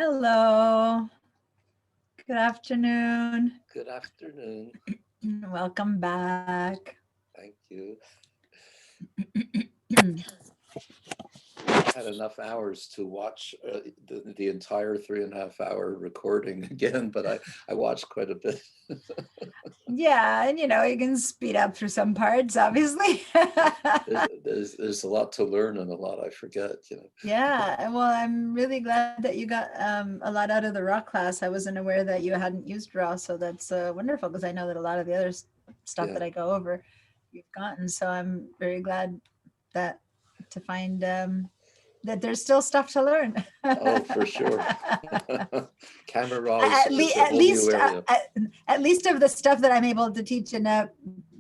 Hello. Good afternoon. Good afternoon. Welcome back. Thank you. I had enough hours to watch the entire 3.5 hour recording again, but I watched quite a bit. Yeah, and you can speed up through some parts, obviously. There's a lot to learn and a lot I forget. Yeah, well, I'm really glad that you got a lot out of the raw class. I wasn't aware that you hadn't used raw, so that's wonderful because I know that a lot of the other stuff Yeah. that I go over, you've gotten. So I'm very glad that to find that there's still stuff to learn. Oh, for sure. Camera raw at, is le- a at whole new least area. at least of the stuff that I'm able to teach in a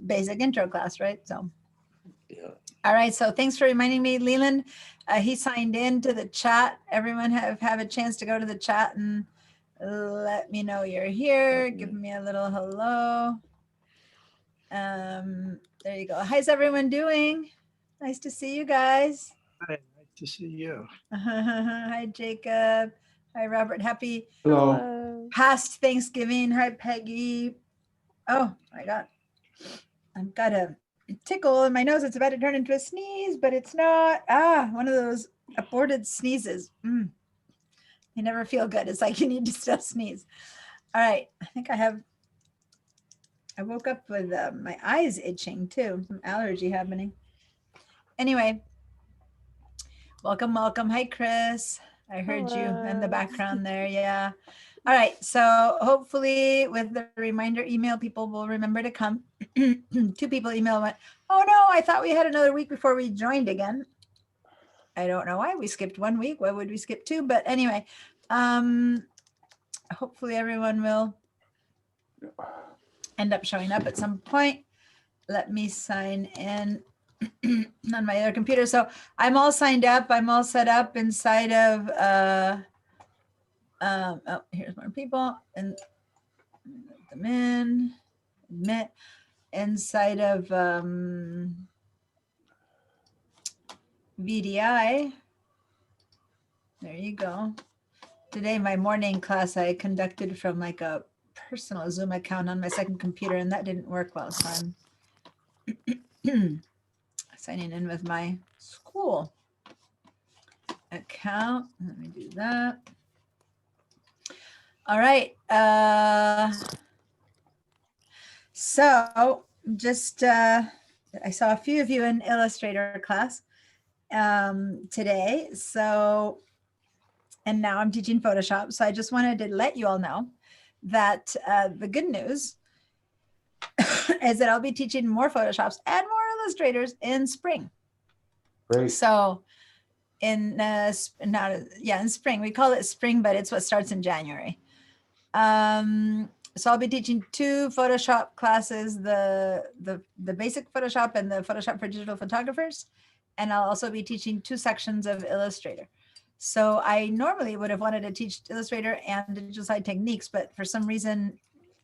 basic intro class, right? So, Yeah. all right. So thanks for reminding me, Leland. He signed in to the chat. Everyone have a chance to go to the chat and let me know you're here. Give me a little hello. There you go. How's everyone doing? Nice to see you guys. Hi, nice to see you. Hi, Jacob. Hi, Robert. Happy Hello. past Thanksgiving. Hi, Peggy. Oh my God. I've got a tickle in my nose. It's about to turn into a sneeze, but it's not. One of those aborted sneezes. They never feel good. It's like you need to still sneeze. All right. I think I woke up with my eyes itching too. Some allergy happening. Anyway, welcome. Hi, Chris. I heard you in the background there. Yeah. All right. So hopefully with the reminder email, people will remember to come. 2 people email went, oh no, I thought we had another week before we joined again. I don't know why we skipped 1 week. Why would we skip 2? But anyway, hopefully everyone will end up showing up at some point. Let me sign in on my other computer. So I'm all signed up. I'm all set up inside of, oh, here's more people and let them in, admit inside of VDI. There you go. Today, my morning class I conducted from like a personal Zoom account on my second computer, and that didn't work well. So I'm signing in with my school account. Let me do that. All right. So just, I saw a few of you in Illustrator class today. So, and now I'm teaching Photoshop. So I just wanted to let you all know that the good news is that I'll be teaching more Photoshops and more Illustrators in spring. Great. So in in spring, we call it spring, but it's what starts in January. So I'll be teaching 2 Photoshop classes, the basic Photoshop and the Photoshop for digital photographers. And I'll also be teaching 2 sections of Illustrator. So I normally would have wanted to teach Illustrator and digital side techniques, but for some reason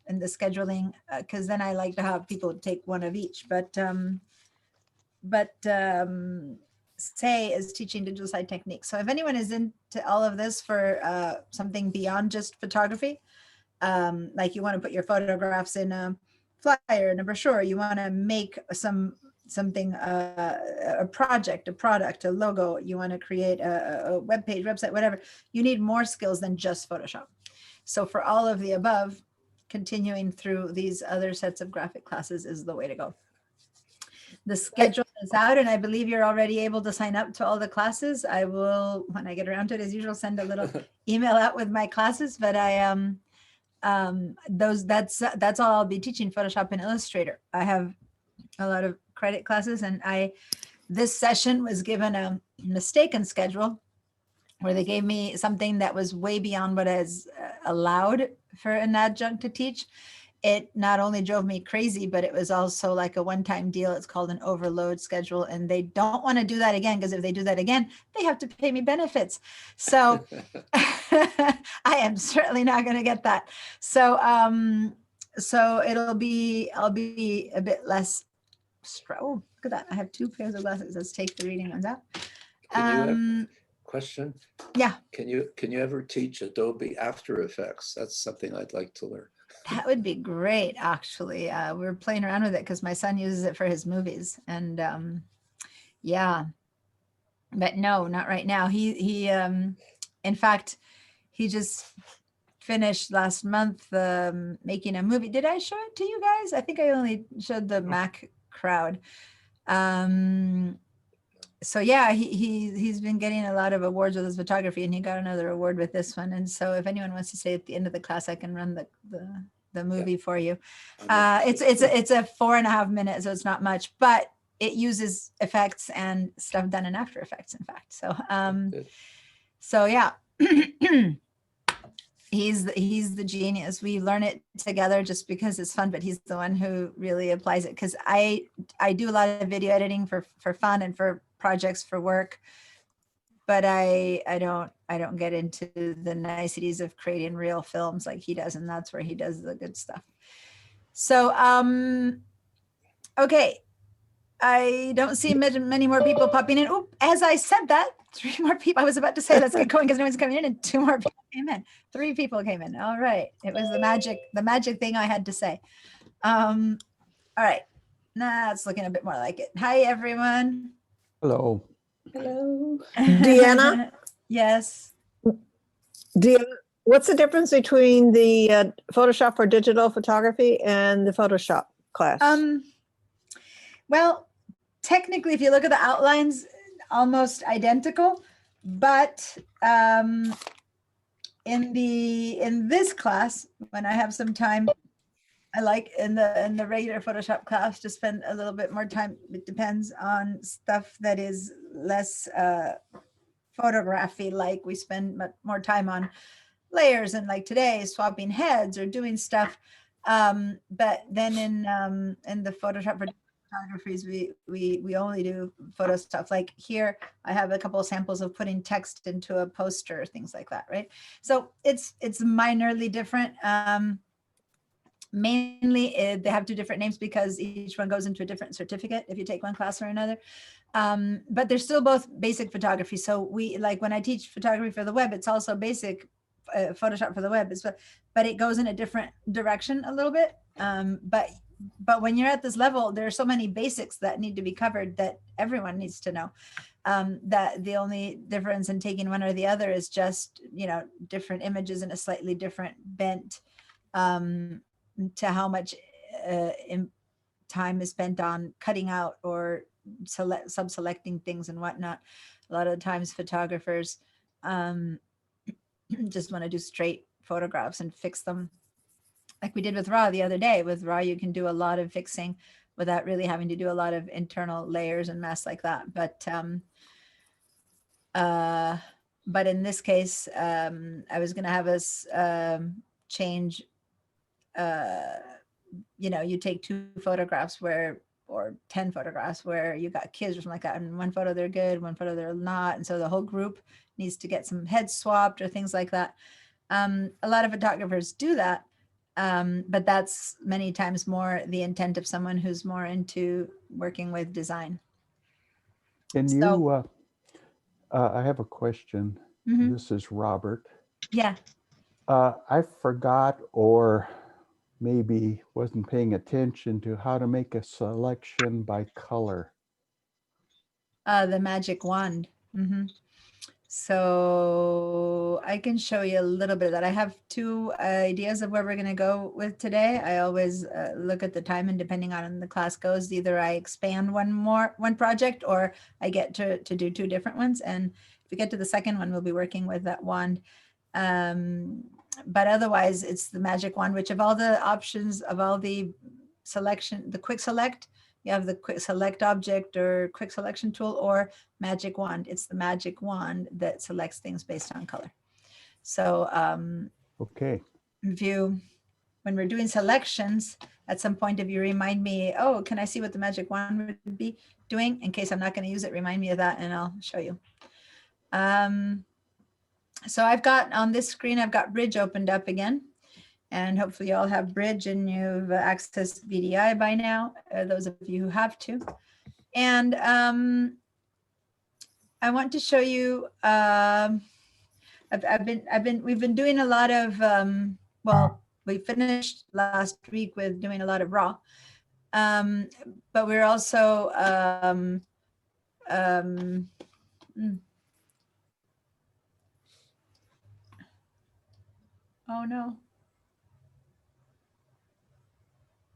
in the scheduling, because then I like to have people take one of each. But Say is teaching digital side techniques. So if anyone is into all of this for something beyond just photography, like you want to put your photographs in a flyer, in a brochure, you want to make something, a project, a product, a logo, you want to create a web page, website, whatever, you need more skills than just Photoshop. So for all of the above, continuing through these other sets of graphic classes is the way to go. The schedule is out, and I believe you're already able to sign up to all the classes. I will, when I get around to it, as usual, send a little email out with my classes, but that's all I'll be teaching, Photoshop and Illustrator. I have a lot of credit classes, and this session was given a mistaken schedule where they gave me something that was way beyond what is allowed for an adjunct to teach. It not only drove me crazy, but it was also like a one-time deal. It's called an overload schedule, and they don't want to do that again, because if they do that again, they have to pay me benefits. So I am certainly not going to get that. So I'll be a bit less. Oh, look at that! I have 2 pairs of glasses. Let's take the reading ones out. question. Yeah, Can you ever teach Adobe After Effects? That's something I'd like to learn. that would be great, actually. We're playing around with it because my son uses it for his movies. And yeah, but no, not right now. In fact, he just finished last month making a movie. Did I show it to you guys? I think I only showed the Mac crowd. So yeah, he's been getting a lot of awards with his photography, and he got another award with this one. And so if anyone wants to stay at the end of the class, I can run the movie for you. It's a 4.5 minutes, so it's not much, but it uses effects and stuff done in After Effects, in fact. So Good. so yeah. He's the genius. We learn it together just because it's fun, but he's the one who really applies it. Because I do a lot of video editing for fun and for projects for work, but I don't get into the niceties of creating real films like he does, and that's where he does the good stuff. So okay, I don't see many more people popping in. Oh, as I said that, 3 more people. I was about to say let's get going because no one's coming in, and 2 more people came in. 3 people came in. All right, it was the magic thing I had to say. All right, now it's looking a bit more like it. Hi everyone. Hello. Hello. Deanna? Yes. Deanna, what's the difference between the Photoshop for digital photography and the Photoshop class? Well, technically, if you look at the outlines, almost identical, but in this class, when I have some time, I like in the regular Photoshop class to spend a little bit more time. It depends on stuff that is less photography, like we spend more time on layers, and like today, swapping heads or doing stuff. But then in the Photoshop for photographies, we only do photo stuff. Like here, I have a couple of samples of putting text into a poster, things like that, right? So it's minorly different. Mainly, they have 2 different names because each one goes into a different certificate if you take one class or another. But they're still both basic photography. So we, like when I teach photography for the web, it's also basic Photoshop for the web, but it goes in a different direction a little bit. But when you're at this level, there are so many basics that need to be covered that everyone needs to know. That the only difference in taking one or the other is just, different images and a slightly different bent to how much time is spent on cutting out or sub-selecting things and whatnot. A lot of times photographers just want to do straight photographs and fix them. Like we did with RAW the other day. With RAW, you can do a lot of fixing without really having to do a lot of internal layers and mess like that. But in this case, I was going to have us change. You take 2 photographs or 10 photographs where you got kids or something like that. And one photo they're good, one photo they're not. And so the whole group needs to get some heads swapped or things like that. A lot of photographers do that. But that's many times more the intent of someone who's more into working with design. Can So- you, I have a question. Mhm. This is Robert. Yeah. I forgot or maybe wasn't paying attention to how to make a selection by color. The magic wand. So I can show you a little bit of that. I have 2 ideas of where we're going to go with today. I always look at the time, and depending on how the class goes, either I expand one project or I get to do 2 different ones. And if we get to the second one, we'll be working with that wand. But otherwise, it's the magic wand, which of all the options of all the selection, the quick select, you have the quick select object or quick selection tool or magic wand. It's the magic wand that selects things based on color. So Okay. when we're doing selections, at some point, if you remind me, oh, can I see what the magic wand would be doing? In case I'm not going to use it, remind me of that and I'll show you. So I've got on this screen, I've got Bridge opened up again. And hopefully you all have Bridge and you've accessed VDI by now, those of you who have to. And I want to show you, we've been doing a lot of, well, we finished last week with doing a lot of raw. But we're also, oh no.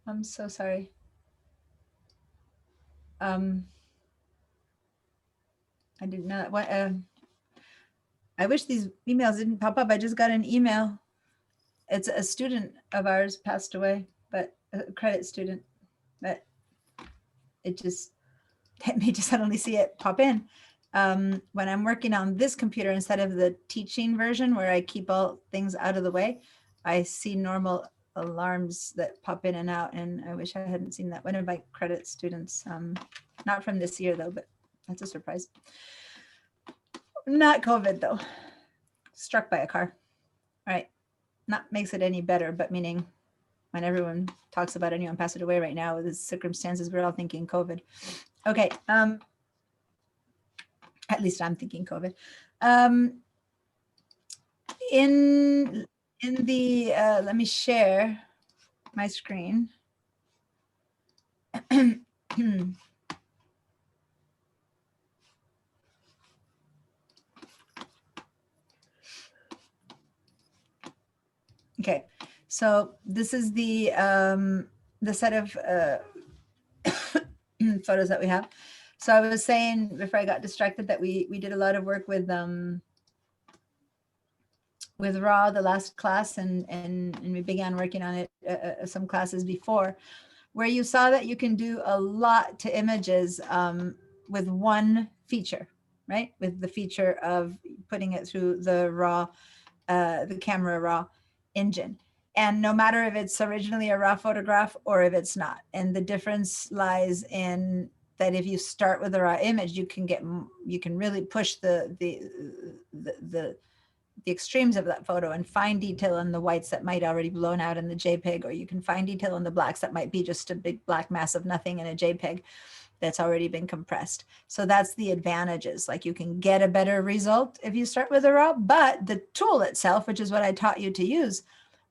I'm so sorry. I did not, what, I wish these emails didn't pop up. I just got an email. It's a student of ours passed away, but a credit student, but it just, it made you suddenly see it pop in. When I'm working on this computer, instead of the teaching version where I keep all things out of the way, I see normal alarms that pop in and out. And I wish I hadn't seen that. One of my credit students, not from this year though, but that's a surprise. Not COVID though, struck by a car. All right, not makes it any better, but meaning when everyone talks about anyone passing away right now with the circumstances, we're all thinking COVID. Okay, at least I'm thinking COVID. In the, let me share my screen. Okay, so this is the set of photos that we have. So I was saying before I got distracted that we did a lot of work with raw the last class, and we began working on it some classes before, where you saw that you can do a lot to images with one feature, right? With the feature of putting it through the raw, the camera raw engine. And no matter if it's originally a raw photograph or if it's not. And the difference lies in that if you start with a raw image, you can really push the extremes of that photo and find detail in the whites that might already blown out in the JPEG, or you can find detail in the blacks that might be just a big black mass of nothing in a JPEG that's already been compressed. So that's the advantages. Like you can get a better result if you start with a raw, but the tool itself, which is what I taught you to use,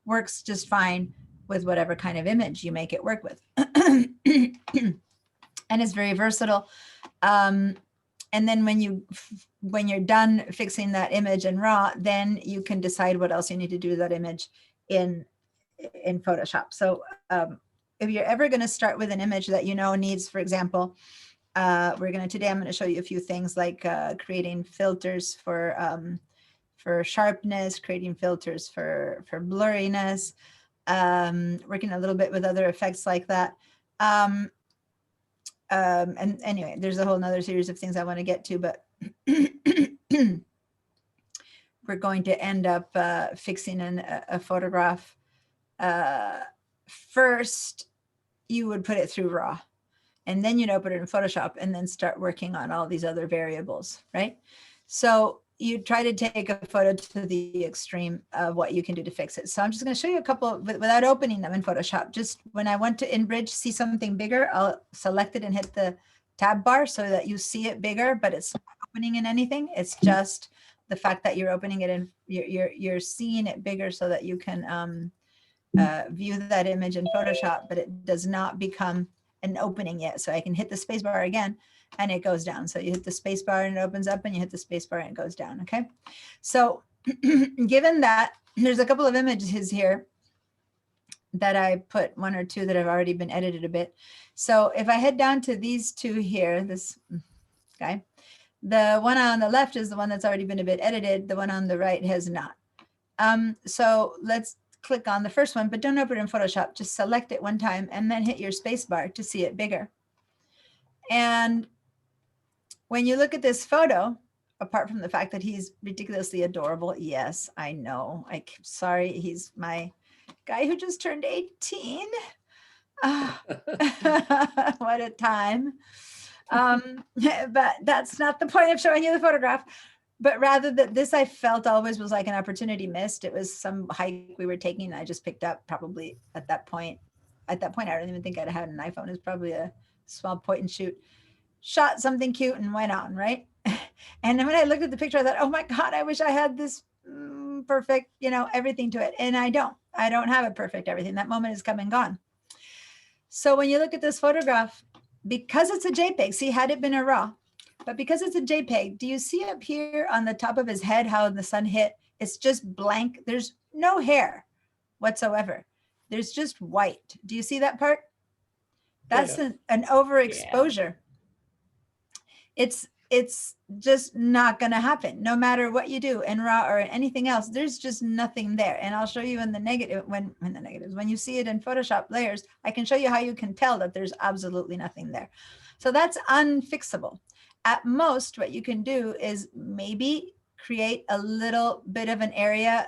works just fine with whatever kind of image you make it work with. And it's very versatile. And then when you're done fixing that image in raw, then you can decide what else you need to do with that image in Photoshop. So if you're ever going to start with an image that you know needs, for example, today I'm going to show you a few things like creating filters for sharpness, creating filters for blurriness, working a little bit with other effects like that. And anyway, there's a whole nother series of things I want to get to, but we're going to end up fixing a photograph. First, you would put it through raw, and then you'd open it in Photoshop and then start working on all these other variables, right? So you try to take a photo to the extreme of what you can do to fix it. So I'm just going to show you a couple without opening them in Photoshop. Just when I want to InBridge see something bigger, I'll select it and hit the tab bar so that you see it bigger, but it's not opening in anything. It's just the fact that you're opening it and you're seeing it bigger so that you can view that image in Photoshop, but it does not become an opening yet. So I can hit the space bar again and it goes down. So you hit the space bar and it opens up, and you hit the space bar and it goes down. Okay. So given that, there's a couple of images here that I put, one or two that have already been edited a bit. So if I head down to these two here, this guy, the one on the left is the one that's already been a bit edited. The one on the right has not. So let's click on the first one, but don't open it in Photoshop. Just select it one time and then hit your space bar to see it bigger. And when you look at this photo, apart from the fact that he's ridiculously adorable, yes, I know. I'm sorry, he's my guy who just turned 18. What a time. But that's not the point of showing you the photograph. But rather that this I felt always was like an opportunity missed. It was some hike we were taking. I just picked up probably at that point. At that point, I don't even think I'd had an iPhone. It was probably a small point and shoot. Shot something cute and went on, right? And then when I looked at the picture, I thought, oh my God, I wish I had this perfect, everything to it. And I don't have it perfect everything. That moment is come and gone. So when you look at this photograph, because it's a JPEG, see, had it been a RAW, but because it's a JPEG, do you see up here on the top of his head how the sun hit? It's just blank. There's no hair whatsoever. There's just white. Do you see that part? That's an overexposure. It's just not going to happen no matter what you do in RAW or anything else. There's just nothing there. And I'll show you in the negative when you see it in Photoshop layers, I can show you how you can tell that there's absolutely nothing there. So that's unfixable. At most, what you can do is maybe create a little bit of an area,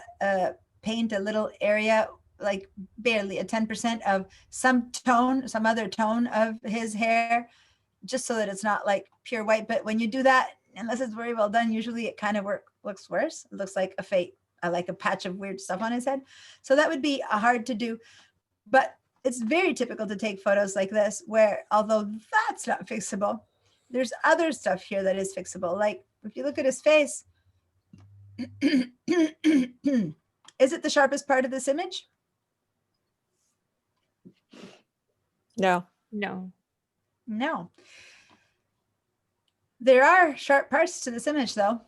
paint a little area, like barely a 10% of some tone, some other tone of his hair, just so that it's not like pure white. But when you do that, unless it's very well done, usually it kind of looks worse. It looks like like a patch of weird stuff on his head. So that would be hard to do. But it's very typical to take photos like this, where although that's not fixable, there's other stuff here that is fixable. Like if you look at his face, is it the sharpest part of this image? No. No. No. There are sharp parts to this image though.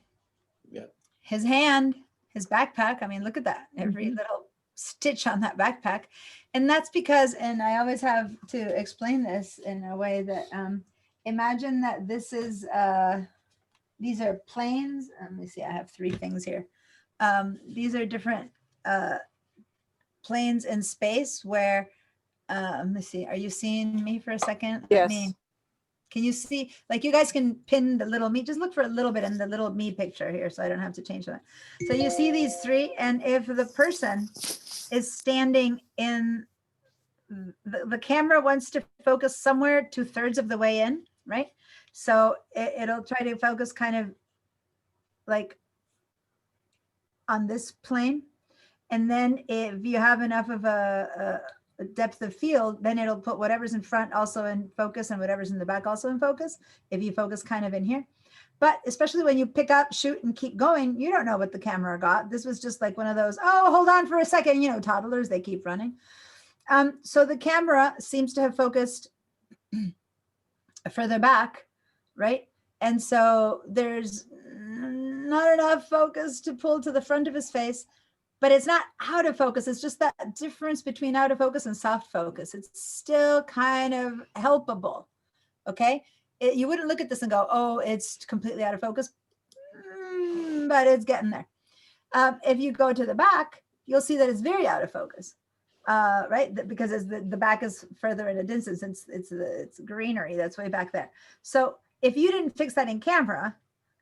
Yeah. His hand, his backpack. I mean, look at that. Every little stitch on that backpack. And that's because, and I always have to explain this in a way that, imagine that this is, these are planes. Let me see, I have 3 things here. These are different planes in space where, let me see, are you seeing me for a second? Yes. Can you see, like you guys can pin the little me, just look for a little bit in the little me picture here so I don't have to change that. So you see these 3, and if the person is standing in, the camera wants to focus somewhere 2/3 of the way in, right? So it'll try to focus kind of like on this plane. And then if you have enough of a depth of field, then it'll put whatever's in front also in focus and whatever's in the back also in focus, if you focus kind of in here. But especially when you pick up, shoot, and keep going, you don't know what the camera got. This was just like one of those, oh, hold on for a second, toddlers, they keep running. So the camera seems to have focused further back, right? And so there's not enough focus to pull to the front of his face. But it's not out of focus. It's just that difference between out of focus and soft focus. It's still kind of helpable, okay? You wouldn't look at this and go, oh, it's completely out of focus, but it's getting there. If you go to the back, you'll see that it's very out of focus, right? Because as the back is further in a distance, it's greenery that's way back there. So if you didn't fix that in camera,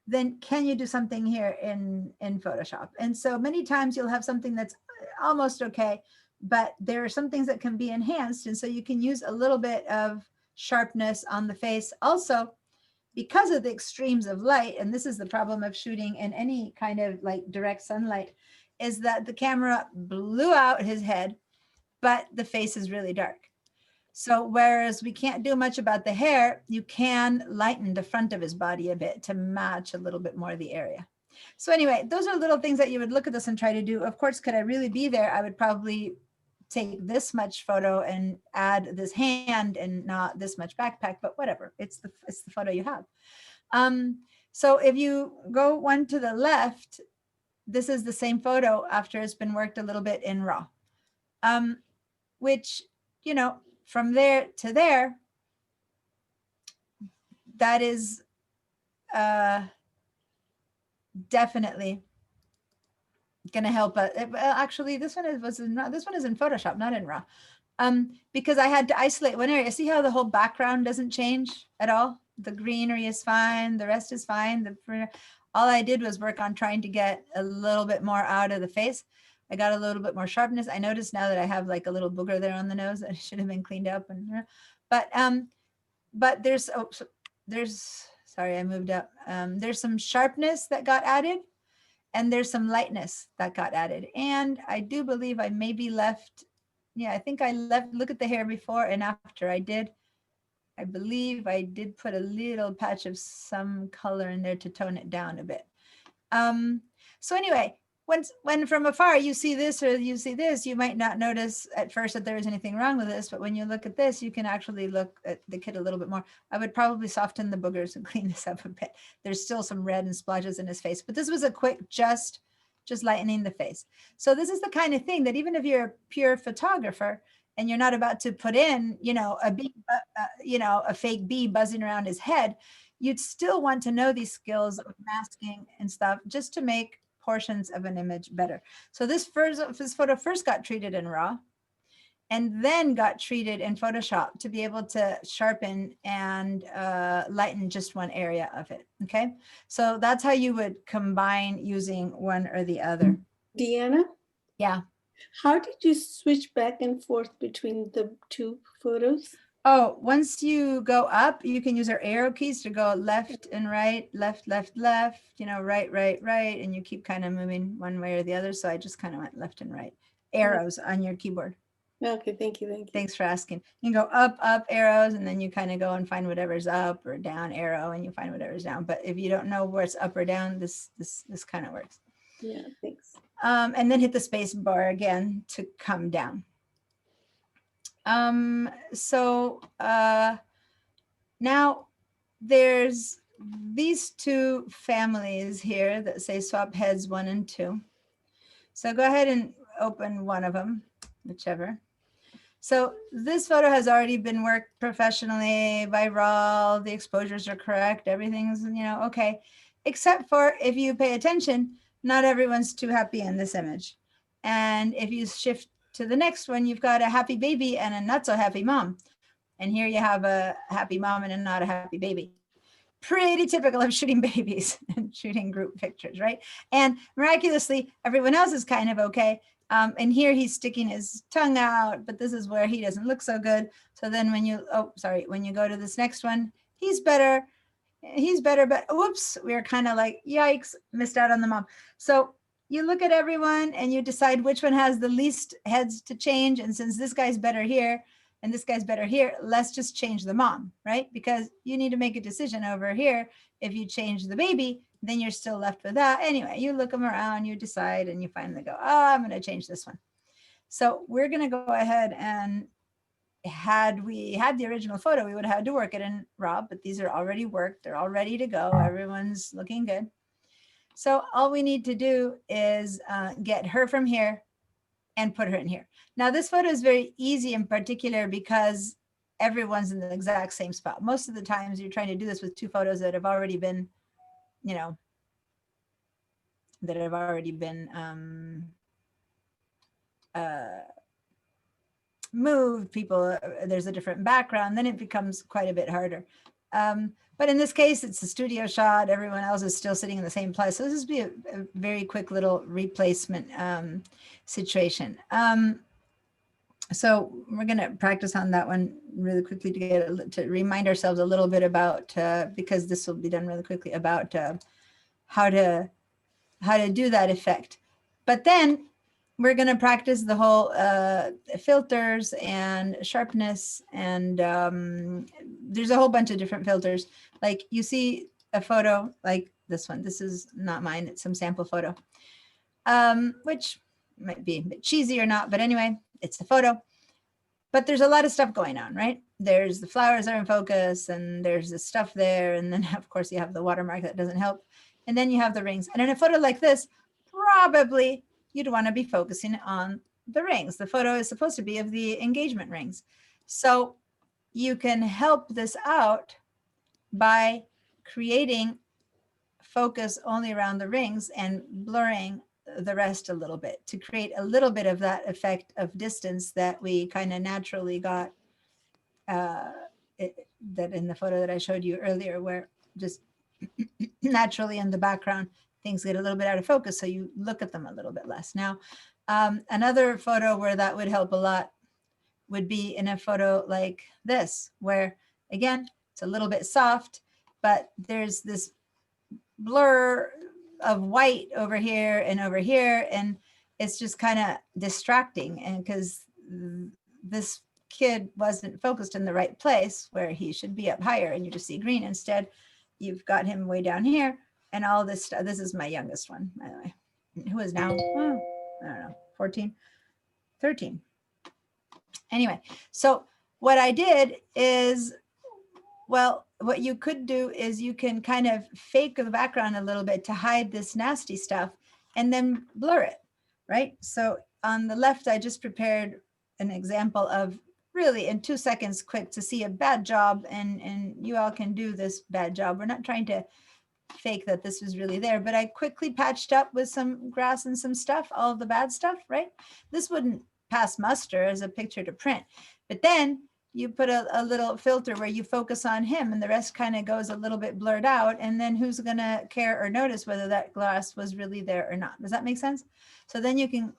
then can you do something here in Photoshop? And so many times you'll have something that's almost okay, but there are some things that can be enhanced. And so you can use a little bit of sharpness on the face. Also, because of the extremes of light, and this is the problem of shooting in any kind of like direct sunlight, is that the camera blew out his head, but the face is really dark. So whereas we can't do much about the hair, you can lighten the front of his body a bit to match a little bit more of the area. So anyway, those are little things that you would look at this and try to do. Of course, could I really be there? I would probably take this much photo and add this hand and not this much backpack, but whatever, it's the photo you have. So if you go one to the left, this is the same photo after it's been worked a little bit in RAW, which, from there to there, that is definitely going to help. Actually, this one is in Photoshop, not in RAW, because I had to isolate one area. See how the whole background doesn't change at all? The greenery is fine. The rest is fine. All I did was work on trying to get a little bit more out of the face. I got a little bit more sharpness. I noticed now that I have like a little booger there on the nose that should have been cleaned up. But there's sorry, I moved up. There's some sharpness that got added, and there's some lightness that got added. And I do believe I maybe left. Yeah, I think I left. Look at the hair before and after. I I believe I did put a little patch of some color in there to tone it down a bit. So anyway, when from afar you see this or you see this, you might not notice at first that there is anything wrong with this, but when you look at this, you can actually look at the kid a little bit more. I would probably soften the boogers and clean this up a bit. There's still some red and splotches in his face, but this was a quick just lightening the face. So this is the kind of thing that even if you're a pure photographer and you're not about to put in, a bee, a fake bee buzzing around his head, you'd still want to know these skills of masking and stuff just to make portions of an image better. So this photo first got treated in RAW and then got treated in Photoshop to be able to sharpen and lighten just one area of it, okay? So that's how you would combine using one or the other. Deanna, Yeah. how did you switch back and forth between the two photos? Oh, once you go up, you can use our arrow keys to go left and right, left, left, left, right, right, right, and you keep kind of moving one way or the other. So I just kind of went left and right. Arrows on your keyboard. Okay, thank you. Thanks for asking. You can go up, up arrows, and then you kind of go and find whatever's up, or down arrow, and you find whatever's down. But if you don't know where it's up or down, this kind of works. Yeah, thanks. And then hit the space bar again to come down. Now there's these two families here that say swap heads 1 and 2. So go ahead and open one of them, whichever. So this photo has already been worked professionally by RAW. The exposures are correct. Everything's, okay. Except for if you pay attention, not everyone's too happy in this image. And if you shift to the next one, you've got a happy baby and a not so happy mom. And here you have a happy mom and a not a happy baby. Pretty typical of shooting babies and shooting group pictures, right? And miraculously, everyone else is kind of okay. And here he's sticking his tongue out, but this is where he doesn't look so good. So then when you go to this next one, he's better, but whoops, we're kind of like, yikes, missed out on the mom. So you look at everyone and you decide which one has the least heads to change. And since this guy's better here and this guy's better here, let's just change the mom, right? Because you need to make a decision over here. If you change the baby, then you're still left with that. Anyway, you look them around, you decide, and you finally go, oh, I'm going to change this one. So we're going to go ahead and had we had the original photo, we would have had to work it in RAW, but these are already worked. They're all ready to go. Everyone's looking good. So all we need to do is get her from here and put her in here. Now this photo is very easy in particular because everyone's in the exact same spot. Most of the times you're trying to do this with two photos that have already been, moved, people, there's a different background, then it becomes quite a bit harder. But in this case, it's a studio shot. Everyone else is still sitting in the same place. So this would be a very quick little replacement situation. So we're going to practice on that one really quickly to remind ourselves a little bit about, because this will be done really quickly, about how to do that effect. But then we're going to practice the whole filters and sharpness, and there's a whole bunch of different filters. Like you see a photo like this one. This is not mine. It's some sample photo, which might be a bit cheesy or not, but anyway, it's a photo. But there's a lot of stuff going on, right? There's the flowers are in focus, and there's the stuff there, and then of course you have the watermark that doesn't help, and then you have the rings. And in a photo like this, probably you'd want to be focusing on the rings. The photo is supposed to be of the engagement rings. So you can help this out by creating focus only around the rings and blurring the rest a little bit to create a little bit of that effect of distance that we kind of naturally got that in the photo that I showed you earlier, where just naturally in the background, things get a little bit out of focus. So you look at them a little bit less. Now, another photo where that would help a lot would be in a photo like this, where again, it's a little bit soft, but there's this blur of white over here, and it's just kind of distracting. And because this kid wasn't focused in the right place where he should be up higher and you just see green. Instead, you've got him way down here and all this stuff. This is my youngest one, by the way, who is now, I don't know, 14, 13. Anyway, so what I did is, well, what you could do is you can kind of fake the background a little bit to hide this nasty stuff and then blur it, right? So on the left, I just prepared an example of really in 2 seconds quick to see a bad job, and you all can do this bad job. We're not trying to fake that this was really there, but I quickly patched up with some grass and some stuff, all of the bad stuff, right? This wouldn't pass muster as a picture to print, but then you put a little filter where you focus on him and the rest kind of goes a little bit blurred out. And then who's going to care or notice whether that glass was really there or not? Does that make sense? So then you can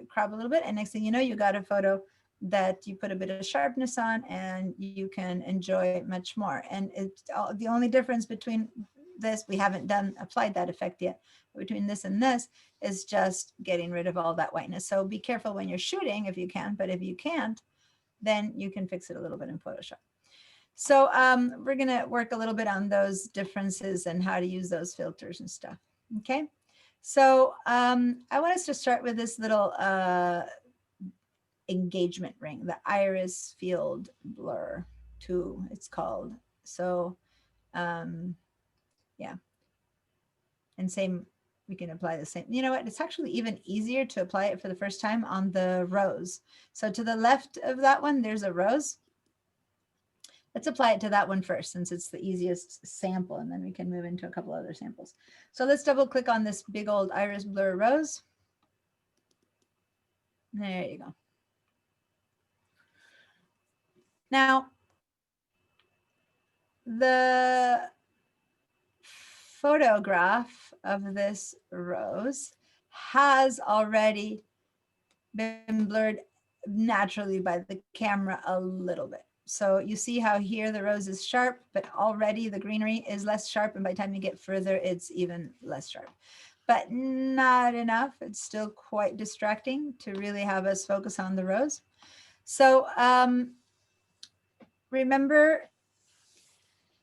crop a little bit. And next thing you know, you got a photo that you put a bit of sharpness on and you can enjoy much more. And it's the only difference between this, we haven't applied that effect yet, between this and this is just getting rid of all that whiteness. So be careful when you're shooting if you can, but if you can't, then you can fix it a little bit in Photoshop. So we're gonna work a little bit on those differences and how to use those filters and stuff, okay? So I want us to start with this little engagement ring, the iris field blur 2, it's called. So yeah, and same, we can apply the same. You know what, it's actually even easier to apply it for the first time on the rose. So to the left of that one, there's a rose. Let's apply it to that one first, since it's the easiest sample, and then we can move into a couple other samples. So let's double click on this big old iris blur rose. There you go. Now, the photograph of this rose has already been blurred naturally by the camera a little bit. So you see how here the rose is sharp, but already the greenery is less sharp. And by the time you get further, it's even less sharp, but not enough. It's still quite distracting to really have us focus on the rose. So remember,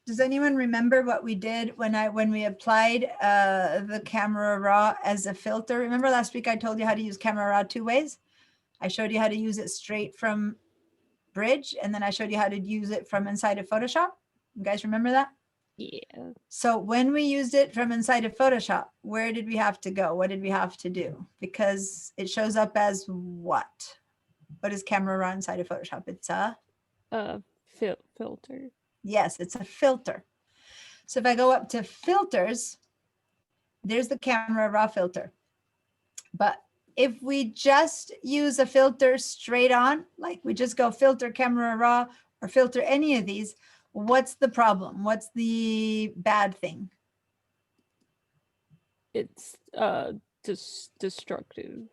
does anyone remember what we did when we applied the Camera Raw as a filter? Remember last week I told you how to use Camera Raw 2 ways? I showed you how to use it straight from Bridge, and then I showed you how to use it from inside of Photoshop. You guys remember that? Yeah. So when we used it from inside of Photoshop, where did we have to go? What did we have to do? Because it shows up as what? What is Camera Raw inside of Photoshop? It's a filter. Yes, it's a filter. So if I go up to filters, there's the Camera Raw filter. But if we just use a filter straight on, like we just go filter Camera Raw or filter any of these, what's the problem? What's the bad thing? It's destructive.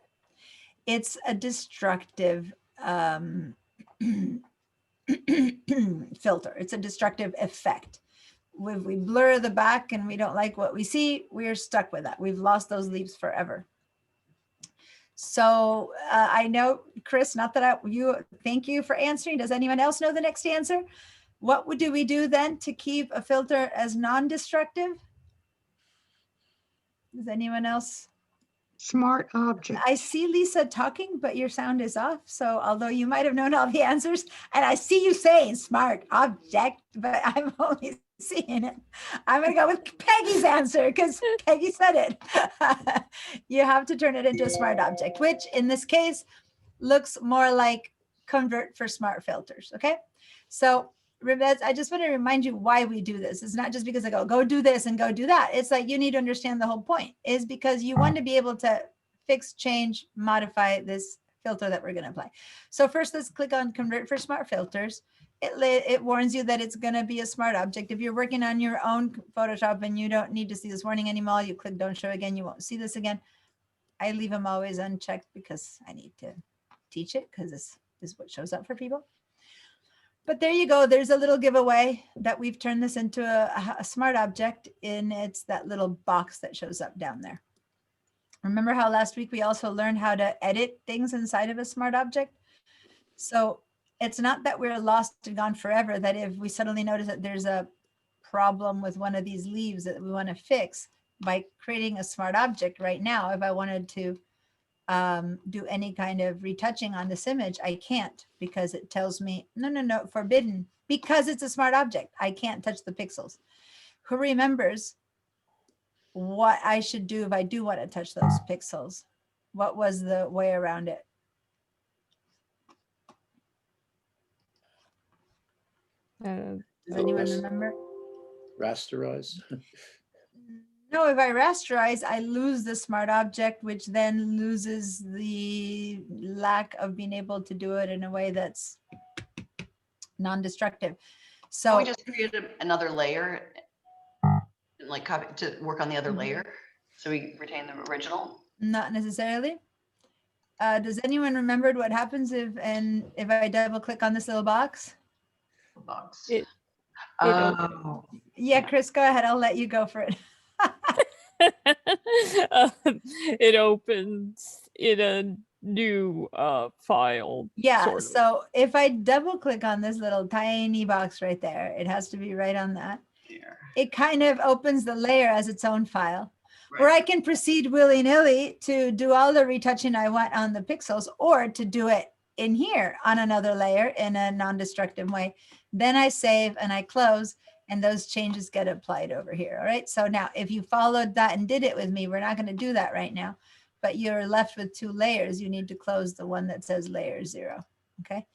It's a destructive filter. It's a destructive effect. If we blur the back and we don't like what we see, we're stuck with that. We've lost those leaves forever. So I know, Chris, not that thank you for answering. Does anyone else know the next answer? What do we do then to keep a filter as non-destructive? Does anyone else? Smart object. I see Lisa talking, but your sound is off. So although you might have known all the answers, and I see you saying smart object, but I'm only seeing it. I'm going to go with Peggy's answer because Peggy said it. You have to turn it into a smart object, which in this case looks more like convert for smart filters. Okay. So I just want to remind you why we do this. It's not just because I go do this and go do that. It's like you need to understand the whole point is because you want to be able to fix, change, modify this filter that we're going to apply. So first, let's click on convert for smart filters. It warns you that it's going to be a smart object. If you're working on your own Photoshop and you don't need to see this warning anymore, you click don't show again, you won't see this again. I leave them always unchecked because I need to teach it because this is what shows up for people. But there you go. There's a little giveaway that we've turned this into a smart object, and it's that little box that shows up down there. Remember how last week we also learned how to edit things inside of a smart object? So it's not that we're lost and gone forever, that if we suddenly notice that there's a problem with one of these leaves that we want to fix by creating a smart object right now, if I wanted to do any kind of retouching on this image, I can't, because it tells me, no, forbidden, because it's a smart object. I can't touch the pixels. Who remembers what I should do if I do want to touch those pixels? What was the way around it? Does anyone remember? Rasterize. No, if I rasterize, I lose the smart object, which then loses the lack of being able to do it in a way that's non-destructive. Can So we just create another layer and like copy to work on the other Mhm. layer so we retain the original? not necessarily. Does anyone remember what happens if I double click on this little box? Box. It Oh, Yeah, Chris, go ahead. I'll let you go for it. It opens in a new file. Yeah, sort of. so if I double click on this little tiny box right there, it has to be right on that. here. It kind of opens the layer as its own file, where Right. I can proceed willy-nilly to do all the retouching I want on the pixels, or to do it in here on another layer in a non-destructive way. Then I save and I close, and those changes get applied over here. All right. So now if you followed that and did it with me, we're not going to do that right now, but you're left with two layers. You need to close the one that says layer 0. Okay.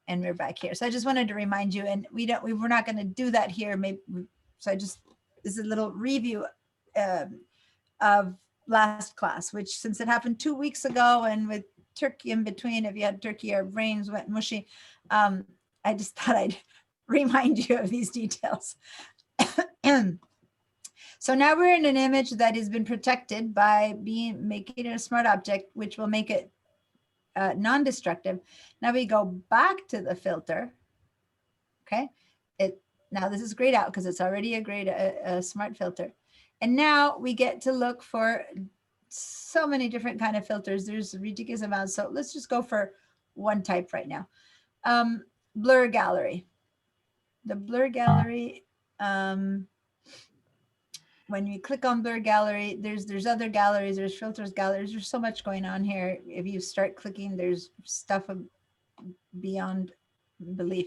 And we're back here. So I just wanted to remind you, and we're not going to do that here. Maybe, so this is a little review of last class, which, since it happened 2 weeks ago and with turkey in between, if you had turkey, our brains went mushy. I just thought I'd remind you of these details. So now we're in an image that has been protected by making it a smart object, which will make it non-destructive. Now we go back to the filter. Okay. Now this is grayed out because it's already a smart filter. And now we get to look for so many different kind of filters. There's a ridiculous amount. So let's just go for one type right now. Blur gallery. The blur gallery, when you click on blur gallery, there's other galleries, there's filters galleries, there's so much going on here. If you start clicking, there's stuff beyond belief.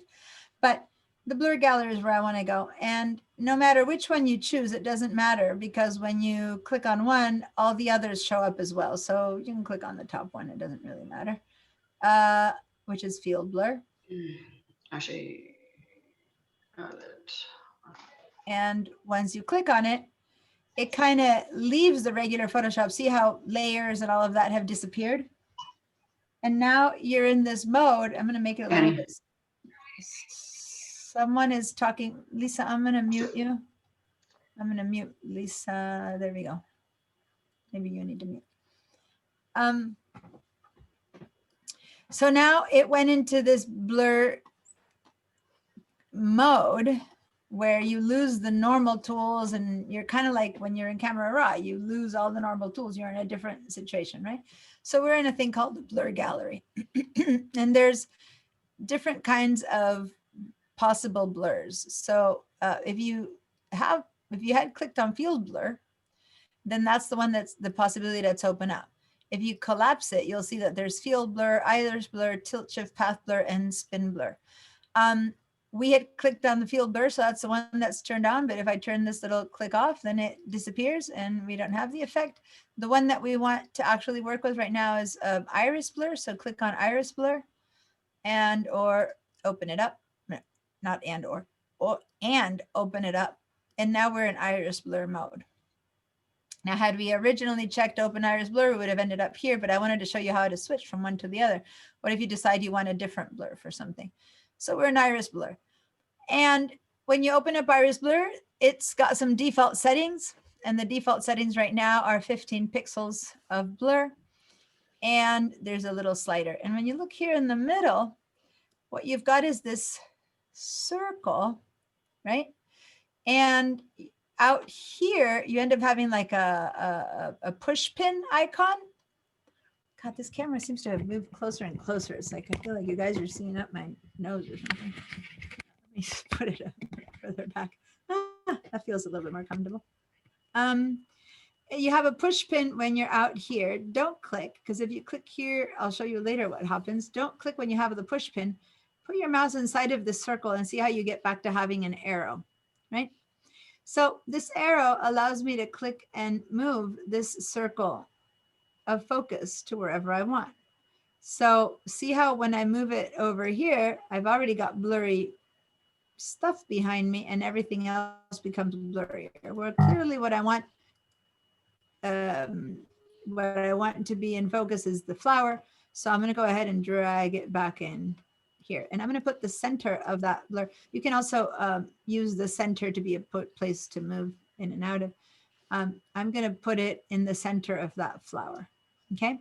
But the blur gallery is where I want to go. And no matter which one you choose, it doesn't matter, because when you click on one, all the others show up as well. So you can click on the top one, it doesn't really matter, which is field blur. Actually, got it. And once you click on it, it kind of leaves the regular Photoshop. See how layers and all of that have disappeared? And now you're in this mode. I'm going to make it a little bit. Someone is talking. Lisa, I'm going to mute you. I'm going to mute Lisa. There we go. Maybe you need to mute. So now it went into this blur mode where you lose the normal tools, and you're kind of like when you're in Camera Raw, you lose all the normal tools. You're in a different situation, right? So we're in a thing called the blur gallery. And there's different kinds of possible blurs. So if you had clicked on field blur, then that's the one that's the possibility that's open up. If you collapse it, you'll see that there's field blur, iris blur, tilt shift path blur, and spin blur. We had clicked on the field blur, so that's the one that's turned on. But if I turn this little click off, then it disappears and we don't have the effect. The one that we want to actually work with right now is iris blur. So click on iris blur and or open it up. No, not and open it up. And now we're in iris blur mode. Now, had we originally checked open iris blur, we would have ended up here, but I wanted to show you how to switch from one to the other. What if you decide you want a different blur for something? So we're in iris blur. And when you open up iris blur, it's got some default settings, and the default settings right now are 15 pixels of blur. And there's a little slider. And when you look here in the middle, what you've got is this circle, right? And out here, you end up having like a push pin icon. God, this camera seems to have moved closer and closer. It's like, I feel like you guys are seeing up my nose or something. Let me just put it further back. That feels a little bit more comfortable. You have a push pin when you're out here. Don't click, because if you click here, I'll show you later what happens. Don't click when you have the push pin. Put your mouse inside of the circle and see how you get back to having an arrow, right? So this arrow allows me to click and move this circle of focus to wherever I want. So see how when I move it over here, I've already got blurry stuff behind me and everything else becomes blurrier. Well, clearly what I want to be in focus is the flower. So I'm going to go ahead and drag it back in here. And I'm going to put the center of that blur. You can also use the center to be a place to move in and out of. I'm going to put it in the center of that flower. Okay.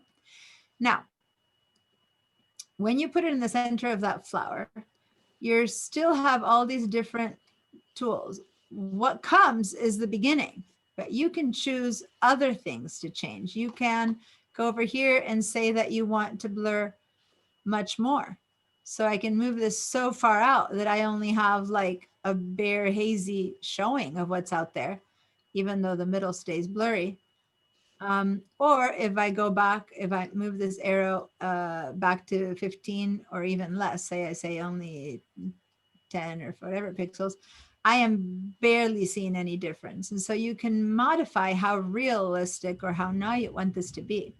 Now, when you put it in the center of that flower, you still have all these different tools. What comes is the beginning, but you can choose other things to change. You can go over here and say that you want to blur much more. So I can move this so far out that I only have like a bare hazy showing of what's out there, even though the middle stays blurry. Or if I go back, if I move this arrow back to 15 or even less, say I say only 10 or whatever pixels, I am barely seeing any difference. And so you can modify how realistic or how now you want this to be.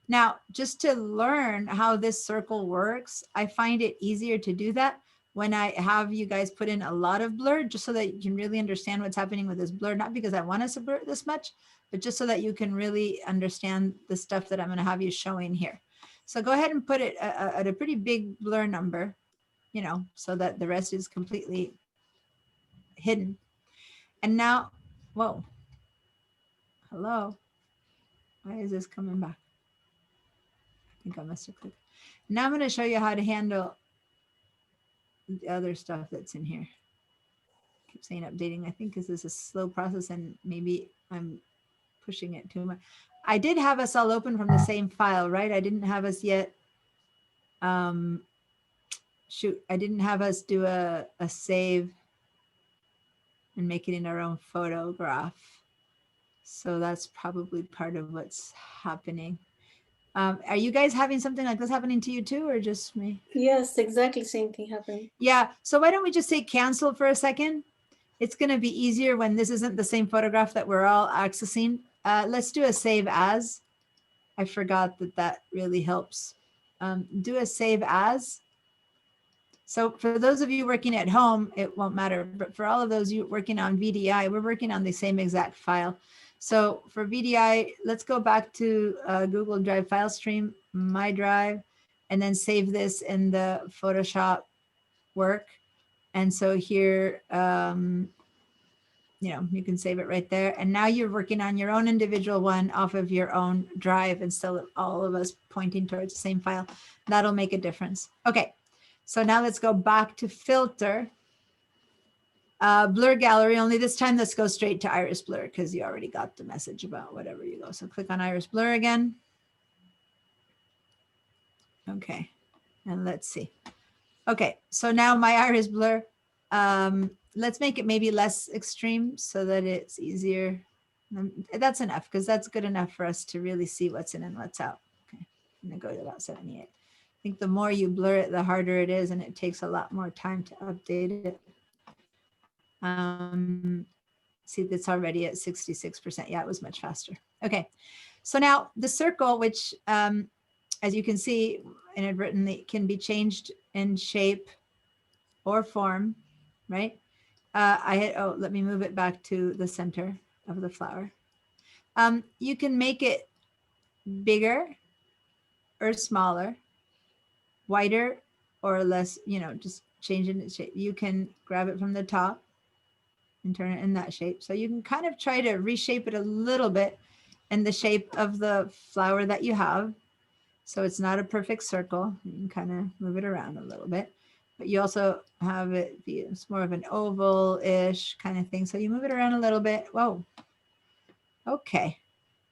Now, just to learn how this circle works, I find it easier to do that when I have you guys put in a lot of blur, just so that you can really understand what's happening with this blur, not because I want us to blur it this much, but just so that you can really understand the stuff that I'm going to have you showing here. So go ahead and put it at a pretty big blur number, you know, so that the rest is completely hidden. And now, whoa, hello, why is this coming back? I think I must have clicked. Now I'm going to show you how to handle the other stuff that's in here. I keep saying updating, I think, because this is a slow process and maybe I'm pushing it too much. I did have us all open from the same file, right? I didn't have us yet. Shoot, I didn't have us do a save and make it in our own photograph. So that's probably part of what's happening. Are you guys having something like this happening to you too, or just me? Yes, exactly same thing happened. Yeah, so why don't we just say cancel for a second? It's gonna be easier when this isn't the same photograph that we're all accessing. Let's do a save as. I forgot that really helps. Do a save as. So for those of you working at home, it won't matter, but for all of those you working on VDI, we're working on the same exact file. So for VDI, let's go back to Google Drive file stream, My Drive, and then save this in the Photoshop work. And so here, you know, you can save it right there. And now you're working on your own individual one off of your own drive instead of all of us pointing towards the same file. That'll make a difference. Okay, so now let's go back to filter. Blur gallery, only this time let's go straight to iris blur because you already got the message about whatever you go. So click on iris blur again. Okay, and let's see. Okay, so now my iris blur, let's make it maybe less extreme so that it's easier. That's enough because that's good enough for us to really see what's in and what's out. Okay, I'm gonna go to about 78. I think the more you blur it, the harder it is, and it takes a lot more time to update it. See, that's already at 66%. Yeah, it was much faster. Okay, so now the circle, which as you can see inadvertently can be changed in shape or form, right? Let me move it back to the center of the flower. You can make it bigger or smaller, wider or less, you know, just changing its shape. You can grab it from the top and turn it in that shape. So you can kind of try to reshape it a little bit in the shape of the flower that you have. So it's not a perfect circle. You can kind of move it around a little bit, but you also have it be, it's more of an oval-ish kind of thing. So you move it around a little bit. Whoa. Okay.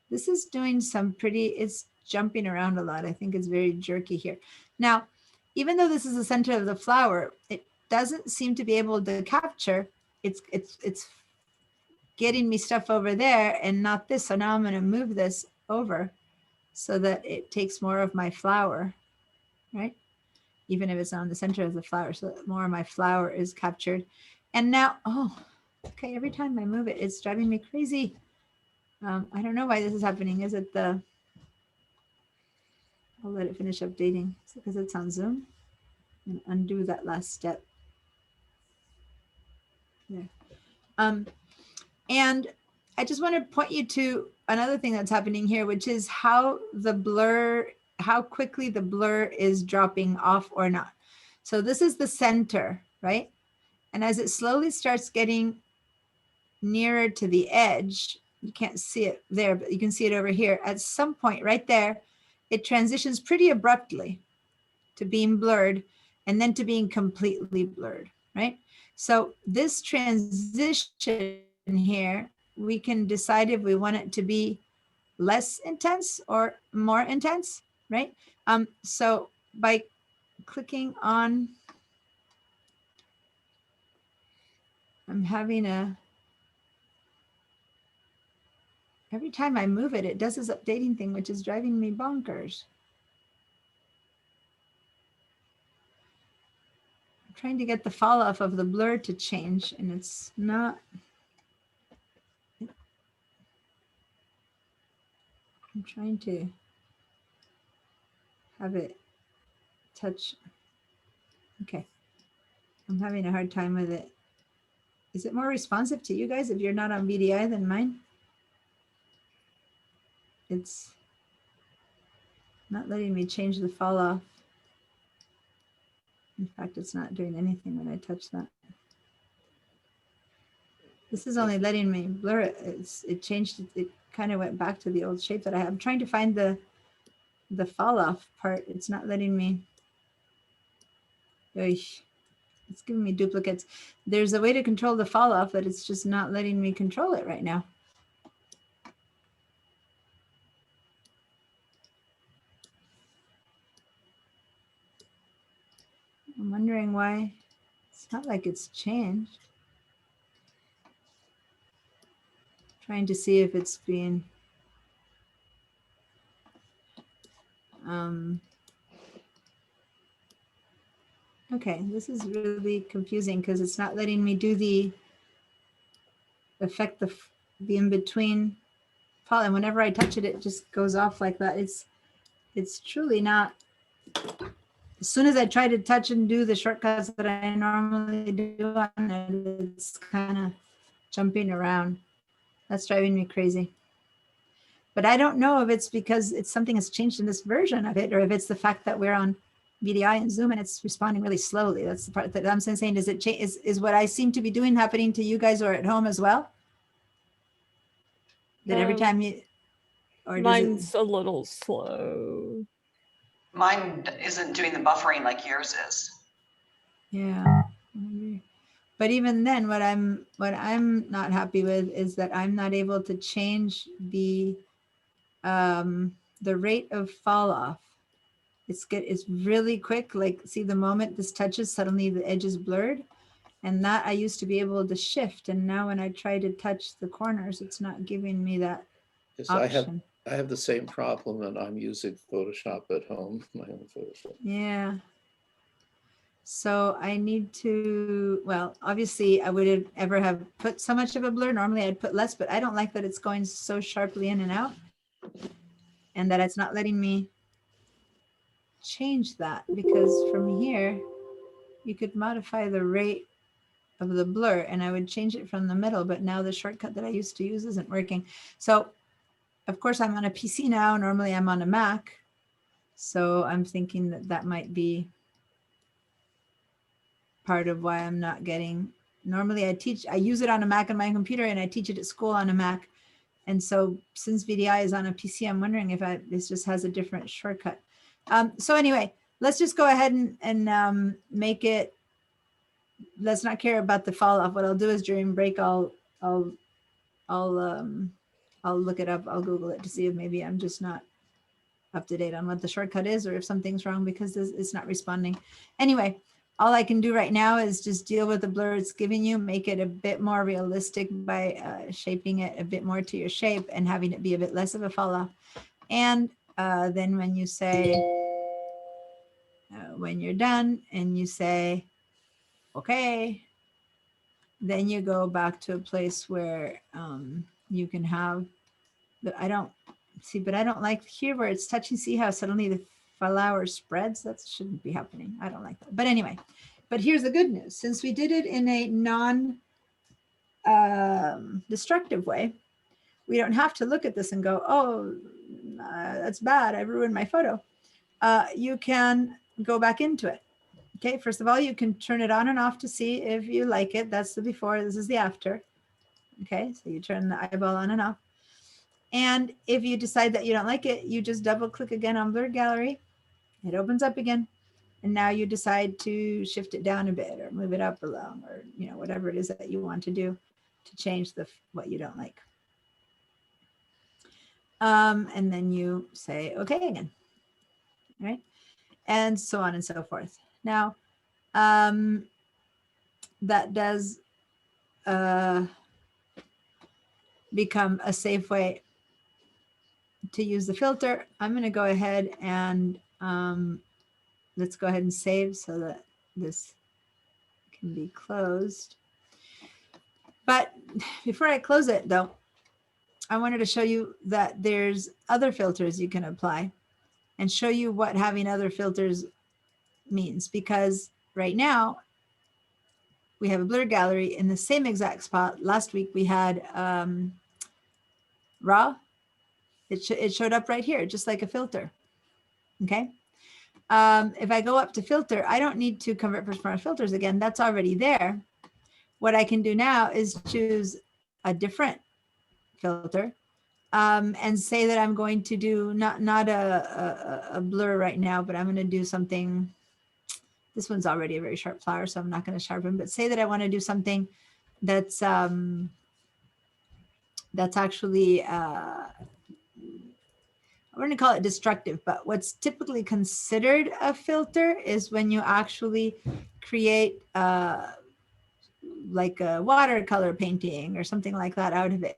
This is doing some pretty, it's jumping around a lot. I think it's very jerky here. Now, even though this is the center of the flower, it doesn't seem to be able to capture. It's getting me stuff over there and not this. So now I'm going to move this over so that it takes more of my flower, right? Even if it's not in the center of the flower, so that more of my flower is captured. And now, oh, okay, every time I move it, it's driving me crazy. I don't know why this is happening. Is it the, I'll let it finish updating. Is it because it's on Zoom? And undo that last step. There. And I just want to point you to another thing that's happening here, which is how quickly the blur is dropping off or not. So this is the center, right? And as it slowly starts getting nearer to the edge, you can't see it there, but you can see it over here. At some point right there, it transitions pretty abruptly to being blurred and then to being completely blurred, right? So this transition here, we can decide if we want it to be less intense or more intense, right? So by clicking on, I'm having every time I move it, it does this updating thing, which is driving me bonkers. I'm trying to get the fall off of the blur to change, and it's not. I'm trying to have it touch. Okay. I'm having a hard time with it. Is it more responsive to you guys if you're not on VDI than mine? It's not letting me change the fall off. In fact, it's not doing anything when I touch that. This is only letting me blur it. It changed, it kind of went back to the old shape that I have. I'm trying to find the fall off part. It's not letting me. It's giving me duplicates. There's a way to control the fall off, but it's just not letting me control it right now. I'm wondering why. It's not like it's changed. Trying to see if it's being okay, this is really confusing because it's not letting me do the affect the in-between fall, and whenever I touch it, it just goes off like that. It's truly not. As soon as I try to touch and do the shortcuts that I normally do on it, it's kind of jumping around. That's driving me crazy. But I don't know if it's because it's something has changed in this version of it, or if it's the fact that we're on VDI and Zoom and it's responding really slowly. That's the part that I'm saying. Is it is what I seem to be doing happening to you guys or at home as well? That every time you, or does Mine's a little slow. Mine isn't doing the buffering like yours is. Yeah. But even then, what I'm not happy with is that I'm not able to change the rate of fall off. It's really quick. Like, see, the moment this touches, suddenly the edge is blurred, and that I used to be able to shift, and now when I try to touch the corners, it's not giving me that Yes, option. I have the same problem, and I'm using Photoshop at home, my own Photoshop. Yeah. So I need to, well, obviously I wouldn't ever have put so much of a blur. Normally I'd put less, but I don't like that it's going so sharply in and out, and that it's not letting me change that, because from here you could modify the rate of the blur and I would change it from the middle, but now the shortcut that I used to use isn't working. So of course I'm on a PC now. Normally I'm on a Mac. So I'm thinking that that might be part of why I'm not getting, normally I use it on a Mac on my computer and I teach it at school on a Mac. And so since VDI is on a PC, I'm wondering if this just has a different shortcut. So anyway, let's just go ahead and make it, let's not care about the fall off. What I'll do is during break, I'll look it up. I'll Google it to see if maybe I'm just not up to date on what the shortcut is or if something's wrong because it's not responding. Anyway, all I can do right now is just deal with the blur it's giving you, make it a bit more realistic by shaping it a bit more to your shape and having it be a bit less of a fall off. And then when you say, when you're done and you say, okay, then you go back to a place where you can have, I don't like here where it's touch and see how suddenly the flower spreads. That shouldn't be happening. I don't like that. But anyway, but here's the good news. Since we did it in a non-destructive way, we don't have to look at this and go, oh, that's bad. I ruined my photo. You can go back into it. Okay, first of all, you can turn it on and off to see if you like it. That's the before, this is the after. Okay, so you turn the eyeball on and off. And if you decide that you don't like it, you just double click again on Blur Gallery. It opens up again. And now you decide to shift it down a bit or move it up along or, you know, whatever it is that you want to do to change what you don't like. And then you say, okay again, all right? And so on and so forth. Now, that does become a safe way to use the filter. I'm going to go ahead and let's go ahead and save so that this can be closed. But before I close it though, I wanted to show you that there's other filters you can apply and show you what having other filters means, because right now we have a blur gallery in the same exact spot. Last week we had raw. It showed up right here, just like a filter. Okay. If I go up to filter, I don't need to convert for smart filters again. That's already there. What I can do now is choose a different filter and say that I'm going to do not a blur right now, but I'm going to do something. This one's already a very sharp flower, so I'm not going to sharpen, but say that I want to do something that's actually, we're going to call it destructive, but what's typically considered a filter is when you actually create like a watercolor painting or something like that out of it.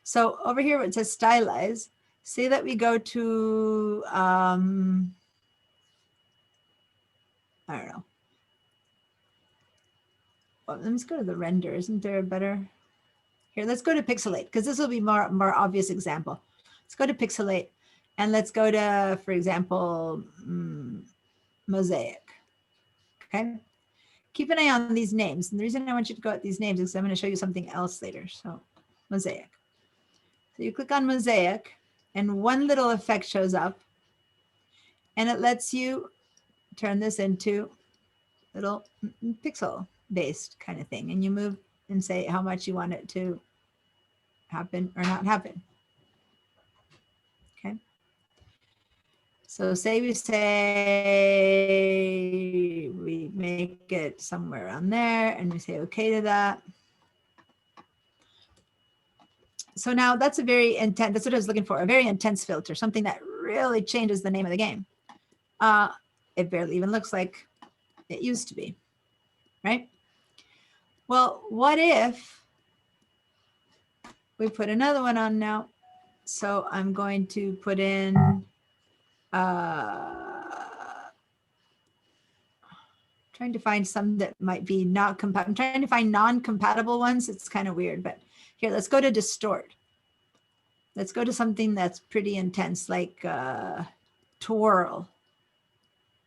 So over here, where it says stylize, say that we go to, I don't know. Well, let's go to the render. Isn't there a better? Here, let's go to Pixelate, because this will be more obvious example. Let's go to Pixelate and let's go to, for example, Mosaic. Okay. Keep an eye on these names. And the reason I want you to go at these names is because I'm going to show you something else later. So Mosaic. So you click on Mosaic and one little effect shows up and it lets you turn this into little pixel based kind of thing. And you move and say how much you want it to happen or not happen. Okay. So say we make it somewhere on there and we say okay to that. So now that's a very intense, that's what I was looking for, a very intense filter, something that really changes the name of the game. It barely even looks like it used to be, right? Well, what if we put another one on now? So I'm going to put in, trying to find some that might be not compatible. I'm trying to find non-compatible ones. It's kind of weird, but here, let's go to distort. Let's go to something that's pretty intense, like twirl.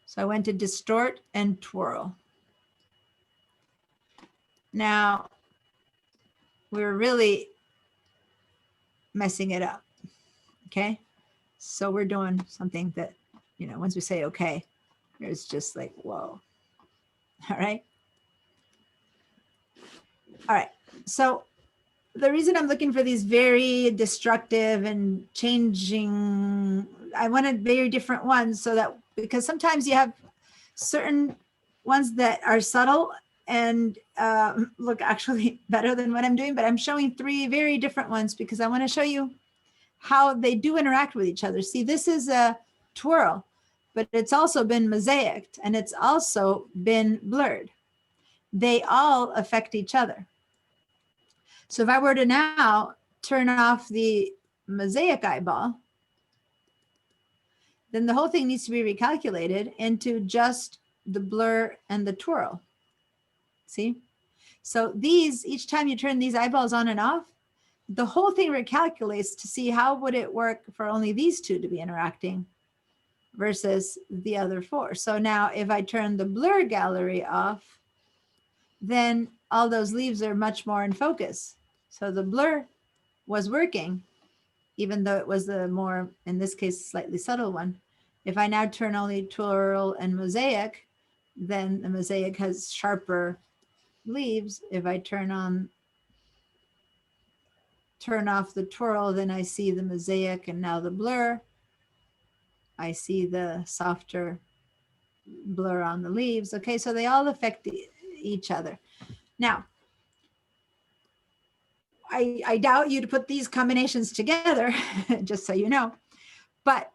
So I went to distort and twirl. Now, we're really messing it up, okay? So we're doing something that, you know, once we say okay, it's just like, whoa, all right? All right, so the reason I'm looking for these very destructive and changing, I wanted very different ones so that, because sometimes you have certain ones that are subtle and look actually better than what I'm doing, but I'm showing three very different ones because I want to show you how they do interact with each other. See, this is a twirl, but it's also been mosaicked and it's also been blurred. They all affect each other. So if I were to now turn off the mosaic eyeball, then the whole thing needs to be recalculated into just the blur and the twirl. See? So these, each time you turn these eyeballs on and off, the whole thing recalculates to see how would it work for only these two to be interacting versus the other four. So now if I turn the blur gallery off, then all those leaves are much more in focus. So the blur was working, even though it was the more, in this case, slightly subtle one. If I now turn only twirl and mosaic, then the mosaic has sharper leaves. If I turn off the twirl, then I see the mosaic and now the blur. I see the softer blur on the leaves. Okay, so they all affect each other. Now, I doubt you to put these combinations together, just so you know, but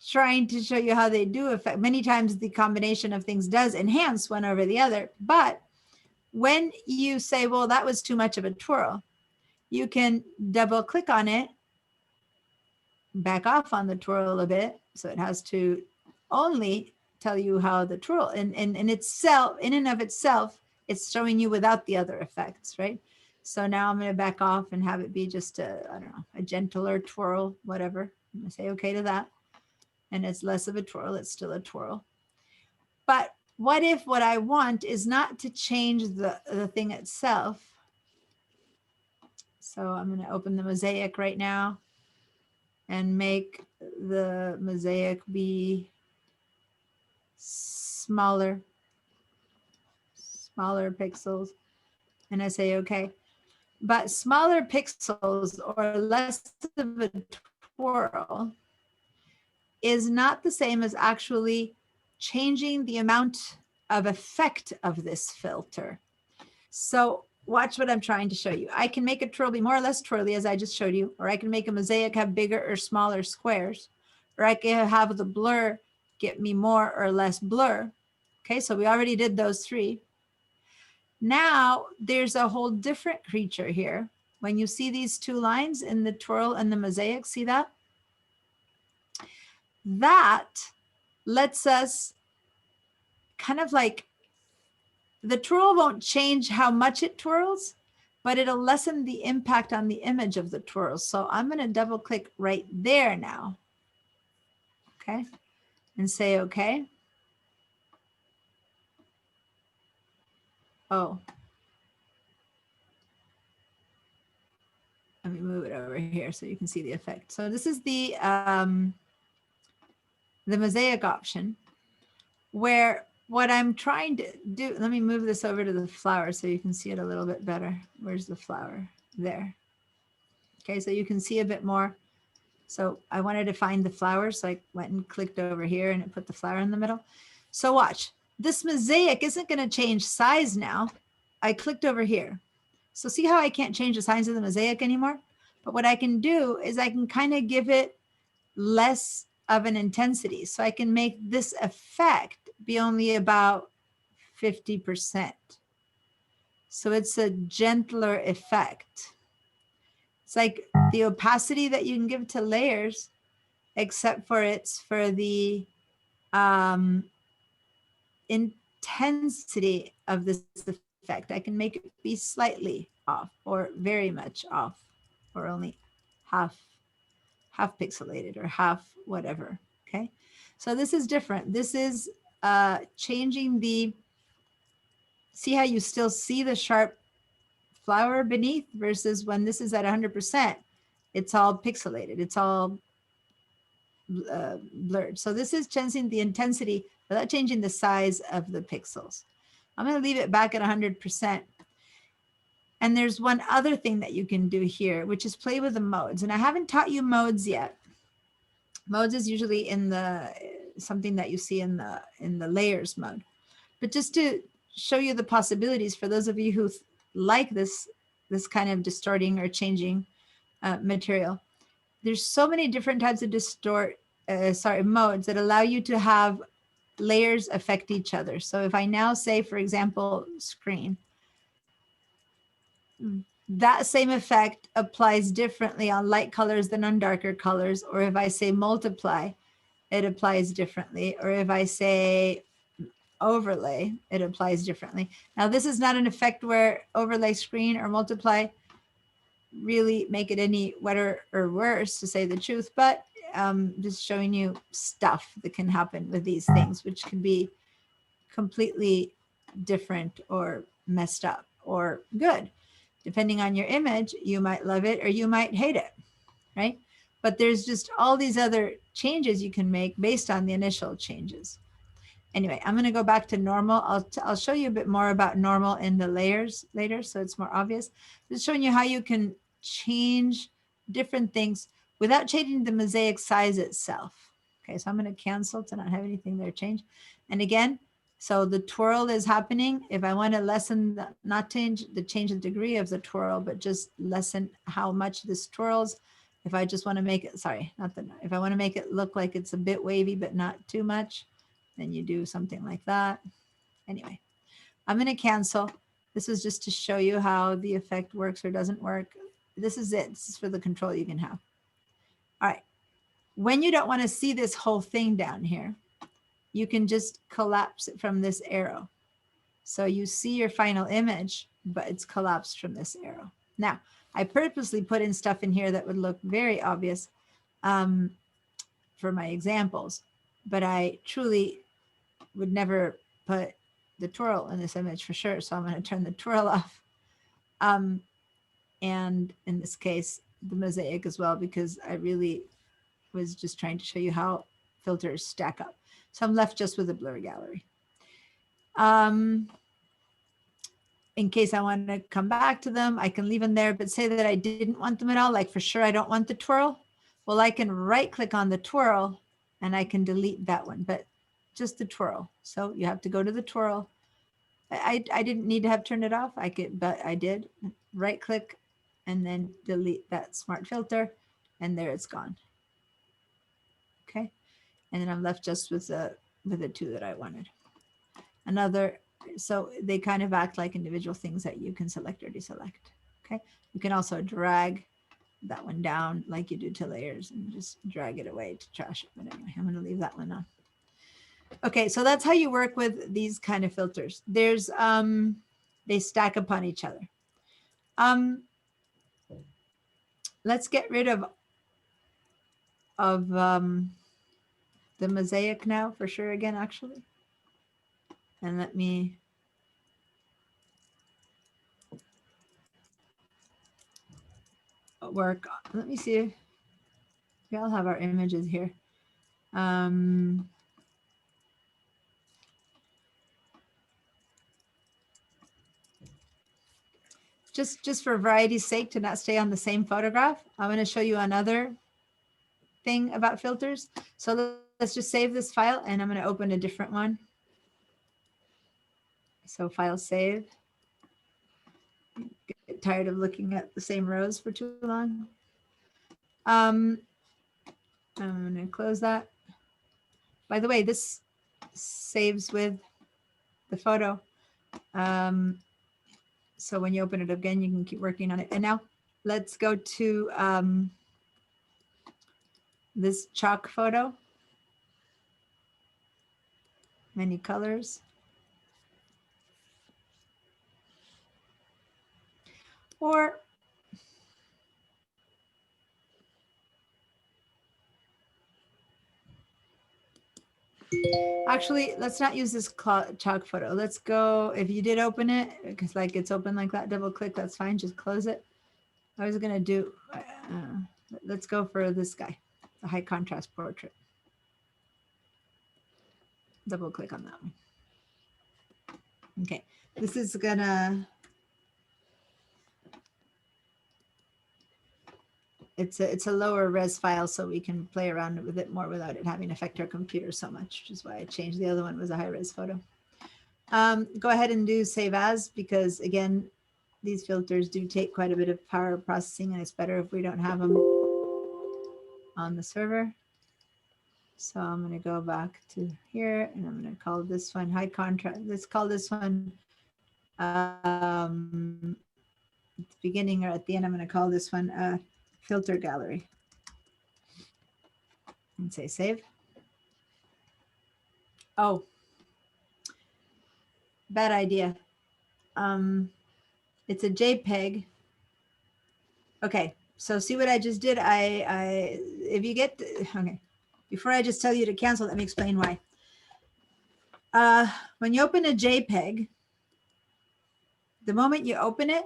trying to show you how they do affect. Many times the combination of things does enhance one over the other, but when you say, well, that was too much of a twirl, you can double click on it, back off on the twirl a bit, so it has to only tell you how the twirl, in itself, in and of itself, it's showing you without the other effects, right? So now I'm going to back off and have it be just a, I don't know, a gentler twirl, whatever. I'm going to say okay to that. And it's less of a twirl, it's still a twirl. But what if what I want is not to change the thing itself? So I'm going to open the mosaic right now and make the mosaic be smaller pixels. And I say, okay. But smaller pixels or less of a twirl is not the same as actually changing the amount of effect of this filter. So watch what I'm trying to show you. I can make a twirl be more or less twirly, as I just showed you, or I can make a mosaic have bigger or smaller squares, or I can have the blur get me more or less blur. Okay, so we already did those three. Now there's a whole different creature here. When you see these two lines in the twirl and the mosaic, see that? That lets us kind of like, the twirl won't change how much it twirls, but it'll lessen the impact on the image of the twirl. So I'm going to double click right there now. Okay, and say okay. Oh, let me move it over here so you can see the effect. So this is the mosaic option, where what I'm trying to do, let me move this over to the flower so you can see it a little bit better. Where's the flower? There. Okay, so you can see a bit more. So I wanted to find the flower, so I went and clicked over here and it put the flower in the middle. So watch, this mosaic isn't going to change size now. I clicked over here. So see how I can't change the size of the mosaic anymore? But what I can do is I can kind of give it less of an intensity. So I can make this effect be only about 50%. So it's a gentler effect. It's like the opacity that you can give to layers, except for it's for the intensity of this effect. I can make it be slightly off or very much off, or only half pixelated or half whatever. Okay, so this is different. This is changing the, see how you still see the sharp flower beneath versus when this is at 100%, it's all pixelated, it's all blurred. So this is changing the intensity without changing the size of the pixels. I'm going to leave it back at 100%. And there's one other thing that you can do here, which is play with the modes. And I haven't taught you modes yet. Modes is usually in the something that you see in the layers mode. But just to show you the possibilities for those of you who like this kind of distorting or changing material, there's so many different types of distort modes that allow you to have layers affect each other. So if I now say, for example, screen, that same effect applies differently on light colors than on darker colors. Or if I say multiply, it applies differently. Or if I say overlay, it applies differently. Now, this is not an effect where overlay, screen, or multiply really make it any better or worse, to say the truth, but just showing you stuff that can happen with these things, which can be completely different or messed up or good. Depending on your image, you might love it or you might hate it, right? But there's just all these other changes you can make based on the initial changes. Anyway, I'm going to go back to normal. I'll show you a bit more about normal in the layers later, so it's more obvious. Just showing you how you can change different things without changing the mosaic size itself. Okay, so I'm going to cancel to not have anything there change. And again, so the twirl is happening. If I want to lessen, not change the degree of the twirl, but just lessen how much this twirls. If I just want to make it, sorry, if I want to make it look like it's a bit wavy, but not too much, then you do something like that. Anyway, I'm going to cancel. This is just to show you how the effect works or doesn't work. This is it. This is for the control you can have. All right. When you don't want to see this whole thing down here, you can just collapse it from this arrow. So you see your final image, but it's collapsed from this arrow. Now, I purposely put in stuff in here that would look very obvious for my examples, but I truly would never put the twirl in this image for sure. So I'm going to turn the twirl off. And in this case, the mosaic as well, because I really was just trying to show you how filters stack up. So I'm left just with a blur gallery. In case I want to come back to them, I can leave them there, but say that I didn't want them at all, like for sure I don't want the twirl. Well, I can right click on the twirl and I can delete that one, but just the twirl. So you have to go to the twirl. I didn't need to have turned it off. I could, but I did. Right click and then delete that smart filter, and there it's gone. Okay, and then I'm left just with the two that I wanted. Another, so they kind of act like individual things that you can select or deselect. Okay, you can also drag that one down like you do to layers and just drag it away to trash it. But anyway, I'm going to leave that one on. Okay, so that's how you work with these kind of filters. There's they stack upon each other. Let's get rid of the mosaic now for sure again, actually. And let me work. Let me see. We all have our images here. Just for variety's sake, to not stay on the same photograph, I'm going to show you another thing about filters. So let's just save this file and I'm going to open a different one. So file save. Get tired of looking at the same rows for too long. I'm going to close that. By the way, this saves with the photo. So when you open it again, you can keep working on it. And now let's go to this chalk photo. Many colors. Or actually, let's not use this chalk photo. Let's go, if you did open it, because like it's open like that, double click, that's fine, just close it. I was gonna do, let's go for this guy, the high contrast portrait. Double click on that one. Okay, this is gonna, it's a lower res file, so we can play around with it more without it having to affect our computer so much, which is why I changed. The other one was a high res photo. Go ahead and do save as, because again, these filters do take quite a bit of power processing, and it's better if we don't have them on the server. So I'm going to go back to here and I'm going to call this one high contrast. Let's call this one at the beginning or at the end. I'm going to call this one filter gallery and say save. Oh, bad idea. It's a JPEG. Okay, so see what I just did? If you get, okay, before I just tell you to cancel, let me explain why. When you open a JPEG, the moment you open it,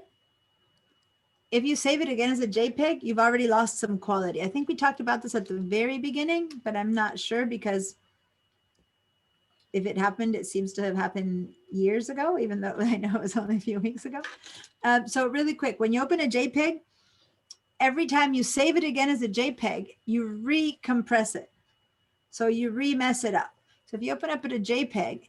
if you save it again as a JPEG, you've already lost some quality. I think we talked about this at the very beginning, but I'm not sure because if it happened, it seems to have happened years ago, even though I know it was only a few weeks ago. So really quick, when you open a JPEG, every time you save it again as a JPEG, you recompress it. So you remess it up. So if you open up at a JPEG,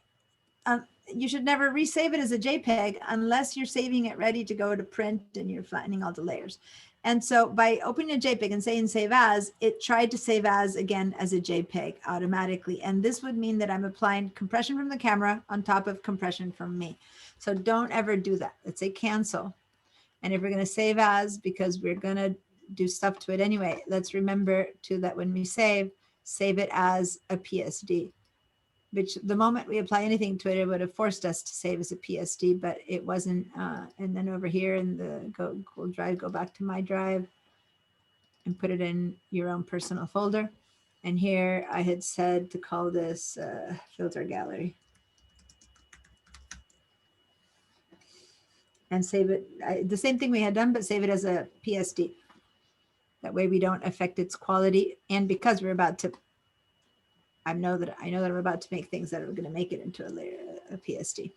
you should never resave it as a JPEG unless you're saving it ready to go to print and you're flattening all the layers. And so by opening a JPEG and saying save as, it tried to save as again as a JPEG automatically. And this would mean that I'm applying compression from the camera on top of compression from me. So don't ever do that. Let's say cancel. And if we're going to save as, because we're going to do stuff to it anyway, let's remember too that when we save it as a PSD. Which the moment we apply anything to it, it would have forced us to save as a PSD, but it wasn't. And then over here in the Google Drive, go back to my drive and put it in your own personal folder. And here I had said to call this filter gallery. And save it, the same thing we had done, but save it as a PSD. That way we don't affect its quality. And because we're about to I know that I'm about to make things that are going to make it into a layer, a PSD.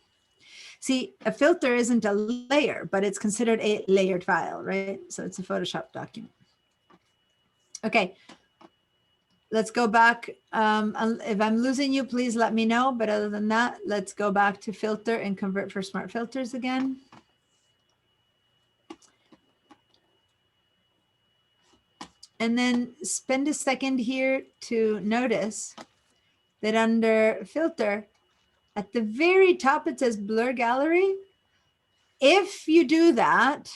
See, a filter isn't a layer, but it's considered a layered file, right? So it's a Photoshop document. Okay, let's go back. If I'm losing you, please let me know. But other than that, let's go back to filter and convert for smart filters again. And then spend a second here to notice that under filter, at the very top, it says blur gallery. If you do that,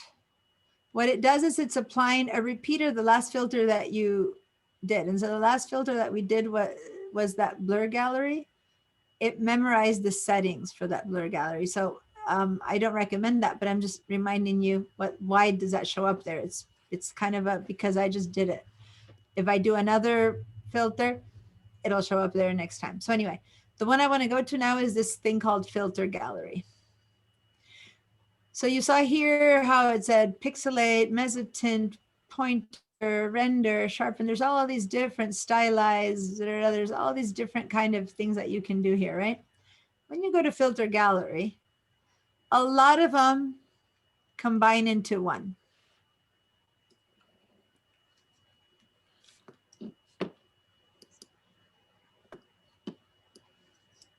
what it does is it's applying a repeater of the last filter that you did. And so the last filter that we did was that blur gallery. It memorized the settings for that blur gallery. So I don't recommend that, but I'm just reminding you why does that show up there? It's kind of because I just did it. If I do another filter, it'll show up there next time. So anyway, the one I want to go to now is this thing called filter gallery. So you saw here how it said pixelate, mezzotint, pointer, render, sharpen. There's all these different stylize. There's all these different kind of things that you can do here, right? When you go to filter gallery, a lot of them combine into one.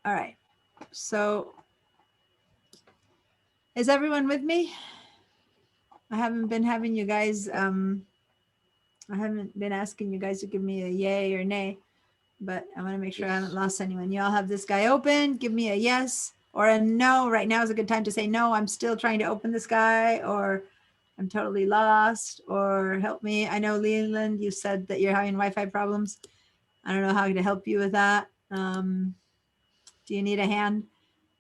All right, so is everyone with me? I haven't been having you guys, I haven't been asking you guys to give me a yay or nay, but I want to make sure I haven't lost anyone. You all have this guy open, give me a yes or a no. Right now is a good time to say no, I'm still trying to open this guy, or I'm totally lost, or help me. I know Leland, you said that you're having Wi-Fi problems. I don't know how to help you with that. Do you need a hand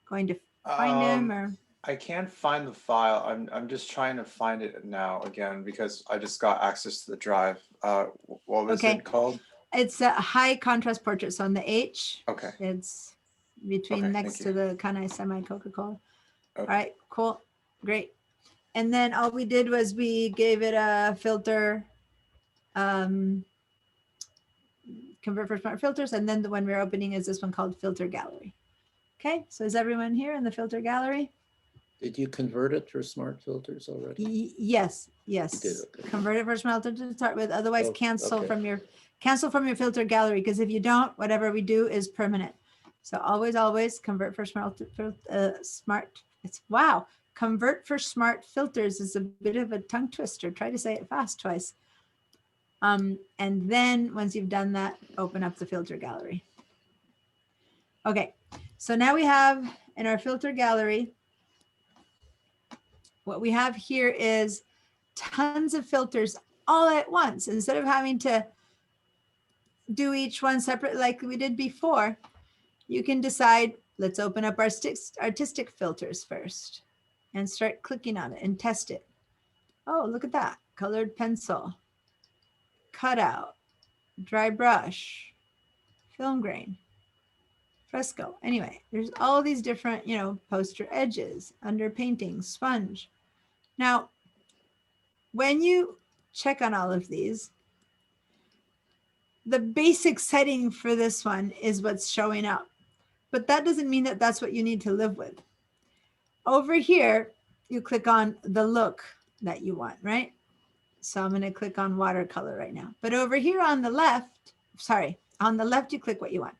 going to find him, or? I can't find the file. I'm just trying to find it now again because I just got access to the drive. What was it called? It's a high contrast portrait. So on the H, okay, it's between next to the kind of semi Coca-Cola. Okay. All right, cool, great. And then all we did was we gave it a filter, convert for smart filters, and then the one we're opening is this one called filter gallery. Okay, so is everyone here in the filter gallery? Did you convert it for smart filters already? Yes, yes. You did, okay. Convert it for smart filter to start with. Otherwise, cancel okay. from your filter gallery, because if you don't, whatever we do is permanent. So always convert for smart. Convert for smart filters is a bit of a tongue twister. Try to say it fast twice. And then once you've done that, open up the filter gallery. Okay, so now we have in our filter gallery, what we have here is tons of filters all at once. Instead of having to do each one separate like we did before, you can decide, let's open up our artistic filters first and start clicking on it and test it. Oh, look at that. Colored pencil, cutout, dry brush, film grain, fresco. Anyway, there's all these different, you know, poster edges, under painting, sponge. Now, when you check on all of these, the basic setting for this one is what's showing up, but that doesn't mean that that's what you need to live with. Over here, you click on the look that you want, right? So I'm going to click on watercolor right now. But over here on the left, sorry, on the left, you click what you want.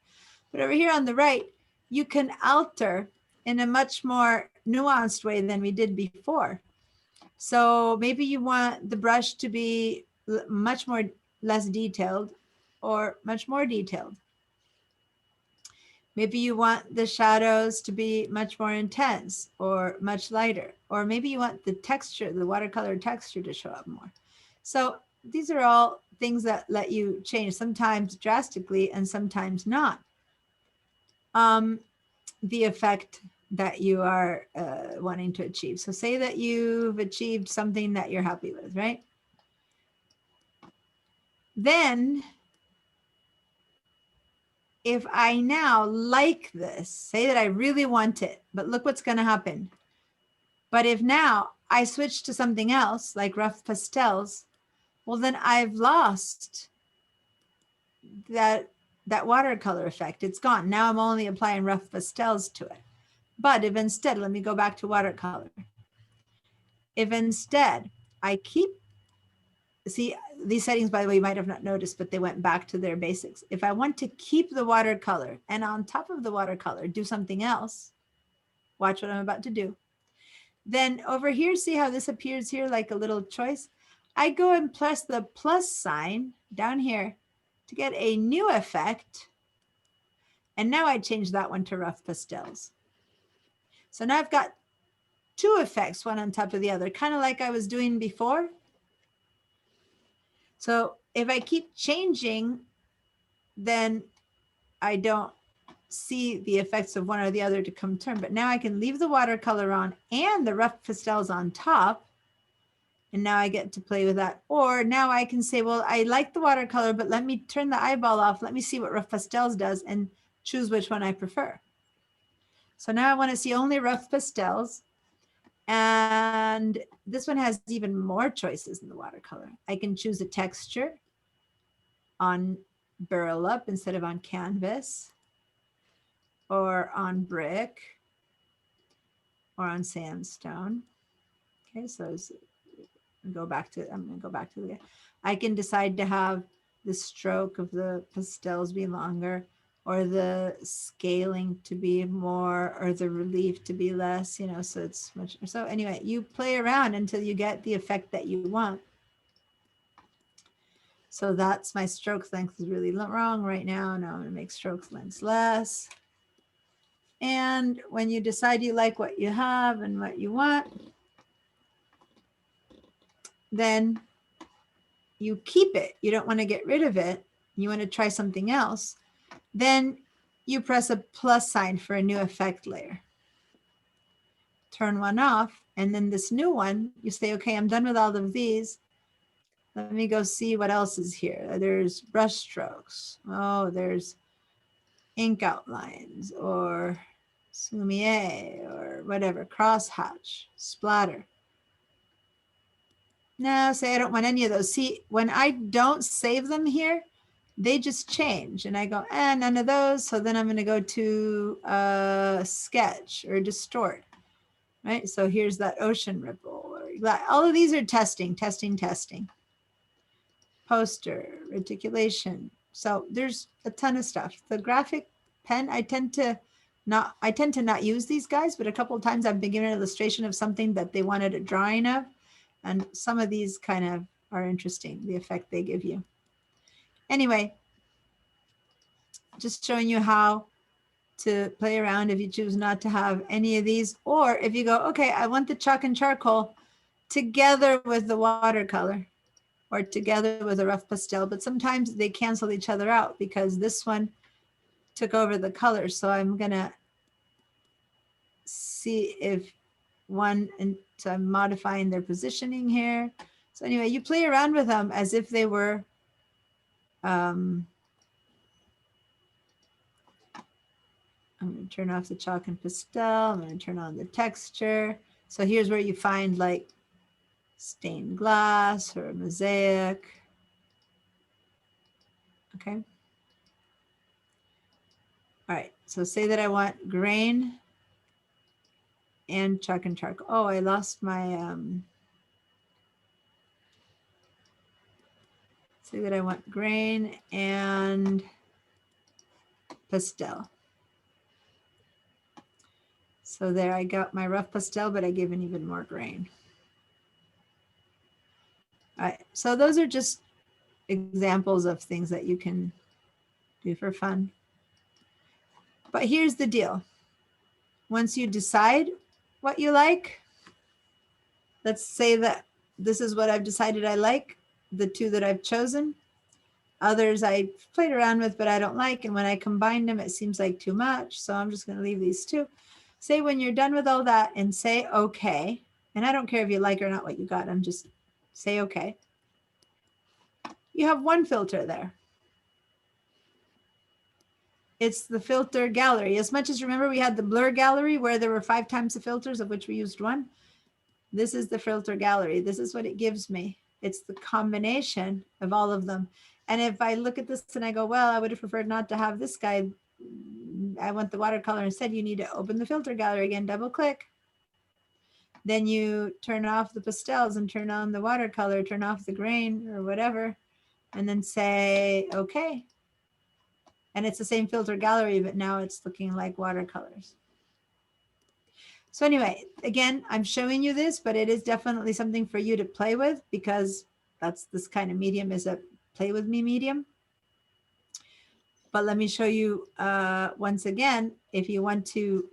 But over here on the right, you can alter in a much more nuanced way than we did before. So maybe you want the brush to be much more less detailed or much more detailed. Maybe you want the shadows to be much more intense or much lighter, or maybe you want the texture, the watercolor texture to show up more. So these are all things that let you change, sometimes drastically and sometimes not, the effect that you are wanting to achieve. So say that you've achieved something that you're happy with, right? Then if I now like this, say that I really want it, but look what's going to happen. But if now I switch to something else like rough pastels, well, then I've lost that watercolor effect. It's gone. Now I'm only applying rough pastels to it. But if instead, let me go back to watercolor. If instead I keep, see, these settings, by the way, you might have not noticed, but they went back to their basics. If I want to keep the watercolor and on top of the watercolor, do something else, watch what I'm about to do. Then over here, see how this appears here like a little choice? I go and press the plus sign down here to get a new effect. And now I change that one to rough pastels. So now I've got two effects, one on top of the other, kind of like I was doing before. So if I keep changing, then I don't see the effects of one or the other to come turn. But now I can leave the watercolor on and the rough pastels on top. And now I get to play with that. Or now I can say, well, I like the watercolor, but let me turn the eyeball off. Let me see what rough pastels does and choose which one I prefer. So now I want to see only rough pastels. And this one has even more choices in the watercolor. I can choose a texture on burlap instead of on canvas, or on brick, or on sandstone. Okay, so I'm going to go back to the, I can decide to have the stroke of the pastels be longer, or the scaling to be more, or the relief to be less, you know, so it's much. So anyway, you play around until you get the effect that you want. So that's my stroke length is really wrong right now. Now I'm going to make stroke length less. And when you decide you like what you have and what you want, then you keep it. You don't want to get rid of it. You want to try something else. Then you press a plus sign for a new effect layer. Turn one off, and then this new one, you say, okay, I'm done with all of these. Let me go see what else is here. There's brush strokes. Oh, there's ink outlines, or Sumier, or whatever, crosshatch, splatter. No, say I don't want any of those. See, when I don't save them here, they just change. And I go, none of those. So then I'm going to go to sketch or distort, right? So here's that ocean ripple. All of these are testing. Poster, reticulation. So there's a ton of stuff. The graphic pen, I tend to not use these guys, but a couple of times I've been given an illustration of something that they wanted a drawing of. And some of these kind of are interesting, the effect they give you. Anyway, just showing you how to play around if you choose not to have any of these, or if you go, okay, I want the chalk and charcoal together with the watercolor or together with a rough pastel, but sometimes they cancel each other out because this one took over the color. So I'm gonna see if one, and so I'm modifying their positioning here. So anyway, you play around with them as if they were I'm going to turn off the chalk and pastel. I'm going to turn on the texture. So here's where you find like stained glass or a mosaic. Okay. All right. So say that I want grain and chalk and charcoal. Oh, I lost my, say that I want grain and pastel. So there I got my rough pastel, but I gave an even more grain. All right, so those are just examples of things that you can do for fun. But here's the deal. Once you decide what you like, let's say that this is what I've decided I like, the two that I've chosen. Others I played around with, but I don't like. And when I combine them, it seems like too much. So I'm just going to leave these two. Say when you're done with all that and say, okay. And I don't care if you like or not what you got. I'm just say, okay. You have one filter there. It's the filter gallery. As much as remember we had the blur gallery where there were 5 times the filters of which we used one. This is the filter gallery. This is what it gives me. It's the combination of all of them. And if I look at this and I go, well, I would have preferred not to have this guy. I want the watercolor instead. You need to open the filter gallery again, double click. Then you turn off the pastels and turn on the watercolor, turn off the grain or whatever, and then say, okay. And it's the same filter gallery, but now it's looking like watercolors. So anyway, again, I'm showing you this, but it is definitely something for you to play with because that's this kind of medium is a play with me medium. But let me show you once again, if you want to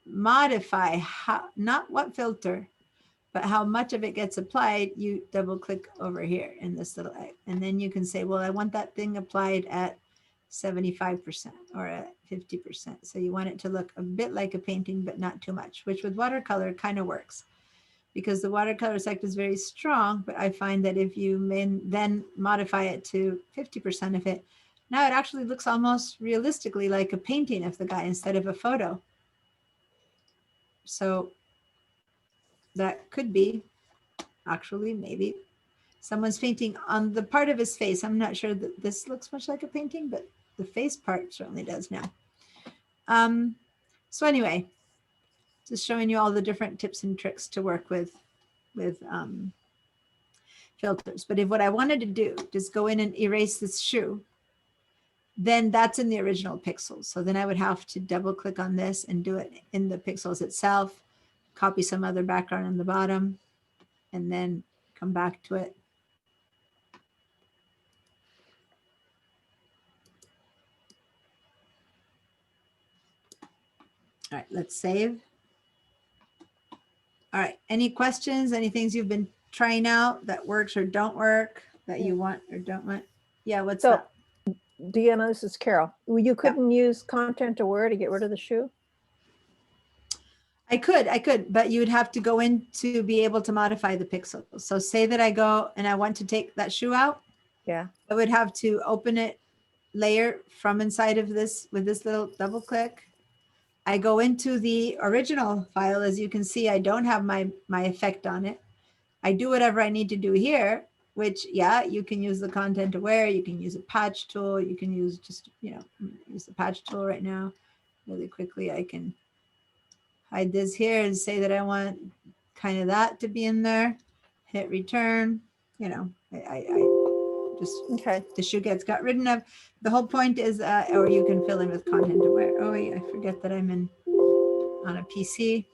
modify how, not what filter, but how much of it gets applied, you double click over here in this little egg. And then you can say, well, I want that thing applied at 75% or at 50%. So you want it to look a bit like a painting, but not too much, which with watercolor kind of works because the watercolor effect is very strong. But I find that if you then modify it to 50% of it, now it actually looks almost realistically like a painting of the guy instead of a photo. So that could be actually maybe someone's painting on the part of his face. I'm not sure that this looks much like a painting, but the face part certainly does now. So anyway, just showing you all the different tips and tricks to work with filters. But if what I wanted to do is go in and erase this shoe, then that's in the original pixels. So then I would have to double click on this and do it in the pixels itself, copy some other background on the bottom, and then come back to it. All right, let's save. All right, any questions, any things you've been trying out that works or don't work, that you want or don't want? Yeah, what's So, that? Deanna, this is Carol. You couldn't use content aware to get rid of the shoe? I could, but you would have to go in to be able to modify the pixels. So say that I go and I want to take that shoe out. Yeah. I would have to open it layer from inside of this with this little double click. I go into the original file. As you can see, I don't have my effect on it. I do whatever I need to do here, which, yeah, you can use the content aware, you can use a patch tool, you can use just, use the patch tool right now. Really quickly, I can hide this here and say that I want kind of that to be in there. Hit return, I just, Okay. the shoe got ridden of. The whole point is, or you can fill in with content aware. Oh, wait, I forget that I'm on a PC.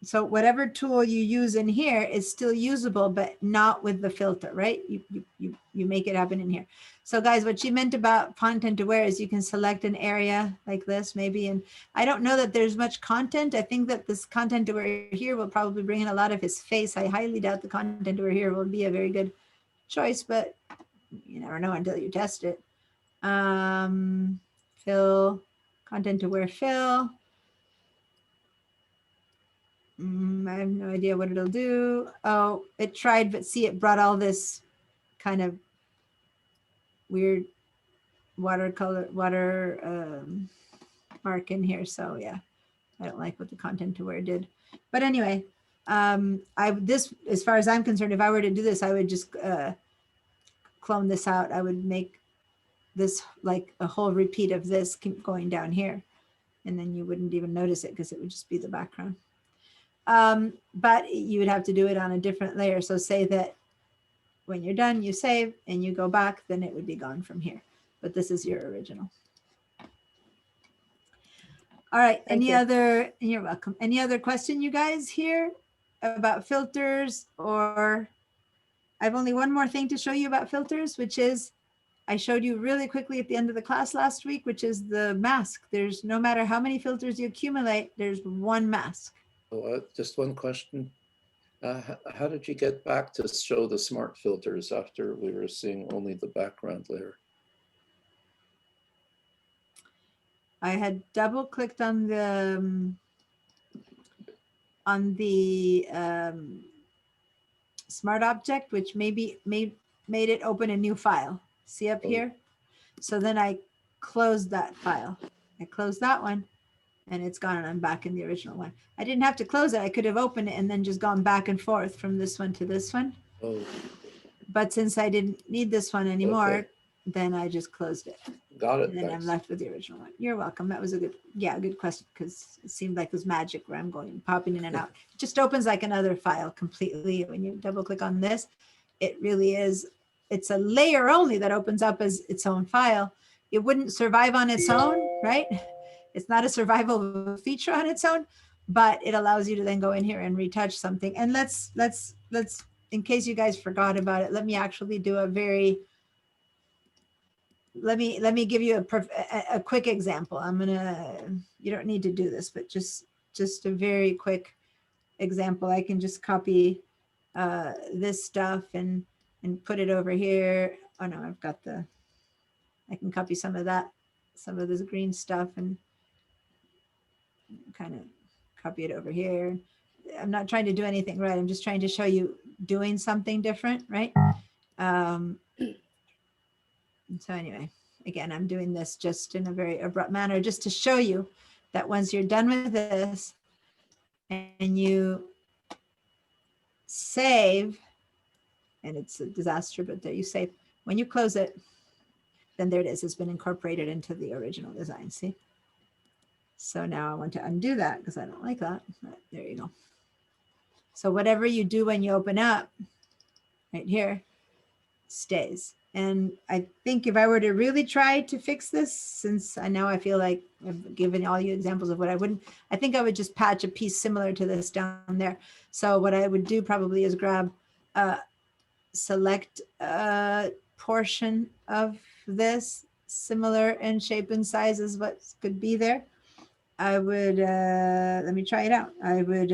So whatever tool you use in here is still usable, but not with the filter, right? You make it happen in here. So guys, what she meant about content aware is you can select an area like this maybe. And I don't know that there's much content. I think that this content aware here will probably bring in a lot of his face. I highly doubt the content aware here will be a very good choice, but you never know until you test it. Fill, content aware fill. I have no idea what it'll do. Oh, it tried, but see, it brought all this kind of weird watercolor, mark in here. So yeah, I don't like what the content aware did. But anyway, this, as far as I'm concerned, if I were to do this, I would just clone this out. I would make this like a whole repeat of this keep going down here. And then you wouldn't even notice it because it would just be the background. But you would have to do it on a different layer. So say that when you're done, you save and you go back, then it would be gone from here. But this is your original. All right. Thank Any you. other, you're welcome. Any other question you guys here about filters? Or I have only one more thing to show you about filters, which is I showed you really quickly at the end of the class last week, which is the mask. There's no matter how many filters you accumulate, there's one mask. Oh, just one question. How did you get back to show the smart filters after we were seeing only the background layer? I had double clicked on the smart object, which maybe made it open a new file. See up Oh. here? So then I closed that file. I closed that one and it's gone and I'm back in the original one. I didn't have to close it. I could have opened it and then just gone back and forth from this one to this one. Oh, But since I didn't need this one anymore, Okay. then I just closed it. got it. And then I'm Thanks. left with the original one. You're welcome. That was a good question because it seemed like it was magic where I'm going, popping in and out. It just opens like another file completely. When you double click on this, it really is, it's a layer only that opens up as its own file. It wouldn't survive on its own, right? It's not a survival feature on its own, but it allows you to then go in here and retouch something. And let's, in case you guys forgot about it, let me actually do a very, let me give you a quick example. You don't need to do this, but just a very quick example. I can just copy this stuff and put it over here. Oh no, I can copy some of this green stuff and kind of copy it over here. I'm not trying to do anything right. I'm just trying to show you doing something different, right? So anyway, again, I'm doing this just in a very abrupt manner, just to show you that once you're done with this and you save, and it's a disaster, but there you save, when you close it, then there it is. It's been incorporated into the original design, see? So now I want to undo that because I don't like that. But there you go. So whatever you do when you open up right here stays. And I think if I were to really try to fix this, since I know I feel like I've given all you examples of what I wouldn't, I think I would just patch a piece similar to this down there. So what I would do probably is grab, select a portion of this similar in shape and size as what could be there. I would, let me try it out. I would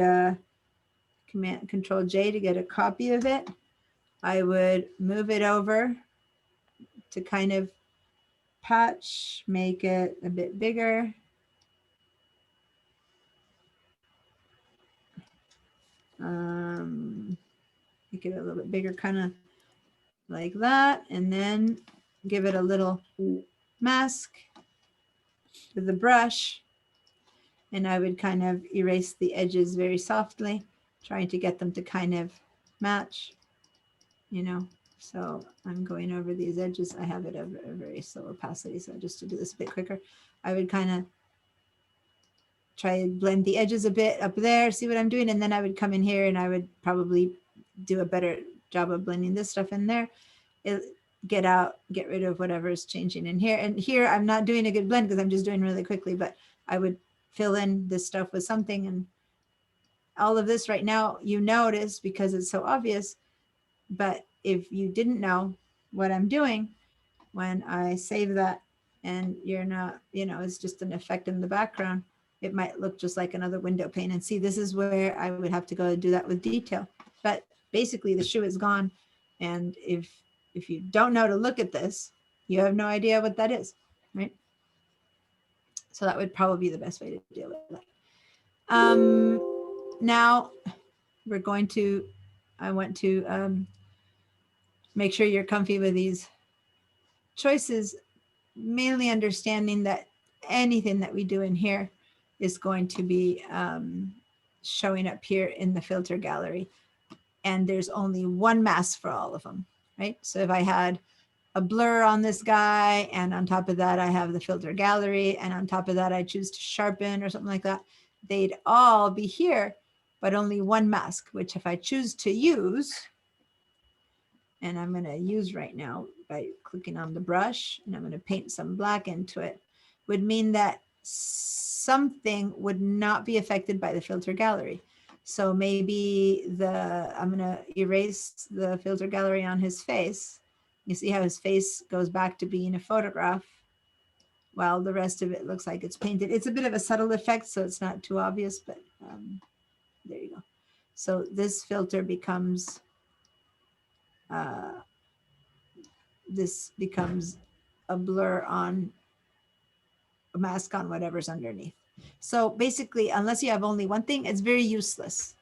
Control J to get a copy of it. I would move it over to kind of patch, make it a bit bigger. Make it a little bit bigger, kind of like that. And then give it a little mask with the brush. And I would kind of erase the edges very softly, trying to get them to kind of match, you know. So I'm going over these edges. I have it at a very slow opacity. So just to do this a bit quicker, I would kind of try and blend the edges a bit up there, see what I'm doing. And then I would come in here and I would probably do a better job of blending this stuff in there. Get rid of whatever is changing in here. And here I'm not doing a good blend because I'm just doing really quickly, but I would fill in this stuff with something and all of this right now, you notice because it's so obvious. But if you didn't know what I'm doing, when I save that and you're not, it's just an effect in the background, it might look just like another window pane. And see, this is where I would have to go do that with detail. But basically the shoe is gone. And if you don't know to look at this, you have no idea what that is, right? So that would probably be the best way to deal with that. Now we're going to, I want to make sure you're comfy with these choices, mainly understanding that anything that we do in here is going to be showing up here in the filter gallery. And there's only one mask for all of them, right? So if I had a blur on this guy, and on top of that, I have the filter gallery, and on top of that, I choose to sharpen or something like that, they'd all be here, but only one mask, which if I choose to use, and I'm going to use right now by clicking on the brush, and I'm going to paint some black into it, would mean that something would not be affected by the filter gallery. So maybe I'm going to erase the filter gallery on his face. You see how his face goes back to being a photograph while the rest of it looks like it's painted. It's a bit of a subtle effect, so it's not too obvious, but there you go. So this filter becomes, this becomes a blur on a mask on whatever's underneath. So basically, unless you have only one thing, it's very useless.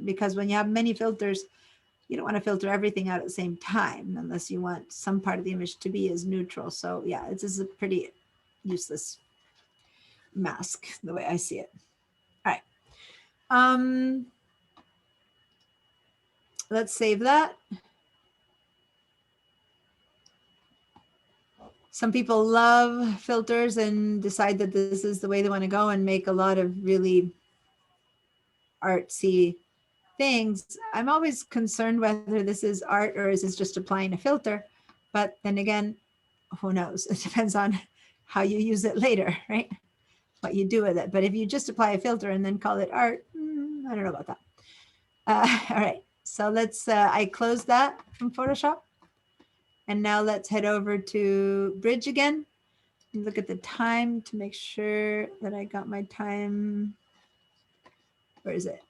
Because when you have many filters, you don't want to filter everything out at the same time unless you want some part of the image to be as neutral. So yeah, this is a pretty useless mask the way I see it. All right. Let's save that. Some people love filters and decide that this is the way they want to go and make a lot of really artsy things. I'm always concerned whether this is art or is this just applying a filter. But then again, who knows? It depends on how you use it later, right? What you do with it. But if you just apply a filter and then call it art, I don't know about that. All right, so let's, I close that from Photoshop. And now let's head over to Bridge again and look at the time to make sure that I got my time. Where is it?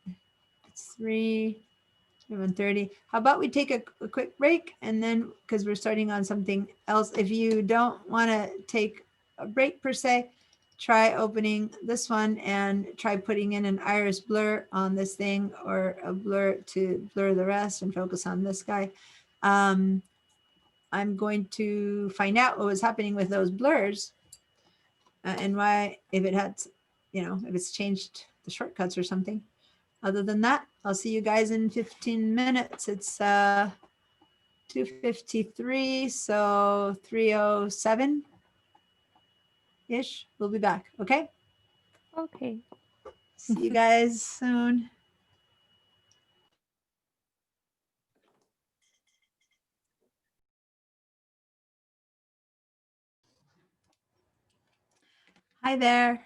It's 3:30. How about we take a quick break, and then, because we're starting on something else, if you don't want to take a break per se, try opening this one and try putting in an iris blur on this thing, or a blur to blur the rest and focus on this guy. I'm going to find out what was happening with those blurs and why, if it had, if it's changed the shortcuts or something. Other than that, I'll see you guys in 15 minutes. It's 2:53, so 3:07-ish. We'll be back, okay? Okay. See you guys soon. Hi there.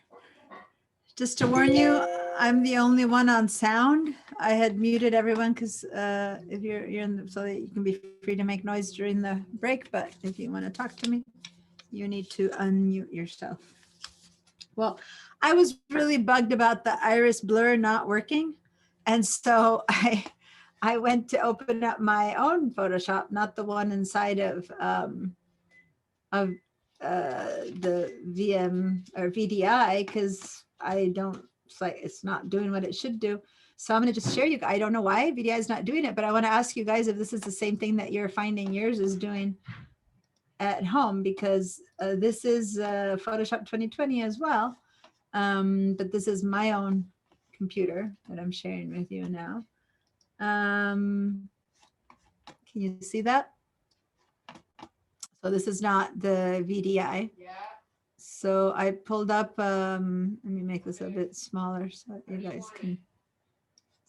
Just to warn you, I'm the only one on sound. I had muted everyone because if you're in the, so that you can be free to make noise during the break. But if you want to talk to me, you need to unmute yourself. Well, I was really bugged about the iris blur not working. And so I went to open up my own Photoshop, not the one inside of the VM or VDI, because I don't, it's not doing what it should do. So I'm going to just share you. I don't know why VDI is not doing it, but I want to ask you guys if this is the same thing that you're finding yours is doing at home, because this is Photoshop 2020 as well. But this is my own computer that I'm sharing with you now. Can you see that? So this is not the VDI. Yeah. So I pulled up, let me make this a bit smaller so that you guys can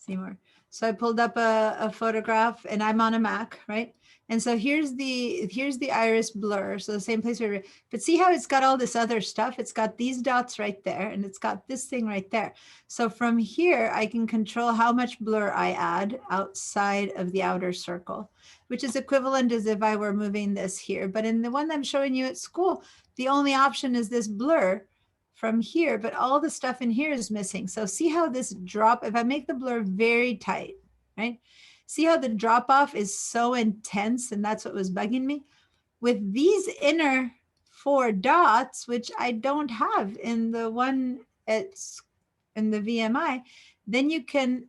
see more. So I pulled up a photograph and I'm on a Mac, right? And so here's the iris blur. So the same place where, but see how it's got all this other stuff? It's got these dots right there and it's got this thing right there. So from here, I can control how much blur I add outside of the outer circle, which is equivalent as if I were moving this here. But in the one I'm showing you at school, the only option is this blur from here, but all the stuff in here is missing. So see how this drop, if I make the blur very tight, right? See how the drop off is so intense, and that's what was bugging me. With these inner 4 dots, which I don't have in the one in the VMI, then you can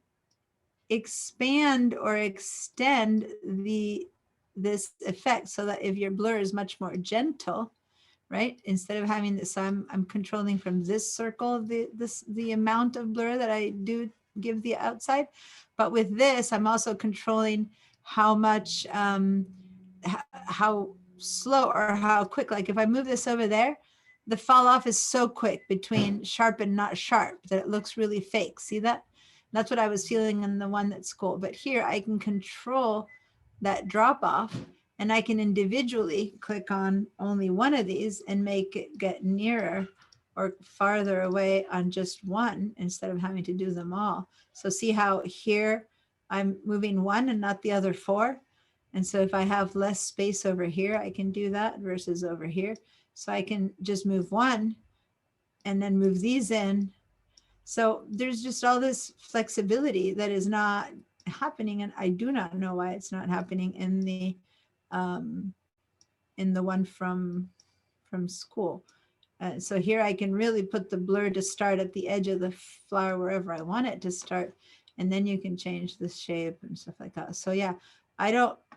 expand or extend this effect so that if your blur is much more gentle, right? Instead of having this, I'm controlling from this circle the amount of blur that I do give the outside. But with this, I'm also controlling how much, how slow or how quick. Like if I move this over there, the fall off is so quick between sharp and not sharp that it looks really fake. See that? That's what I was feeling in the one that's cool. But here I can control that drop off, and I can individually click on only one of these and make it get nearer or farther away on just one instead of having to do them all. So see how here I'm moving one and not the other 4. And so if I have less space over here, I can do that versus over here. So I can just move one and then move these in. So there's just all this flexibility that is not happening. And I do not know why it's not happening in the one from school. So here I can really put the blur to start at the edge of the flower wherever I want it to start. And then you can change the shape and stuff like that. So yeah,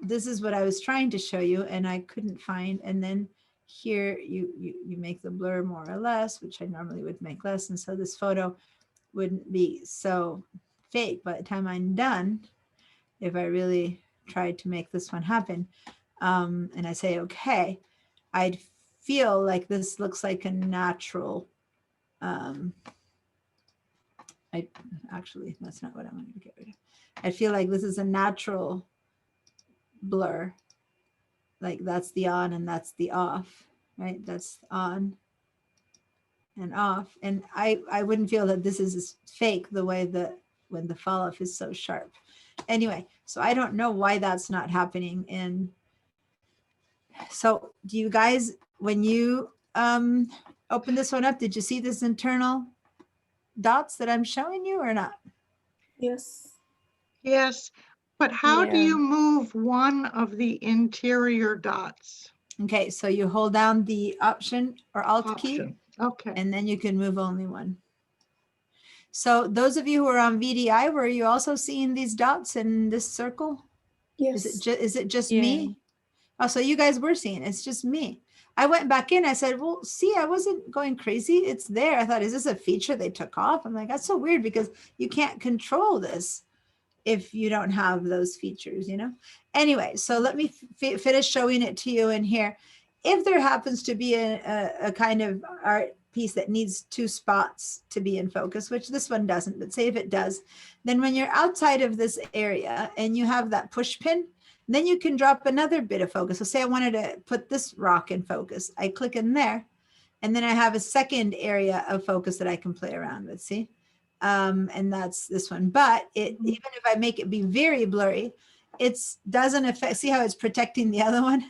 this is what I was trying to show you and I couldn't find. And then here you make the blur more or less, which I normally would make less. And so this photo wouldn't be so fake by the time I'm done, if I really tried to make this one happen. And I say, okay, I'd feel like this looks like a natural, actually, that's not what I wanted to get rid of. I feel like this is a natural blur. Like that's the on and that's the off, right? That's on and off. And I wouldn't feel that this is fake the way that when the fall off is so sharp. Anyway, so I don't know why that's not happening in. So do you guys, when you open this one up, did you see this internal dots that I'm showing you or not? Yes. Yes, but how do Yeah. you move one of the interior dots? Okay, so you hold down the option or alt key, Option. Okay. and then you can move only one. So those of you who are on VDI, were you also seeing these dots in this circle? Yes. Is it just Yeah. me? Oh, so you guys were seeing it. It's just me. I went back in. I said, well, see, I wasn't going crazy. It's there. I thought, is this a feature they took off? I'm like, that's so weird because you can't control this if you don't have those features, you know? Anyway, so let me finish showing it to you in here. If there happens to be a kind of art piece that needs 2 spots to be in focus, which this one doesn't, but say if it does, then when you're outside of this area and you have that push pin, then you can drop another bit of focus. So say I wanted to put this rock in focus. I click in there, and then I have a second area of focus that I can play around with, see? And that's this one. But even if I make it be very blurry, it doesn't affect, see how it's protecting the other one?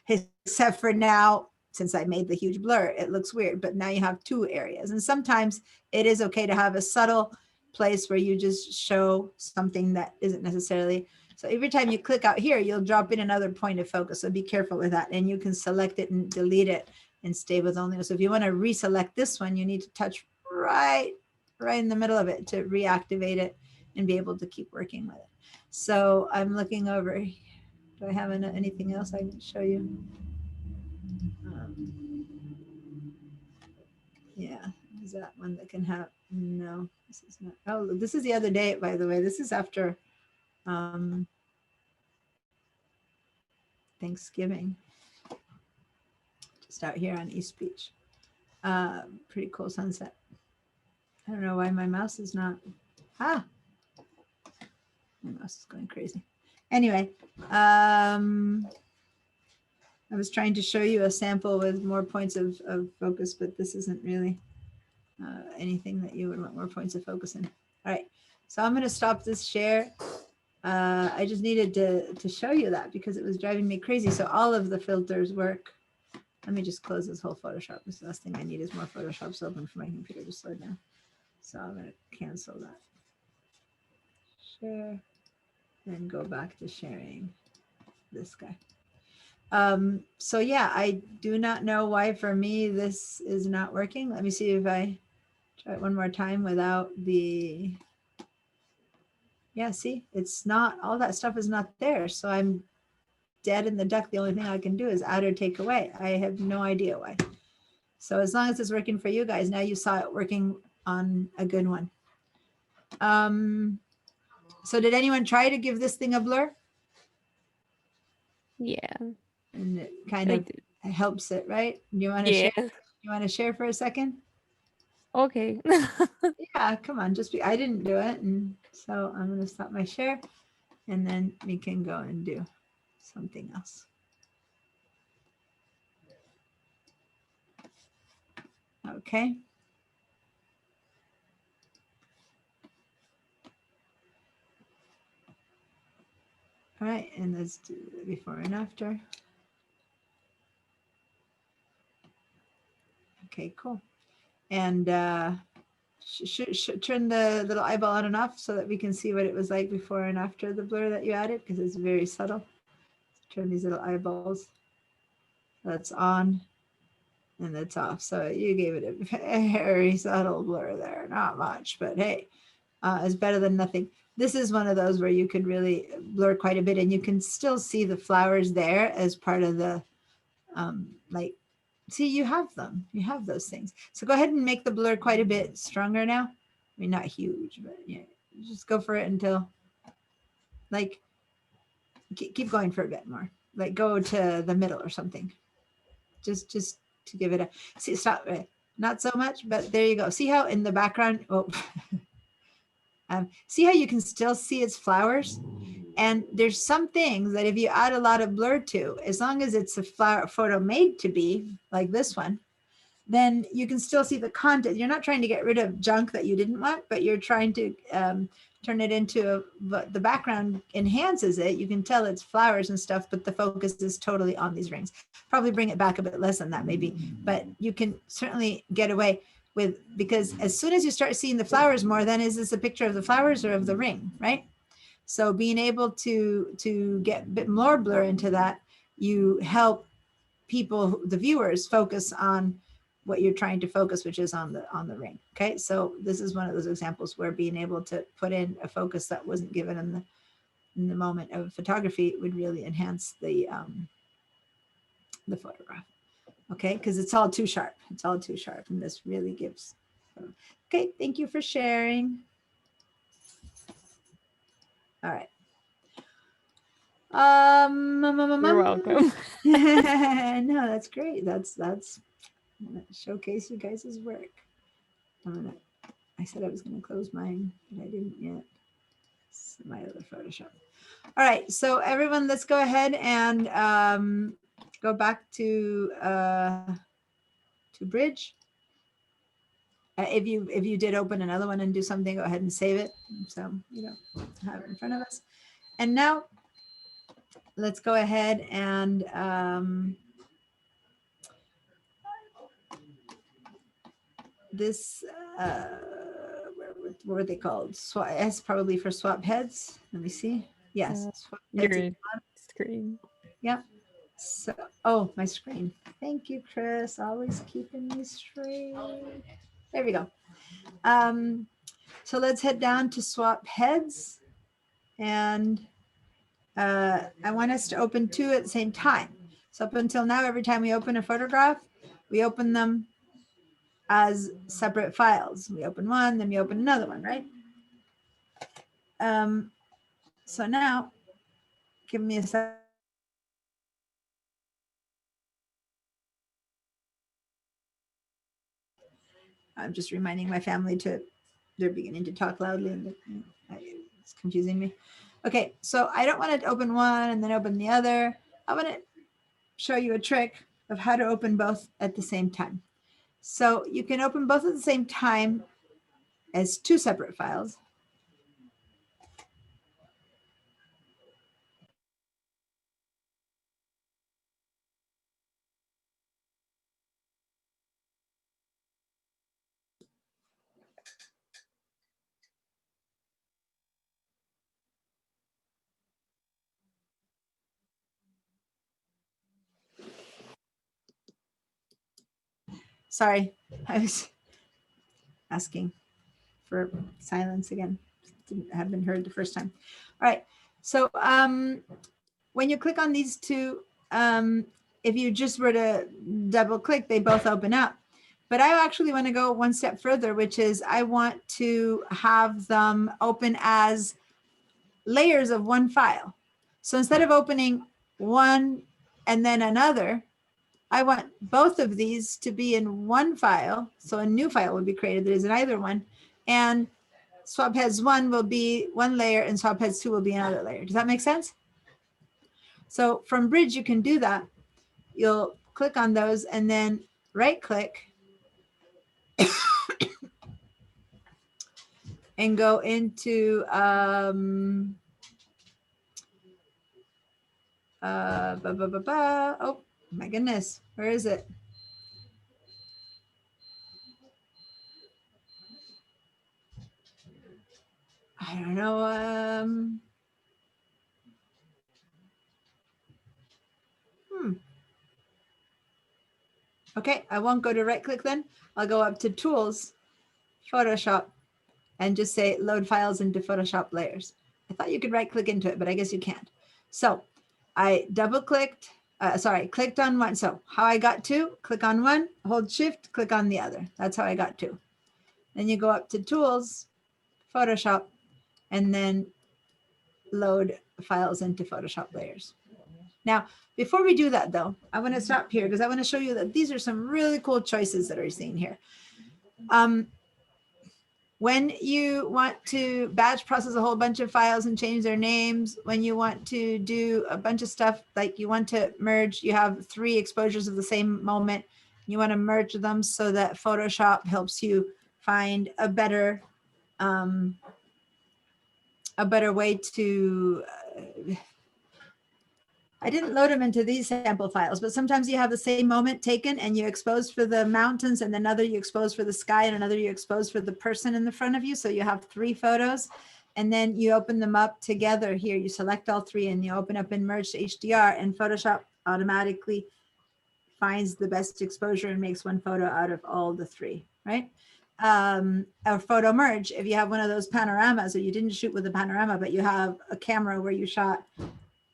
Except for now, since I made the huge blur, it looks weird, but now you have 2 areas. And sometimes it is okay to have a subtle place where you just show something that isn't necessarily. So every time you click out here, you'll drop in another point of focus. So be careful with that. And you can select it and delete it and stay with only. So if you want to reselect this one, you need to touch right in the middle of it to reactivate it and be able to keep working with it. So I'm looking over. Do I have anything else I can show you? Yeah, is that one that can have, no, this is not. Oh, this is the other day, by the way. This is after Thanksgiving. Just out here on East Beach. Pretty cool sunset. I don't know why my mouse is not, My mouse is going crazy. Anyway, I was trying to show you a sample with more points of focus, but this isn't really anything that you would want more points of focus in. All right, so I'm going to stop this share. I just needed to show you that because it was driving me crazy. So all of the filters work. Let me just close this whole Photoshop. This last thing I need is more Photoshops open for my computer to slow down. So I'm going to cancel that. Share and go back to sharing this guy. So yeah, I do not know why for me this is not working. Let me see if I try it one more time without the, yeah, see, it's not, all that stuff is not there. So I'm dead in the duck. The only thing I can do is add or take away. I have no idea why. So as long as it's working for you guys, now you saw it working on a good one. So did anyone try to give this thing a blur? Yeah. And it kind I of did. helps it, right? You want to Yeah. share? You want to share for a second? Okay. Yeah, come on, just be, I didn't do it. And so I'm going to stop my share and then we can go and do something else. Okay. All right, and let's do the before and after. Okay, cool. And turn the little eyeball on and off so that we can see what it was like before and after the blur that you added, because it's very subtle. Turn these little eyeballs. That's on and that's off. So you gave it a very subtle blur there. Not much, but hey, it's better than nothing. This is one of those where you could really blur quite a bit and you can still see the flowers there as part of the, like, see, you have them, you have those things. So go ahead and make the blur quite a bit stronger now. I mean, not huge, but yeah, just go for it until, like, keep going for a bit more. Like go to the middle or something. Just to give it a, see, stop, not so much, but there you go. See how in the background, oh, see how you can still see its flowers? And there's some things that if you add a lot of blur to, as long as it's a flower photo made to be like this one, then you can still see the content. You're not trying to get rid of junk that you didn't want, but you're trying to turn it into the background enhances it. You can tell it's flowers and stuff, but the focus is totally on these rings. Probably bring it back a bit less than that maybe, but you can certainly get away with, because as soon as you start seeing the flowers more, then is this a picture of the flowers or of the ring, right? So being able to get a bit more blur into that, you help people, the viewers, focus on what you're trying to focus, which is on the ring. Okay, so this is one of those examples where being able to put in a focus that wasn't given in the moment of photography would really enhance the photograph. Okay, because it's all too sharp. It's all too sharp, and this really gives. Okay, thank you for sharing. All right. You're welcome. No, that's great. That's I'm gonna showcase you guys' work. I said I was gonna close mine, but I didn't yet. It's my other Photoshop. All right, so everyone, let's go ahead and go back to Bridge. If you did open another one and do something, go ahead and save it. So you don't have it in front of us. And now let's go ahead and this what were they called? Swap S, probably for swap heads. Let me see. Yes, swap heads. Your screen. Yeah. So, oh, my screen. Thank you, Chris. Always keeping me straight. There we go. So let's head down to swap heads, and I want us to open two at the same time. So up until now, every time we open a photograph, we open them as separate files. We open one, then we open another one, right? So now, give me a second. I'm just reminding my family they're beginning to talk loudly and it's confusing me. Okay, so I don't want to open one and then open the other. I want to show you a trick of how to open both at the same time. So you can open both at the same time as two separate files. Sorry, I was asking for silence again. Have been heard the first time. All right, so when you click on these two, if you just were to double click, they both open up. But I actually want to go one step further, which is I want to have them open as layers of one file. So instead of opening one and then another, I want both of these to be in one file. So a new file will be created that is in either one. And swap heads 1 will be one layer and swap heads 2 will be another layer. Does that make sense? So from Bridge, you can do that. You'll click on those and then right click and go into oh my goodness, where is it? I don't know. Okay, I won't go to right click then. I'll go up to Tools, Photoshop, and just say Load Files into Photoshop Layers. I thought you could right click into it, but I guess you can't. So I double clicked, clicked on one. So how I got to, click on one, hold Shift, click on the other. That's how I got to. Then you go up to Tools, Photoshop, and then Load Files into Photoshop Layers. Now, before we do that though, I want to stop here because I want to show you that these are some really cool choices that are seen here. When you want to batch process a whole bunch of files and change their names, when you want to do a bunch of stuff, like you want to merge, you have 3 exposures of the same moment, you want to merge them so that Photoshop helps you find a better way to, I didn't load them into these sample files, but sometimes you have the same moment taken and you expose for the mountains and another you expose for the sky and another you expose for the person in the front of you. So you have 3 photos and then you open them up together here. You select all 3 and you open up in Merge to HDR and Photoshop automatically finds the best exposure and makes one photo out of all the 3, right? Or photo merge, if you have one of those panoramas or you didn't shoot with a panorama, but you have a camera where you shot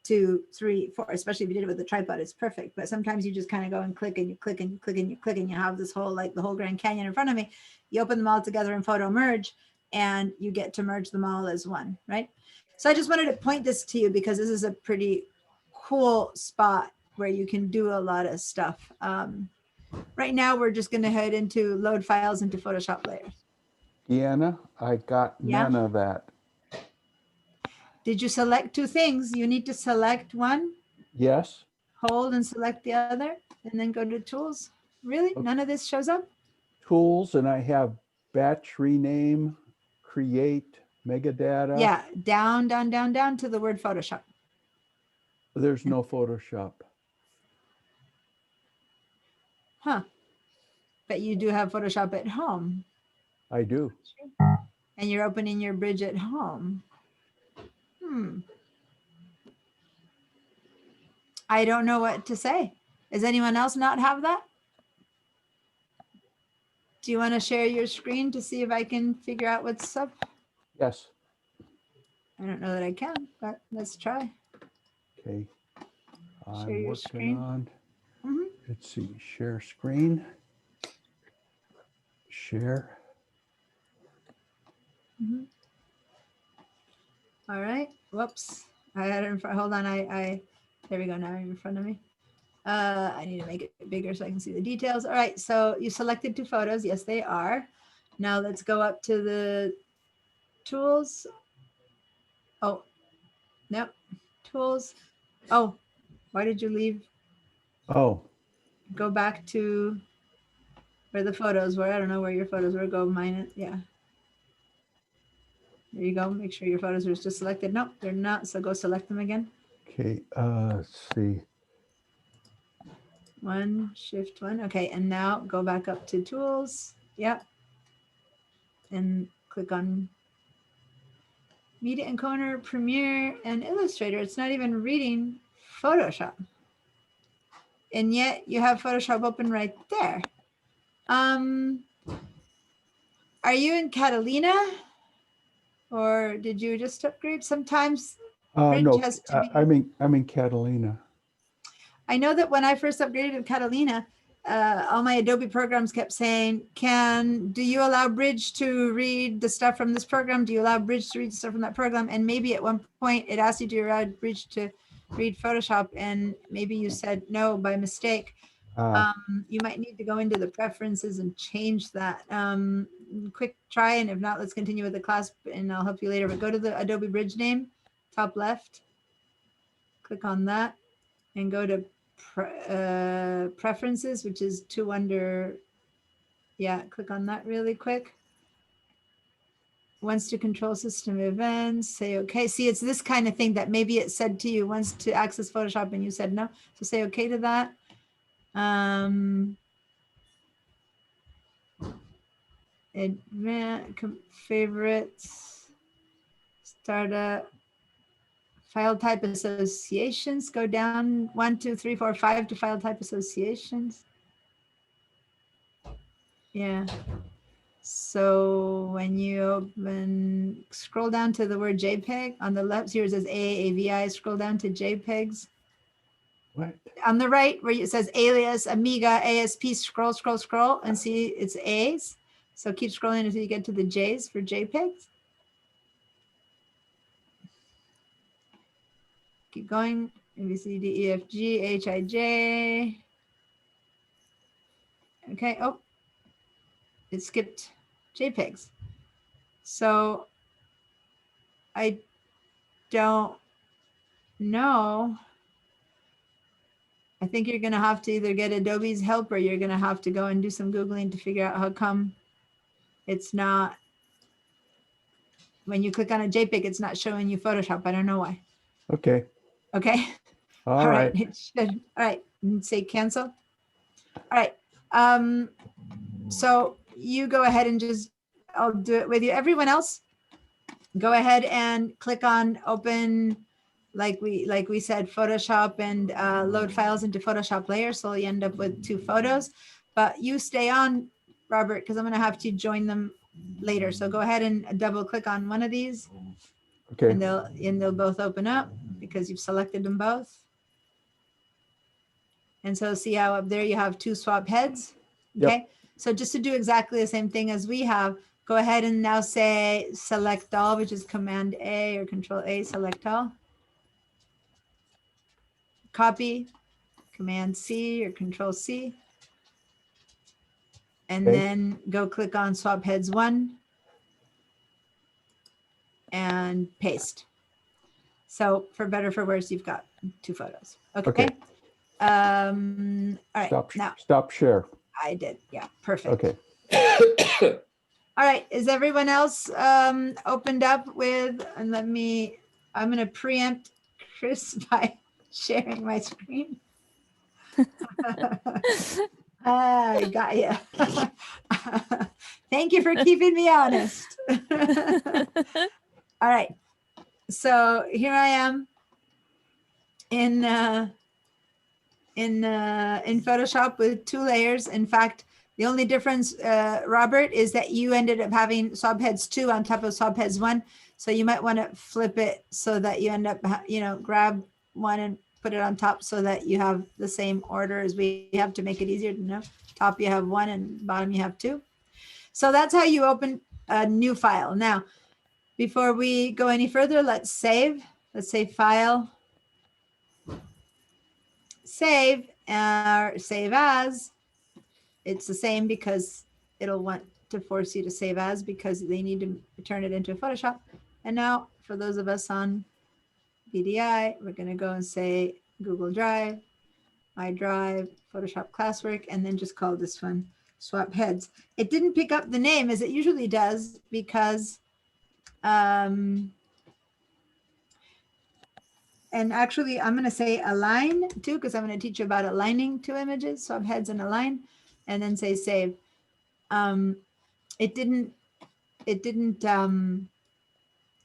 2, 3, 4, especially if you did it with a tripod, it's perfect. But sometimes you just kind of go and click and you click and you click and you click and you have this whole, like the whole Grand Canyon in front of me. You open them all together in photo merge and you get to merge them all as one, right? So I just wanted to point this to you because this is a pretty cool spot where you can do a lot of stuff. Right now, we're just going to head into load files into Photoshop layers. Deanna, I got Yeah. none of that. Did you select 2 things? You need to select one, Yes, hold and select the other, and then go to tools. Really? Okay. None of this shows up? tools, and I have batch rename, create, megadata. Yeah, down to the word Photoshop. There's no Photoshop. Huh. But you do have Photoshop at home I do. and you're opening your Bridge at home. I don't know what to say. Does anyone else not have that? Do you want to share your screen to see if I can figure out what's up? Yes. I don't know that I can, but let's try. Okay. I'm your working screen. on, Mhm. let's see, share screen. Share. All right. Whoops. I had it in front. Hold on. There we go. Now in front of me. I need to make it bigger so I can see the details. All right. So you selected 2 photos. Yes, they are. Now let's go up to the tools. Oh, Nope. Tools. Oh, why did you leave? Oh, Go back to where the photos were. I don't know where your photos were. Go minus. Yeah. There you go. Make sure your photos are just selected. Nope, they're not. So go select them again. okay. Let's see. One, shift one. Okay, and now go back up to tools. Yep. And click on Media Encoder, Premiere, and Illustrator. It's not even reading Photoshop. And yet you have Photoshop open right there. Are you in Catalina? Or did you just upgrade? Sometimes Bridge No, has to be. I'm in Catalina. I know that when I first upgraded to Catalina, all my Adobe programs kept saying, do you allow Bridge to read the stuff from this program? Do you allow Bridge to read the stuff from that program? And maybe at one point it asked you to allow Bridge to read Photoshop, and maybe you said no by mistake. You might need to go into the preferences and change that. Quick try, and if not, let's continue with the class and I'll help you later. But go to the Adobe Bridge name, top left, click on that, and go to preferences, which is two under. Yeah, click on that really quick. Wants to control system events, say okay. See, it's this kind of thing that maybe it said to you wants to access Photoshop and you said no. So say okay to that. Favorites, startup, file type associations, go down 1, 2, 3, 4, 5 to file type associations. Yeah. So when you open, scroll down to the word JPEG on the left, here it says AVI, scroll down to JPEGs. What? On the right where it says alias, Amiga, ASP, scroll, scroll, scroll, and see it's A's. So keep scrolling until you get to the J's for JPEGs. Keep going. A, B, C, D, E, F, G, H, I, J. Okay. Oh, it skipped JPEGs. So I don't know. I think you're going to have to either get Adobe's help or you're going to have to go and do some Googling to figure out how come it's not, when you click on a JPEG, it's not showing you Photoshop. I don't know why. Okay. Okay. All right. It should. All right. And say cancel. All right. So you go ahead and just, I'll do it with you. Everyone else, go ahead and click on open, like we said, Photoshop, and load files into Photoshop layer. So you end up with 2 photos, but you stay on, Robert, because I'm going to have to join them later. So go ahead and double click on one of these. Okay. And they'll both open up because you've selected them both. And so see how up there you have 2 swap heads. Yep. Okay. So just to do exactly the same thing as we have, go ahead and now say select all, which is Command A or Control A, select all. Copy, Command C or Control C. And Okay. then go click on swap heads 1 and paste. So for better or for worse, you've got 2 photos. Okay. Okay. All right. Now Stop share. I did. Yeah. Perfect. Okay. All right. Is everyone else opened up with, and I'm going to preempt Chris by sharing my screen. I got you. Thank you for keeping me honest. All right. So here I am in Photoshop with 2 layers. In fact, the only difference, Robert, is that you ended up having subheads 2 on top of subheads 1. So you might want to flip it so that you end up, grab one and put it on top so that you have the same order as we have to make it easier to know. Top you have 1 and bottom you have 2. So that's how you open a new file. Now, before we go any further, let's save. Let's say file, save, or save as. It's the same because it'll want to force you to save as because they need to turn it into Photoshop. And now for those of us on VDI. We're going to go and say Google Drive, iDrive, Photoshop classwork, and then just call this one swap heads. It didn't pick up the name as it usually does because, and actually I'm going to say align too, because I'm going to teach you about aligning two images, swap heads and align, and then say save. It didn't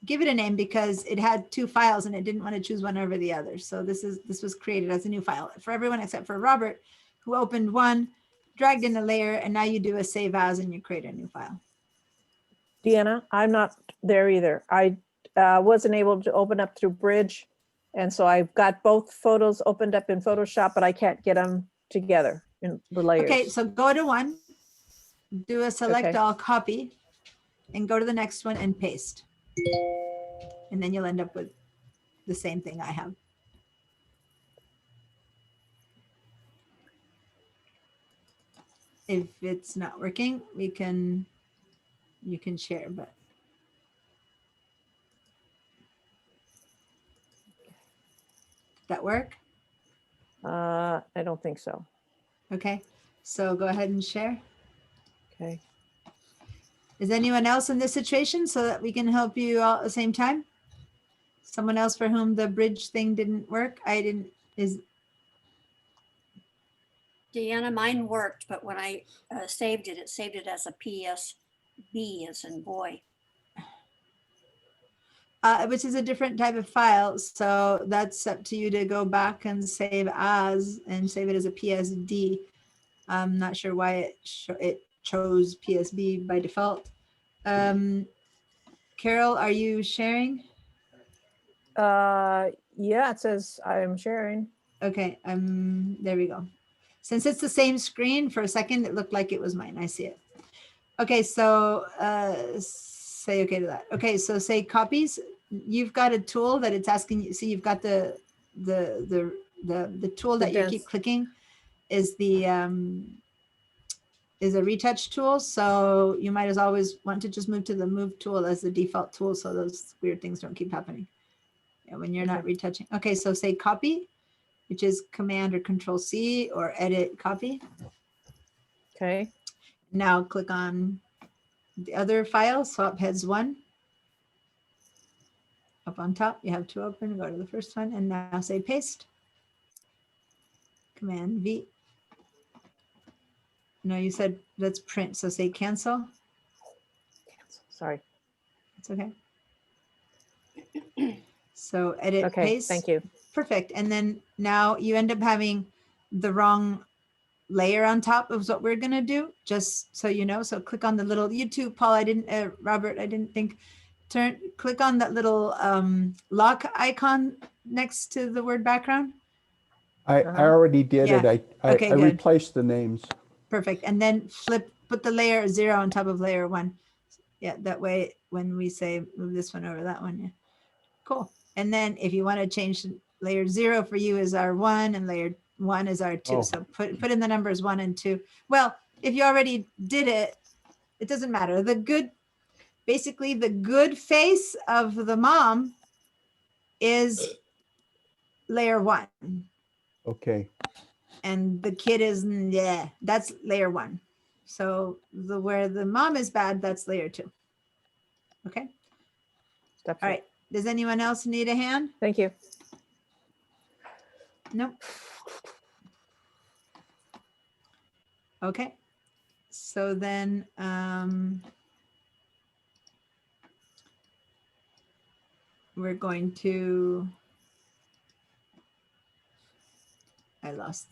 give it a name because it had two files and it didn't want to choose one over the other. So this was created as a new file for everyone except for Robert, who opened one, dragged in a layer, and now you do a save as and you create a new file. Deanna, I'm not there either. I wasn't able to open up through Bridge. And so I've got both photos opened up in Photoshop, but I can't get them together in the layers. Okay, so go to one, do a select Okay. all, copy, and go to the next one and paste. And then you'll end up with the same thing I have. If it's not working, you can share, but. Did that work? I don't think so. Okay, so go ahead and share. Okay. Is anyone else in this situation so that we can help you all at the same time? Someone else for whom the bridge thing didn't work? Deanna, mine worked, but when I saved it, it saved it as a PSB as in boy. Which is a different type of file. So that's up to you to go back and save as and save it as a PSD. I'm not sure why it chose PSB by default. Carol, are you sharing? Yeah, it says I'm sharing. Okay, there we go. Since it's the same screen, for a second, it looked like it was mine. I see it. Okay, so say okay to that. Okay, so say copies. You've got a tool that it's asking you. See, you've got the tool that you keep clicking is is a retouch tool. So you might as always want to just move to the move tool as the default tool, so those weird things don't keep happening. Yeah, when you're not retouching. Okay, so say copy, which is Command or Control C, or edit copy. Okay. Now click on the other file, swap heads 1. Up on top, you have two open, go to the first one, and now say paste. Command V. No, you said let's print, so say cancel. Sorry. It's okay. So edit, Okay, paste. thank you. Perfect. And then now you end up having the wrong layer on top of what we're going to do, just so you know. So click on the little YouTube, Paul, Robert, I didn't think, click on that little lock icon next to the word background. I already did Yeah. it. I Okay, good. replaced the names. Perfect. And then put the layer 0 on top of layer 1. Yeah, that way when we say move this one over that one, yeah. Cool. And then if you want to change layer 0 for you is R1 and layer 1 is R2. Oh. So put in the numbers 1 and 2. Well, if you already did it, it doesn't matter. Basically the good face of the mom is layer 1. Okay. And the kid is, yeah, that's layer 1. So where the mom is bad, that's layer 2. Okay. Step All right. Does anyone else need a hand? Thank you. Nope. Okay. So then, we're going to, I lost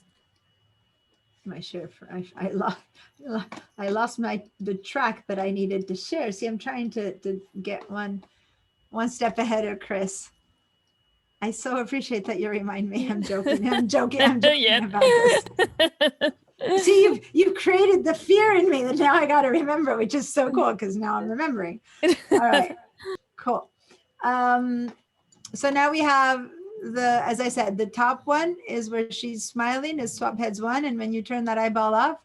my share for, I lost the track that I needed to share. See, I'm trying to get one step ahead of Chris. I so appreciate that you remind me. I'm joking. I'm joking Yeah. about this. See, you've created the fear in me that now I got to remember, which is so cool because now I'm remembering. All right, cool. So now we have as I said, the top one is where she's smiling is swap heads 1. And when you turn that eyeball off,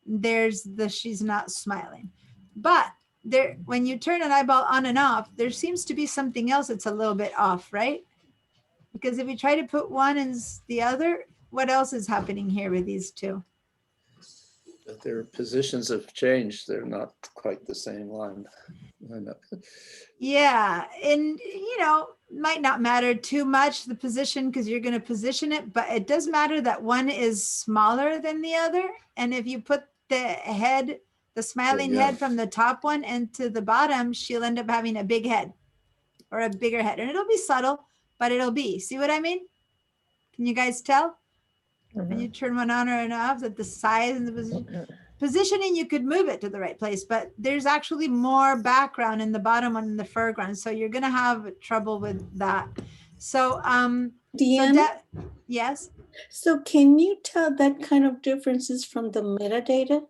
there's she's not smiling. But when you turn an eyeball on and off, there seems to be something else that's a little bit off, right? Because if we try to put one and the other, what else is happening here with these two? Their positions have changed. They're not quite the same line. Yeah, and might not matter too much the position because you're going to position it, but it does matter that one is smaller than the other. And if you put the head, the smiling yeah. head from the top one into the bottom, she'll end up having a big head or a bigger head. And it'll be subtle, but it'll be. See what I mean? Can you guys tell? When you turn one on or off, that the size and the positioning, you could move it to the right place, but there's actually more background in the bottom one in the foreground. So you're going to have trouble with that. So, Deanna, yes. so can you tell that kind of differences from the metadata?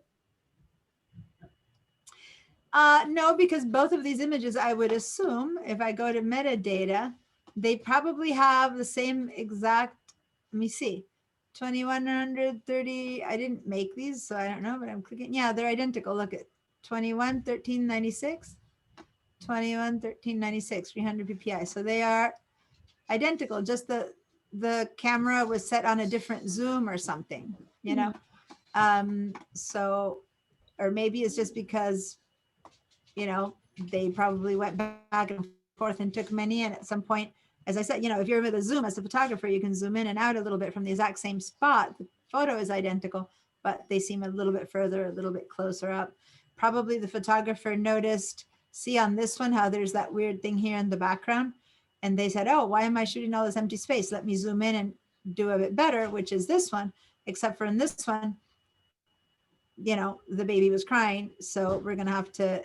No, because both of these images, I would assume, if I go to metadata, they probably have the same exact, let me see. 2130, I didn't make these, so I don't know, but I'm clicking. Yeah, they're identical. Look at 211396, 211396, 300 ppi. So they are identical. Just the camera was set on a different zoom or something, So, or maybe it's just because, they probably went back and forth and took many, and at some point, as I said, if you're with a zoom as a photographer, you can zoom in and out a little bit from the exact same spot. The photo is identical, but they seem a little bit further, a little bit closer up. Probably the photographer noticed, see on this one, how there's that weird thing here in the background. And they said, oh, why am I shooting all this empty space? Let me zoom in and do a bit better, which is this one, except for in this one, the baby was crying. So we're going to have to,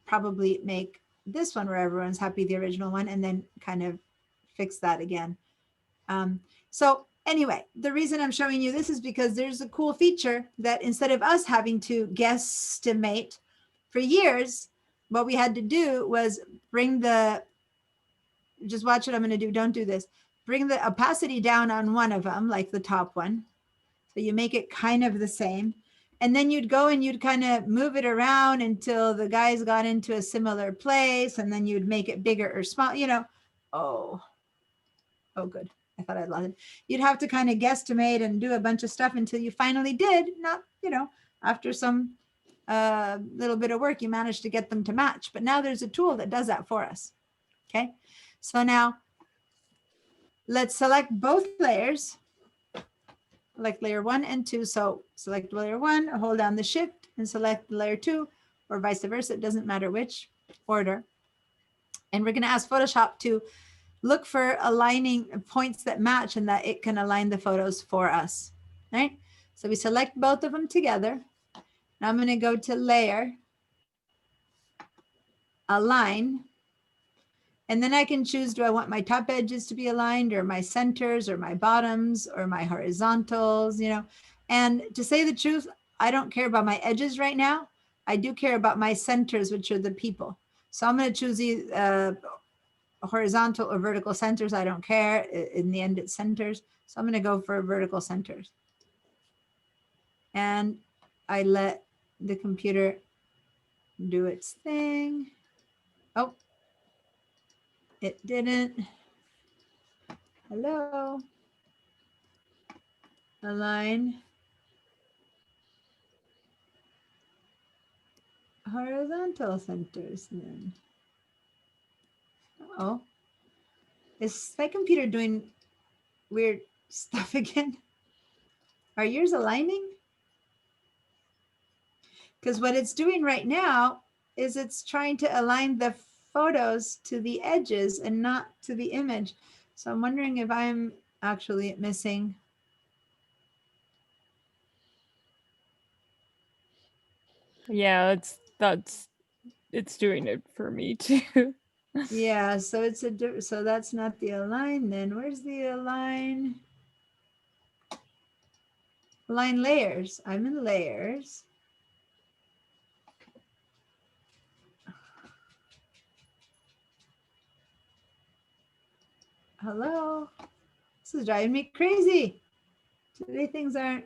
probably make this one where everyone's happy, the original one, and then kind of fix that again. So anyway, the reason I'm showing you this is because there's a cool feature that instead of us having to guesstimate for years, what we had to do was bring just watch what I'm going to do. Don't do this. Bring the opacity down on one of them, like the top one. So you make it kind of the same. And then you'd go and you'd kind of move it around until the guys got into a similar place. And then you'd make it bigger or small, Oh, good. I thought I'd lost it. You'd have to kind of guesstimate and do a bunch of stuff until you finally did. Not, after some little bit of work, you managed to get them to match. But now there's a tool that does that for us. Okay. So now let's select both layers. Like layer 1 and 2. So select layer 1, hold down the shift and select layer 2, or vice versa. It doesn't matter which order. And we're going to ask Photoshop to look for aligning points that match and that it can align the photos for us. All right. So we select both of them together. Now I'm going to go to layer, align. And then I can choose, do I want my top edges to be aligned or my centers or my bottoms or my horizontals, And to say the truth, I don't care about my edges right now. I do care about my centers, which are the people. So I'm going to choose either horizontal or vertical centers. I don't care. In the end, it's centers. So I'm going to go for vertical centers. And I let the computer do its thing. Oh. It didn't. Hello. Align. Horizontal centers then. Oh. Is my computer doing weird stuff again? Are yours aligning? Because what it's doing right now is it's trying to align the photos to the edges and not to the image. So I'm wondering if I'm actually missing. Yeah, it's doing it for me too. Yeah, so so that's not the align then. Where's the align? Align layers. I'm in layers. Hello. This is driving me crazy. Today things aren't,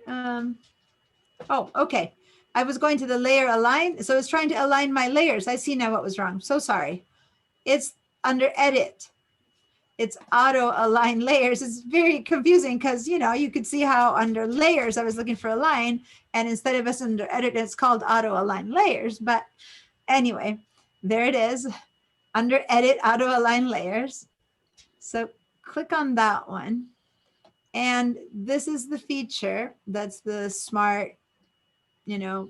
oh, okay. I was going to the layer align. So it's trying to align my layers. I see now what was wrong. So sorry. It's under edit. it's auto align layers. It's very confusing because, you know, you could see how under layers, I was looking for align, and instead of us under edit, it's called auto align layers. But anyway, there it is under edit, auto align layers. So click on that one. And this is the feature that's the smart, you know,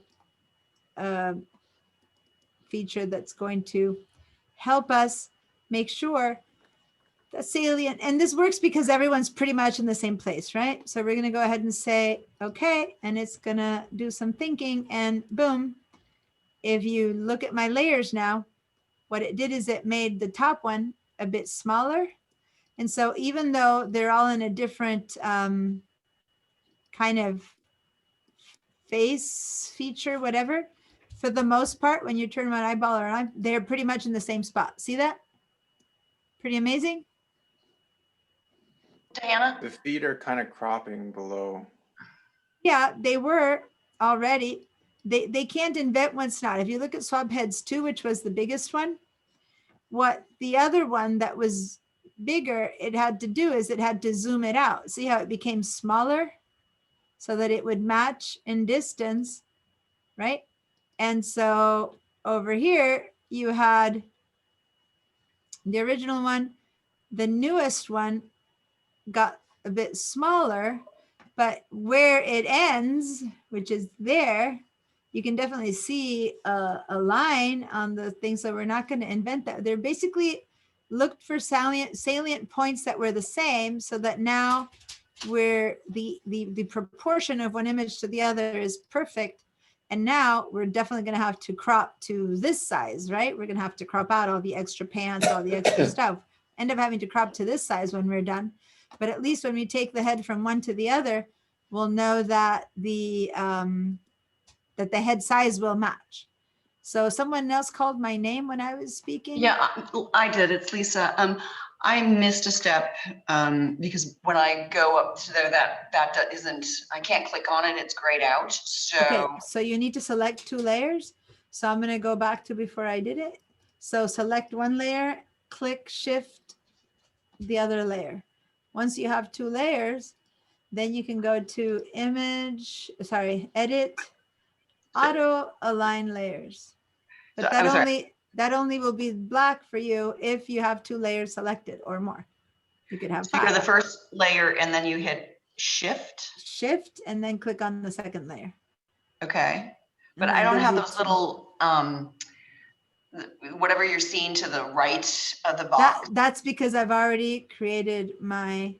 feature that's going to help us make sure that salient, and this works because everyone's pretty much in the same place, right? So we're going to go ahead and say, okay, and it's going to do some thinking, and boom. If you look at my layers now, what it did is it made the top one a bit smaller. And so even though they're all in a different kind of face feature, whatever, for the most part, when you turn one eyeball around, they're pretty much in the same spot. See that? Pretty amazing. Diana? The feet are kind of cropping below. Yeah, they were already. They can't invent what's not. If you look at Swab Heads 2, which was the biggest one, what the other one that was bigger, it had to do is it had to zoom it out. See how it became smaller so that it would match in distance, right? And so over here, you had the original one. The newest one got a bit smaller, but where it ends, which is there, you can definitely see a line on the thing. So we're not going to invent that. They're basically looked for salient points that were the same, so that now where the proportion of one image to the other is perfect. And now we're definitely going to have to crop to this size, right? We're going to have to crop out all the extra pants, all the extra stuff. End up having to crop to this size when we're done. But at least when we take the head from one to the other, we'll know that the head size will match. So someone else called my name when I was speaking. Yeah, I did. It's Lisa. I missed a step because when I go up to there, that isn't, I can't click on it. It's grayed out. So, Okay, so you need to select 2 layers. So I'm going to go back to before I did it. So select one layer, click shift the other layer. Once you have 2 layers, then you can go to edit, auto align layers. But So, that only will be black for you if you have 2 layers selected or more. You could have so you go to the 5. first layer and then you hit shift. Shift and then click on the second layer. Okay. But And I that don't gives have you those 2. little, whatever you're seeing to the right of the box. That's because I've already created I've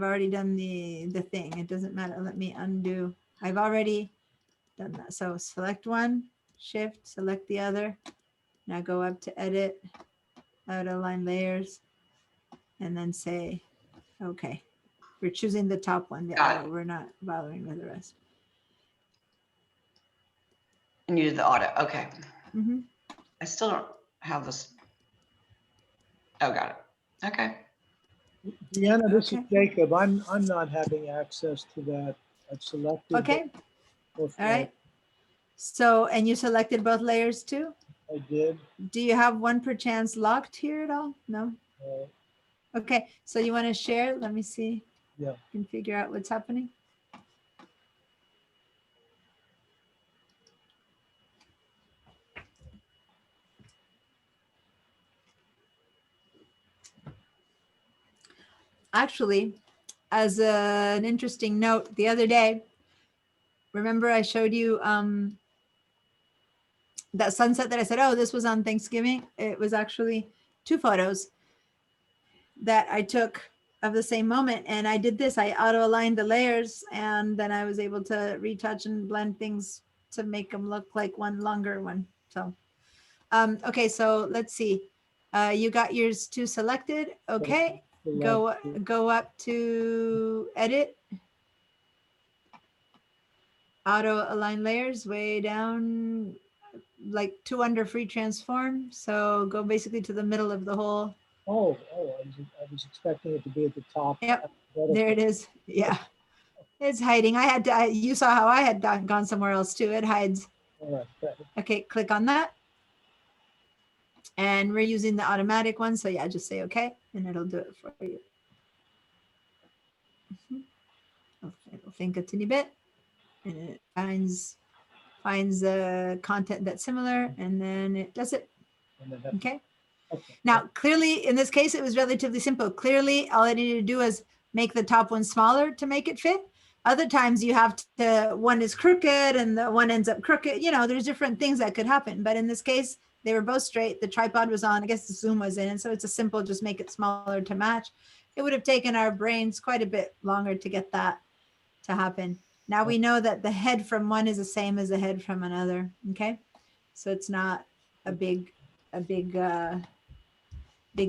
already done the thing. It doesn't matter. Let me undo. I've already done that. So select one, shift, select the other. Now go up to edit, auto align layers, and then say, okay, we're choosing the top one. The Got auto. We're not bothering with the rest. And you did the auto. Okay. Mhm. I still don't have this. Oh, got it. Okay. Deanna, this is Okay. Jacob. I'm not having access to that. I've selected. Okay. both All right. So, and you selected both layers too? I did. Do you have one per chance locked here at all? No? Uh, Okay, so you want to share? Let me see. Yeah. Can figure out what's happening. Actually, as an interesting note, the other day, remember I showed you that sunset that I said, oh, this was on Thanksgiving. It was actually 2 photos that I took of the same moment. And I did this, I auto aligned the layers, and then I was able to retouch and blend things to make them look like one longer one. So, okay, so let's see. You got yours 2 selected. Okay, go up to edit. Auto align layers way down, like 2 under free transform. So go basically to the middle of the whole. I was expecting it to be at the top. Yep, there it is. Yeah, it's hiding. You saw how I had gone somewhere else too. It hides. All right. Okay, click on that. And we're using the automatic one. So yeah, just say okay, and it'll do it for you. It'll think a teeny bit, and it finds the content that's similar, and then it does it. And then that- Okay. okay. Now, clearly, in this case, it was relatively simple. Clearly, all I needed to do was make the top one smaller to make it fit. Other times you have to, one is crooked and the one ends up crooked. You know, there's different things that could happen. But in this case, they were both straight. The tripod was on. I guess the zoom was in. And so it's a simple, just make it smaller to match. It would have taken our brains quite a bit longer to get that to happen. Now we know that the head from one is the same as the head from another. Okay. So it's not a big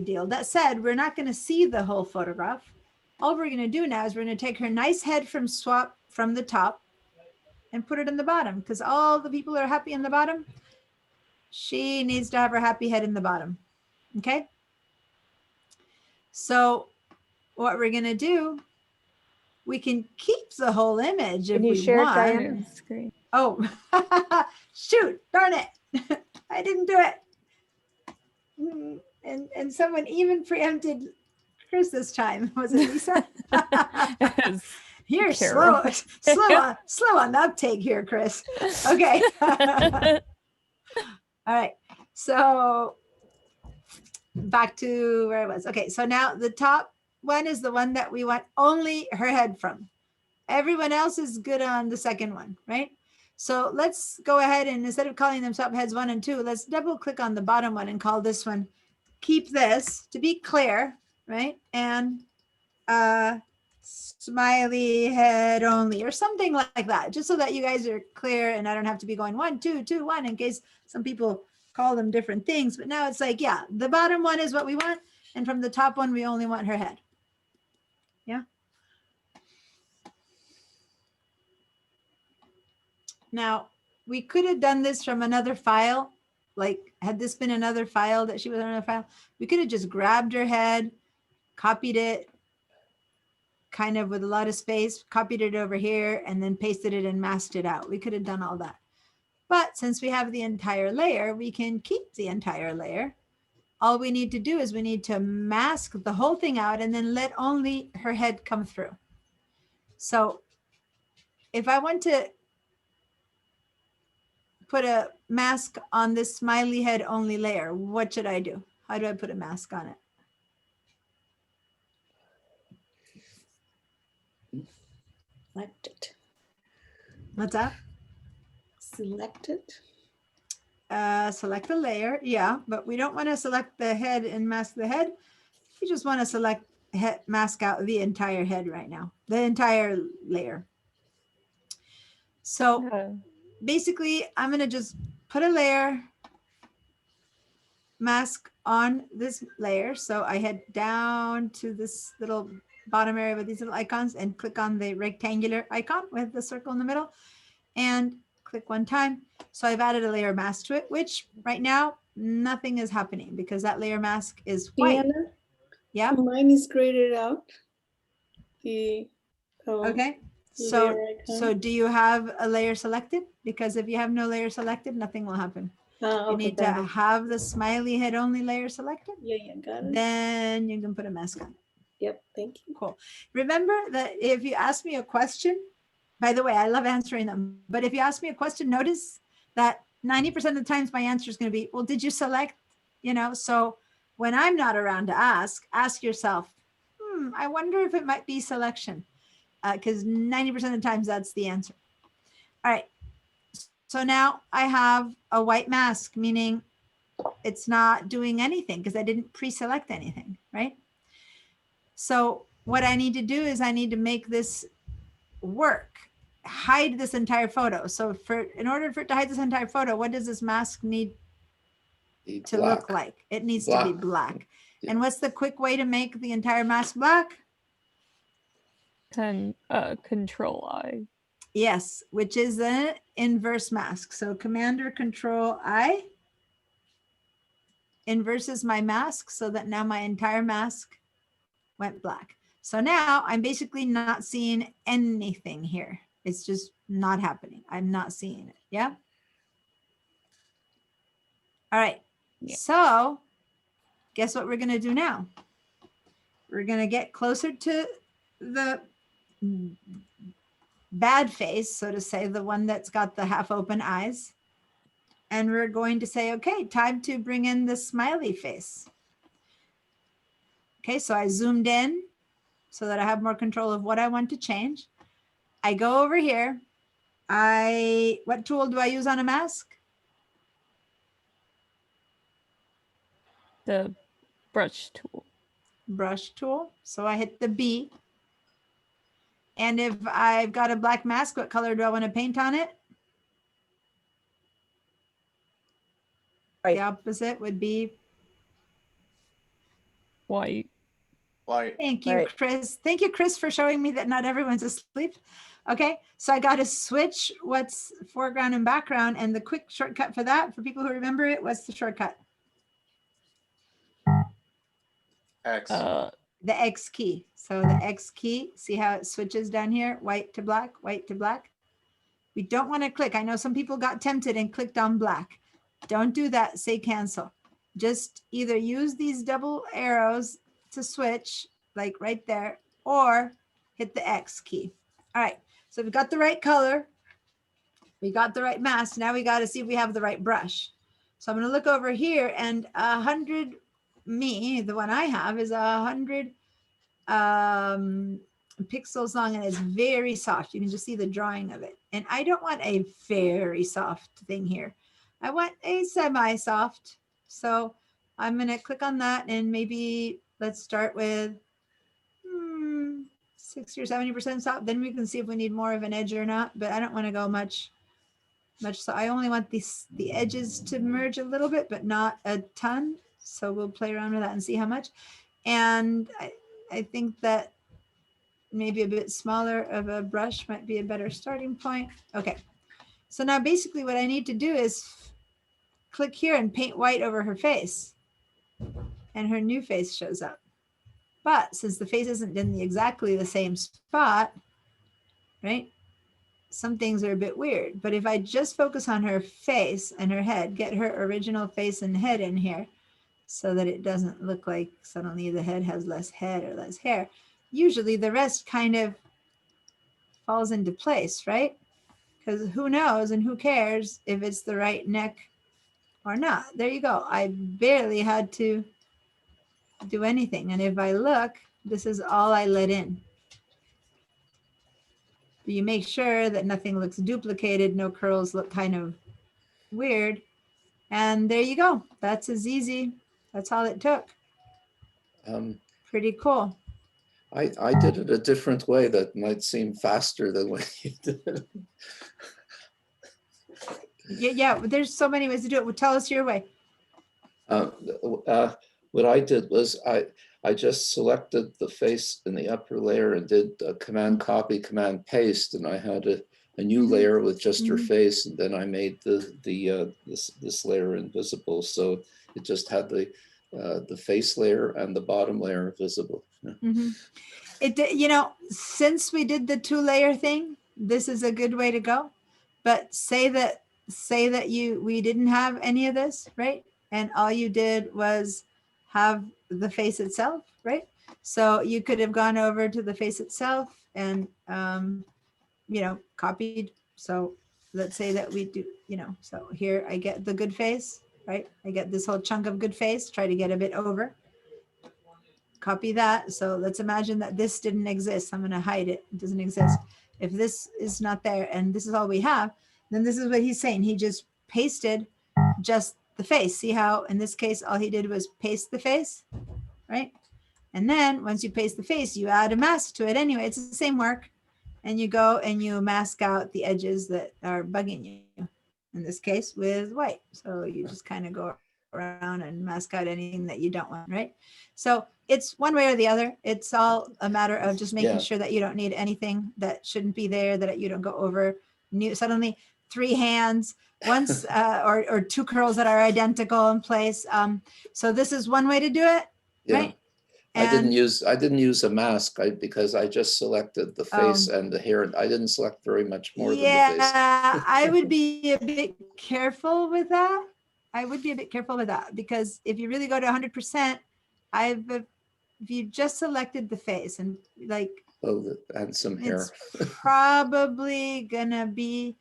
deal. That said, we're not going to see the whole photograph. All we're going to do now is we're going to take her nice head from swap from the top and put it in the bottom, because all the people are happy in the bottom. She needs to have her happy head in the bottom. Okay. So what we're going to do, we can keep the whole image if Can you we share it, want. Diana? Screen. Oh, shoot, darn it. I didn't do it. And someone even preempted Chris this time. Was it Lisa? You're Carol. slow on the uptake here, Chris. Okay. All right. So back to where I was. Okay. So now the top one is the one that we want only her head from. Everyone else is good on the second one, right? So let's go ahead and instead of calling them top heads 1 and 2, let's double click on the bottom one and call this one, keep this to be clear, right? And smiley head only or something like that, just so that you guys are clear and I don't have to be going 1, 2, 2, 1 in case some people call them different things. But now it's like, yeah, the bottom one is what we want. And from the top one, we only want her head. Yeah. Now, we could have done this from another file. Like, had this been another file that she was on another file, we could have just grabbed her head, copied it, kind of with a lot of space, copied it over here, and then pasted it and masked it out. We could have done all that. But since we have the entire layer, we can keep the entire layer. All we need to do is we need to mask the whole thing out and then let only her head come through. So if I want to put a mask on this smiley head only layer, what should I do? How do I put a mask on it? Select it. What's that? Select it. Select the layer, yeah, but we don't want to select the head and mask the head. We just want to select mask out the entire head right now, the entire layer. So basically, I'm going to just put a layer mask on this layer. So I head down to this little bottom area with these little icons and click on the rectangular icon with the circle in the middle and click one time. So I've added a layer mask to it, which right now nothing is happening because that layer mask is white. Deanna, Yeah. mine is graded out. The Okay. layer icon. So do you have a layer selected? Because if you have no layer selected, nothing will happen. You okay, need to got it. have the smiley head only layer selected. Yeah, got it. Then you can put a mask on. Yep, thank you. Cool. Remember that if you ask me a question, by the way, I love answering them, but if you ask me a question, notice that 90% of the times my answer is going to be, well, did you select, you know? So when I'm not around to ask yourself, I wonder if it might be selection, because 90% of the times that's the answer. All right. So now I have a white mask, meaning it's not doing anything because I didn't pre-select anything, right? So what I need to do is I need to make this work, hide this entire photo. So in order for it to hide this entire photo, what does this mask need to look like? It needs to be black. Yeah. And what's the quick way to make the entire mask black? Control I. Yes, which is the inverse mask. So Command or Control I inverses my mask so that now my entire mask went black. So now I'm basically not seeing anything here. It's just not happening. I'm not seeing it. Yeah. All right. Yeah. So guess what we're going to do now? We're going to get closer to the bad face, so to say, the one that's got the half open eyes. And we're going to say, okay, time to bring in the smiley face. Okay, so I zoomed in so that I have more control of what I want to change. I go over here. What tool do I use on a mask? The brush tool. Brush tool. So I hit the B. And if I've got a black mask, what color do I want to paint on it? Right. The opposite would be, White. White. thank you, Right. Chris. Thank you, Chris, for showing me that not everyone's asleep. Okay, so I got to switch what's foreground and background. And the quick shortcut for that, for people who remember it, what's the shortcut? X. The X key. So the X key, see how it switches down here, white to black, white to black. We don't want to click. I know some people got tempted and clicked on black. Don't do that. Say cancel. Just either use these double arrows to switch, like right there, or hit the X key. All right. So we've got the right color. We got the right mask. Now we got to see if we have the right brush. So I'm going to look over here, and 100 me, the one I have, is 100 pixels long, and it's very soft. You can just see the drawing of it. And I don't want a very soft thing here. I want a semi-soft. So I'm going to click on that, and maybe let's start with 60 or 70% soft. Then we can see if we need more of an edge or not, but I don't want to go much. So I only want the edges to merge a little bit, but not a ton. So we'll play around with that and see how much. And I think that maybe a bit smaller of a brush might be a better starting point. Okay. So now basically what I need to do is click here and paint white over her face. And her new face shows up. But since the face isn't in exactly the same spot, right? Some things are a bit weird. But if I just focus on her face and her head, get her original face and head in here so that it doesn't look like suddenly the head has less head or less hair, usually the rest kind of falls into place, right? Because who knows and who cares if it's the right neck or not. There you go. I barely had to do anything. And if I look, this is all I let in. But you make sure that nothing looks duplicated, no curls look kind of weird. And there you go. That's as easy. That's all it took. Pretty cool. I did it a different way that might seem faster than what you did. Yeah, there's so many ways to do it. Well, tell us your way. What I did was I just selected the face in the upper layer and did Command Copy, Command Paste, and I had a new layer with just her face, and then I made this layer invisible, so it just had the face layer and the bottom layer visible. Since we did the 2-layer thing, this is a good way to go. But say that we didn't have any of this, right? And all you did was have the face itself, right? So you could have gone over to the face itself and copied. So let's say that we do, so here I get the good face, right? I get this whole chunk of good face, try to get a bit over. Copy that. So let's imagine that this didn't exist. I'm going to hide it. It doesn't exist. If this is not there and this is all we have, then this is what he's saying. He just pasted just the face. See how in this case, all he did was paste the face, right? And then once you paste the face, you add a mask to it anyway. It's the same work. And you go and you mask out the edges that are bugging you, in this case with white. So you just kind of go around and mask out anything that you don't want, right? So it's one way or the other. It's all a matter of just making sure that you don't need anything that shouldn't be there, that you don't go over suddenly 3 hands, once or 2 curls that are identical in place. So this is one way to do it, right? I didn't use a mask because I just selected the face and the hair. I didn't select very much more than the face. Yeah, I would be a bit careful with that. I would be a bit careful with that because if you really go to 100%, if you just selected the face and like, Oh, and some hair. it's probably gonna be,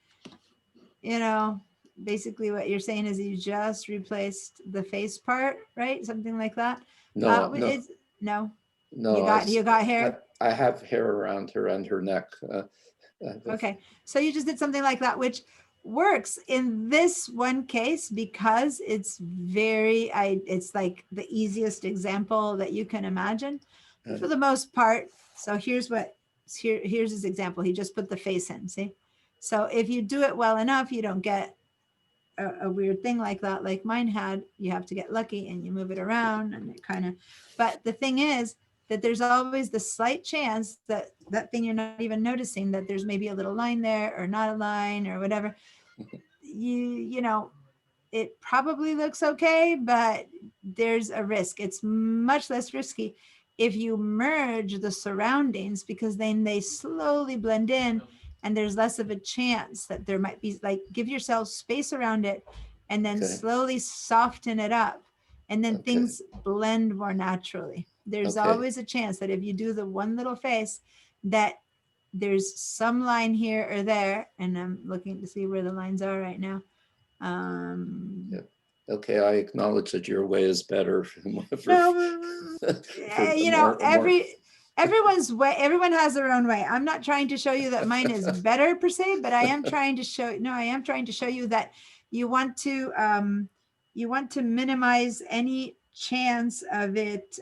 you know, basically what you're saying is you just replaced the face part, right? Something like that. No, no, No, no. you got hair. I have hair around her and her neck. Okay, so you just did something like that, which works in this one case because it's it's like the easiest example that you can imagine for the most part. So here's his example. He just put the face in, see? So if you do it well enough, you don't get a weird thing like that, like mine had. You have to get lucky and you move it around and it kind of, but the thing is that there's always the slight chance that that thing you're not even noticing, that there's maybe a little line there or not a line or whatever. You know, it probably looks okay, but there's a risk. It's much less risky if you merge the surroundings, because then they slowly blend in and there's less of a chance that there might be, like, give yourself space around it and then Okay. slowly soften it up, and then Okay. things blend more naturally. There's Okay. always a chance that if you do the one little face, that there's some line here or there, and I'm looking to see where the lines are right now. Yeah. Okay, I acknowledge that your way is better. You know, everyone's way, everyone has their own way. I'm not trying to show you that mine is better per se, but I am trying to show, no, I am trying to show you that you want to minimize any chance of it.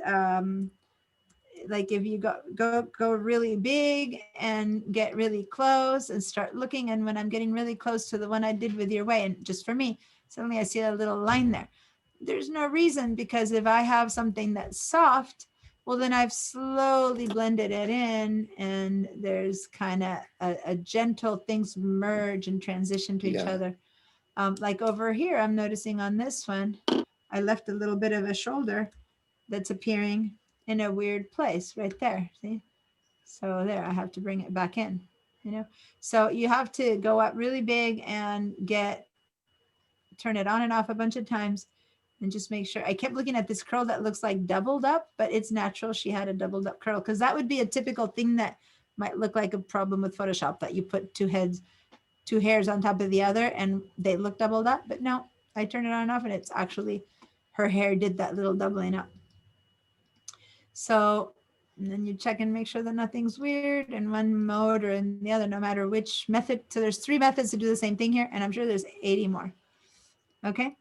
Like if you go really big and get really close and start looking, and when I'm getting really close to the one I did with your way, and just for me, suddenly I see a little line there. There's no reason, because if I have something that's soft, well, then I've slowly blended it in, and there's kind of a gentle, things merge and transition to each Yeah. other. Like over here, I'm noticing on this one, I left a little bit of a shoulder that's appearing in a weird place right there. See? So there, I have to bring it back in, you know? So you have to go up really big and turn it on and off a bunch of times and just make sure. I kept looking at this curl that looks like doubled up, but it's natural. She had a doubled up curl, because that would be a typical thing that might look like a problem with Photoshop, that you put two hairs on top of the other and they look doubled up. But no, I turned it on and off, and it's actually, her hair did that little doubling up. So, and then you check and make sure that nothing's weird in one mode or in the other, no matter which method. So there's 3 methods to do the same thing here, and I'm sure there's 80 more. Okay.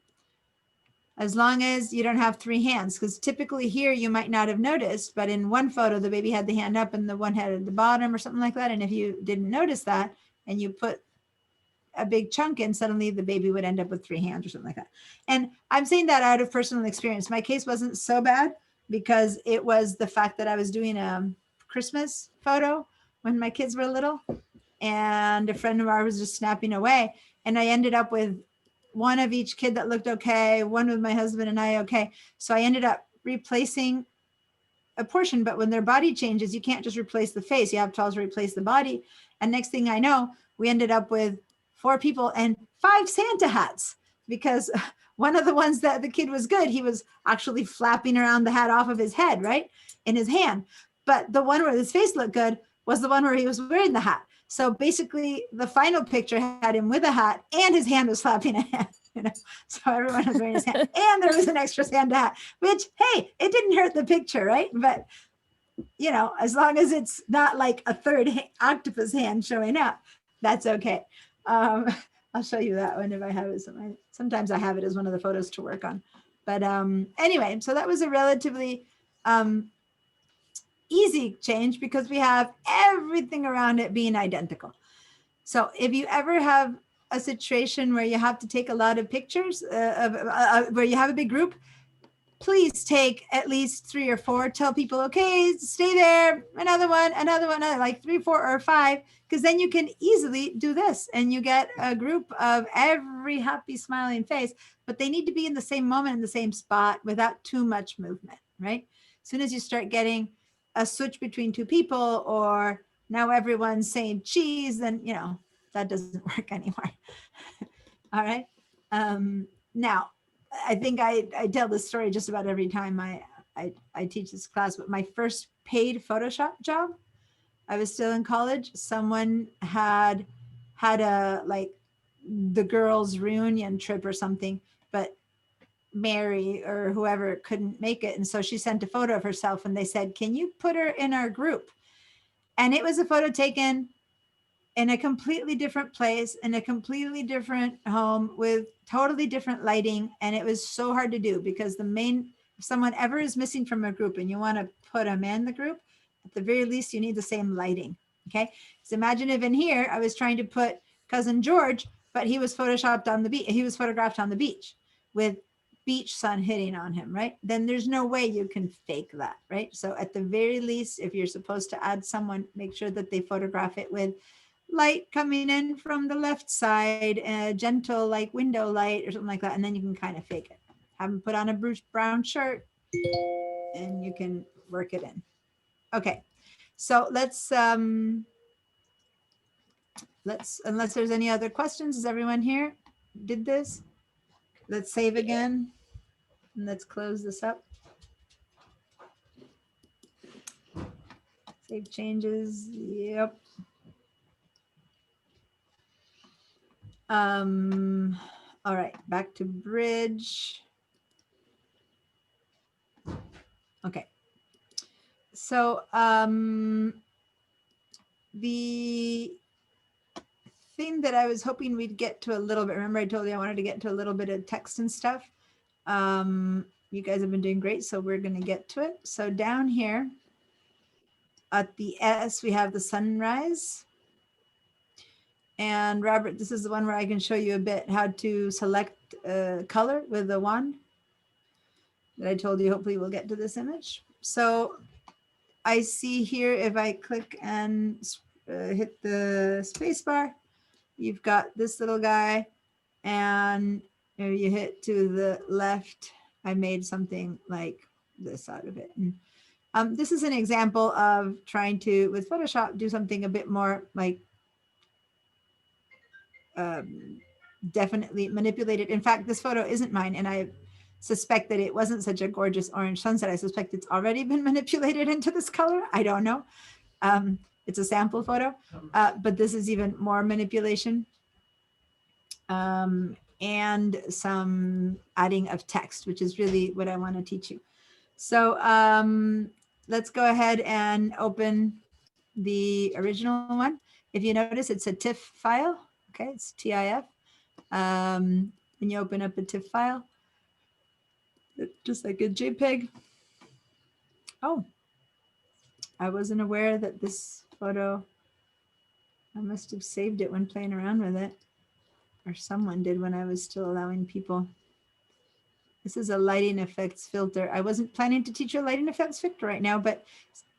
As long as you don't have 3 hands, because typically here you might not have noticed, but in one photo, the baby had the hand up and the one had at the bottom or something like that. And if you didn't notice that and you put a big chunk in, suddenly the baby would end up with 3 hands or something like that. And I'm saying that out of personal experience. My case wasn't so bad, because it was the fact that I was doing a Christmas photo when my kids were little, and a friend of ours was just snapping away. And I ended up with one of each kid that looked okay, one with my husband and I okay. So I ended up replacing a portion, but when their body changes, you can't just replace the face. You have to also replace the body. And next thing I know, we ended up with 4 people and 5 Santa hats, because one of the ones that the kid was good, he was actually flapping around the hat off of his head, right, in his hand. But the one where his face looked good was the one where he was wearing the hat. So basically the final picture had him with a hat and his hand was flapping a hat, you know? So everyone was wearing his hand, and there was an extra Santa hat, which, hey, it didn't hurt the picture, right? But, you know, as long as it's not like a third octopus hand showing up, that's okay. I'll show you that one if I have it. Sometimes I have it as one of the photos to work on. But anyway, so that was a relatively easy change, because we have everything around it being identical. So if you ever have a situation where you have to take a lot of pictures, where you have a big group, please take at least 3 or 4. Tell people, okay, stay there, another one, like 3, 4, or 5, because then you can easily do this and you get a group of every happy smiling face, but they need to be in the same moment, in the same spot, without too much movement, right? As soon as you start getting a switch between 2 people, or now everyone's saying cheese, then, you know, that doesn't work anymore. All right. Now, I think I tell this story just about every time I teach this class, but my first paid Photoshop job, I was still in college. Someone had a, like, the girls' reunion trip or something, but Mary or whoever couldn't make it. And so she sent a photo of herself and they said, can you put her in our group? And it was a photo taken in a completely different place, in a completely different home with totally different lighting. And it was so hard to do because if someone ever is missing from a group and you want to put them in the group, at the very least, you need the same lighting. Okay. So imagine if in here, I was trying to put cousin George, but he was photoshopped on the beach. He was photographed on the beach with beach sun hitting on him, right? Then there's no way you can fake that, right? So at the very least, if you're supposed to add someone, make sure that they photograph it with light coming in from the left side, a gentle like window light or something like that, and then you can kind of fake it. Have them put on a Bruce Brown shirt and you can work it in. Okay, so let's unless there's any other questions, is everyone here? Did this? Let's save again. And let's close this up. Save changes. Yep. All right, back to Bridge. Okay. So the thing that I was hoping we'd get to a little bit, remember I told you I wanted to get to a little bit of text and stuff. You guys have been doing great, so we're going to get to it. So down here at the S, we have the sunrise. And Robert, this is the one where I can show you a bit how to select color with the wand that I told you. Hopefully we'll get to this image. So I see here, if I click and hit the space bar, you've got this little guy, and you hit to the left. I made something like this out of it. And this is an example of trying to, with Photoshop, do something a bit more like definitely manipulated. In fact, this photo isn't mine, and I suspect that it wasn't such a gorgeous orange sunset. I suspect it's already been manipulated into this color. I don't know. It's a sample photo, but this is even more manipulation. And some adding of text, which is really what I want to teach you. So let's go ahead and open the original one. If you notice, it's a TIFF file. Okay, it's TIF. When you open up a TIFF file, just like a JPEG. Oh, I wasn't aware that this photo, I must have saved it when playing around with it. Or someone did when I was still allowing people. This is a lighting effects filter. I wasn't planning to teach you a lighting effects filter right now, but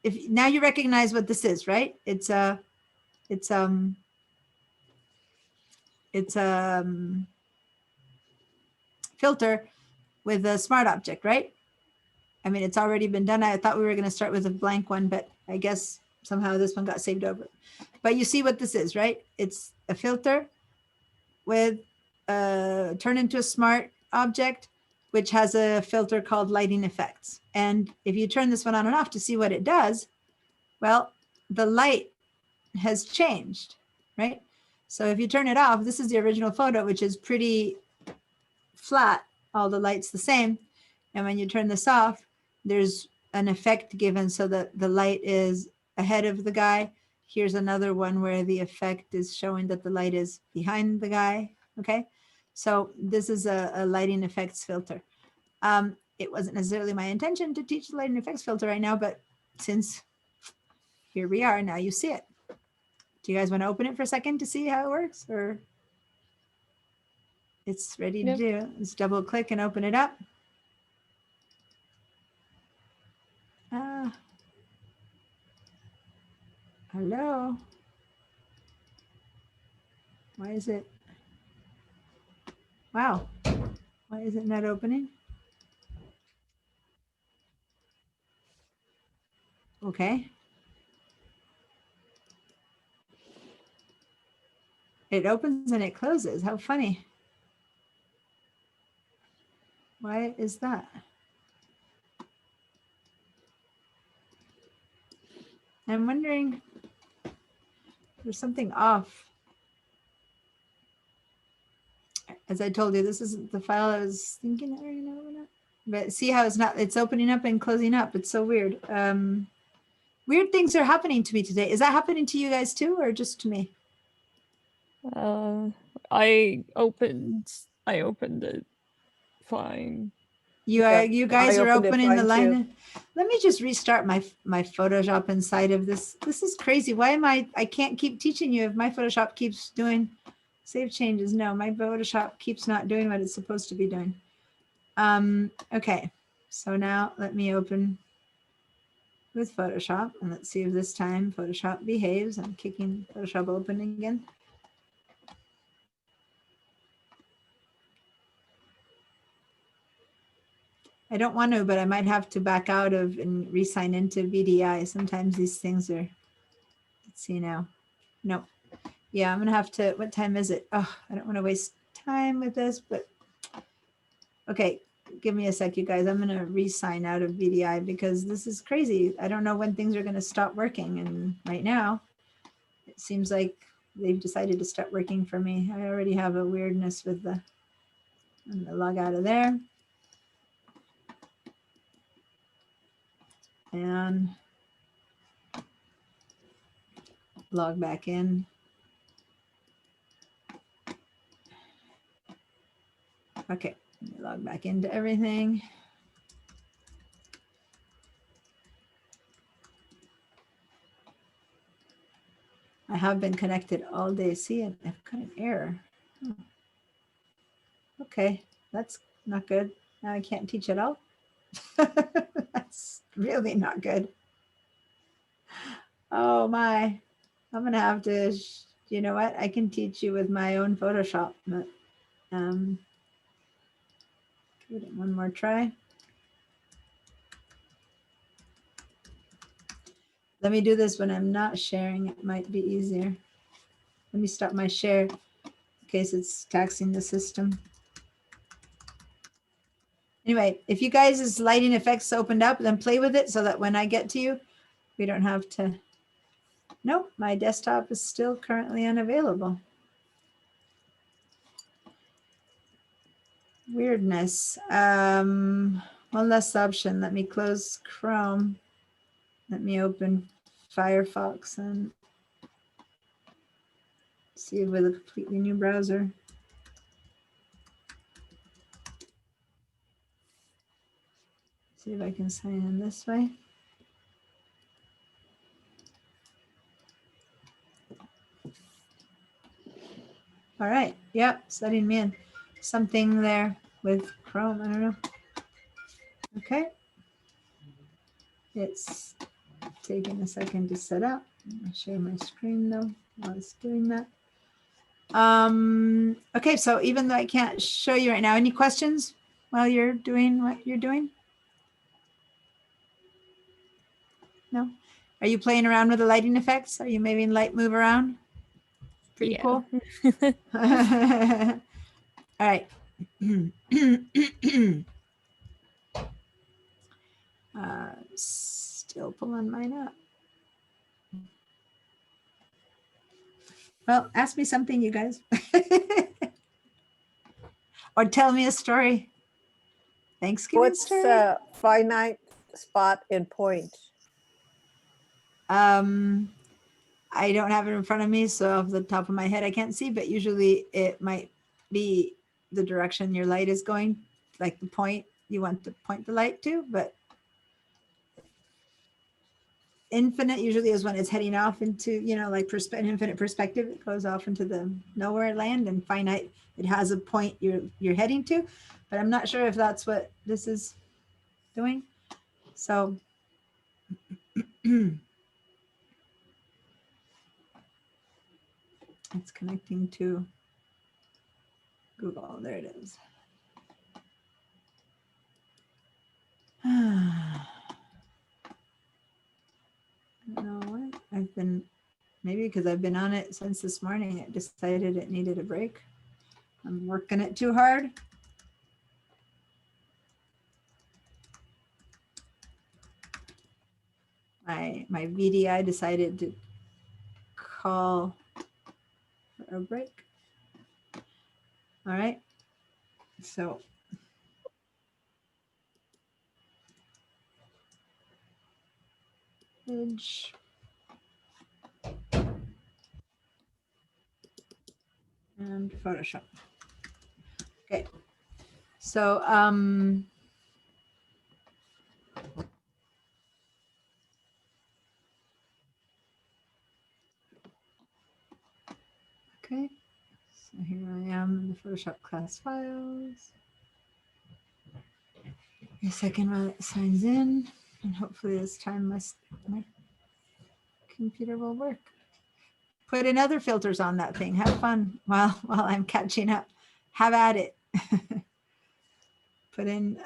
if now you recognize what this is, right? It's a filter with a smart object, right? I mean, it's already been done. I thought we were going to start with a blank one, but I guess somehow this one got saved over. But you see what this is, right? It's a filter with turn into a smart object, which has a filter called lighting effects. And if you turn this one on and off to see what it does, well, the light has changed, right? So if you turn it off, this is the original photo, which is pretty flat, all the lights the same. And when you turn this off, there's an effect given so that the light is ahead of the guy. Here's another one where the effect is showing that the light is behind the guy. Okay, so this is a lighting effects filter. It wasn't necessarily my intention to teach the lighting effects filter right now, but since here we are, now you see it. Do you guys want to open it for a second to see how it works, or it's ready to do? Let's double click and open it up. Hello. Why is it? Wow. Why is it not opening? Okay. It opens and it closes. How funny. Why is that? I'm wondering, there's something off. As I told you, this isn't the file I was thinking that we're gonna open up. But see how it's opening up and closing up. It's so weird. Weird things are happening to me today. Is that happening to you guys too, or just to me? I opened it fine. You Yeah, you guys I are opened it opening the fine, too. line. Let me just restart my Photoshop inside of this. This is crazy. Why am I can't keep teaching you if my Photoshop keeps doing save changes. No, my Photoshop keeps not doing what it's supposed to be doing. Okay, so now let me open with Photoshop and let's see if this time Photoshop behaves. I'm kicking Photoshop open again. I don't want to, but I might have to back out of and re-sign into VDI. Sometimes these things are, let's see now. Nope. Yeah, I'm gonna have to, what time is it? Oh, I don't want to waste time with this, but okay, give me a sec, you guys. I'm gonna re-sign out of VDI because this is crazy. I don't know when things are gonna stop working, and right now it seems like they've decided to start working for me. I already have a weirdness with the, I'm gonna log out of there. And log back in. Okay, let me log back into everything. I have been connected all day. See, I've got an error. Oh. Okay, that's not good. Now I can't teach at all. That's really not good. Oh my, I'm gonna have to, you know what? I can teach you with my own Photoshop. But, give it one more try. Let me do this when I'm not sharing. It might be easier. Let me stop my share in case it's taxing the system. Anyway, if you guys' lighting effects opened up, then play with it so that when I get to you, we don't have to. Nope, my desktop is still currently unavailable. Weirdness. One less option. Let me close Chrome. Let me open Firefox and see it with a completely new browser. See if I can sign in this way. All right. Yep. It's letting me in. Something there with Chrome. I don't know. Okay. It's taking a second to set up. I'll share my screen though while it's doing that. Okay. So even though I can't show you right now, any questions while you're doing what you're doing? No? Are you playing around with the lighting effects? Are you making light move around? Pretty Yeah. cool. All right. Still pulling mine up. Well, ask me something, you guys. Or tell me a story. Thanksgiving What's story. finite spot and point? I don't have it in front of me, so off the top of my head, I can't see, but usually it might be the direction your light is going, like the point you want to point the light to, but infinite usually is when it's heading off into, you know, like infinite perspective, it goes off into the nowhere land, and finite, it has a point you're heading to, but I'm not sure if that's what this is doing. So it's connecting to Google. There it is. I don't know what I've been, maybe because I've been on it since this morning, it decided it needed a break. I'm working it too hard. my VDI decided to call for a break. All right, so. Image. And Photoshop. Okay, so okay, so here I am in the Photoshop class files. A second while it signs in, and hopefully this time my computer will work. Put in other filters on that thing. Have fun while I'm catching up. Have at it. Put in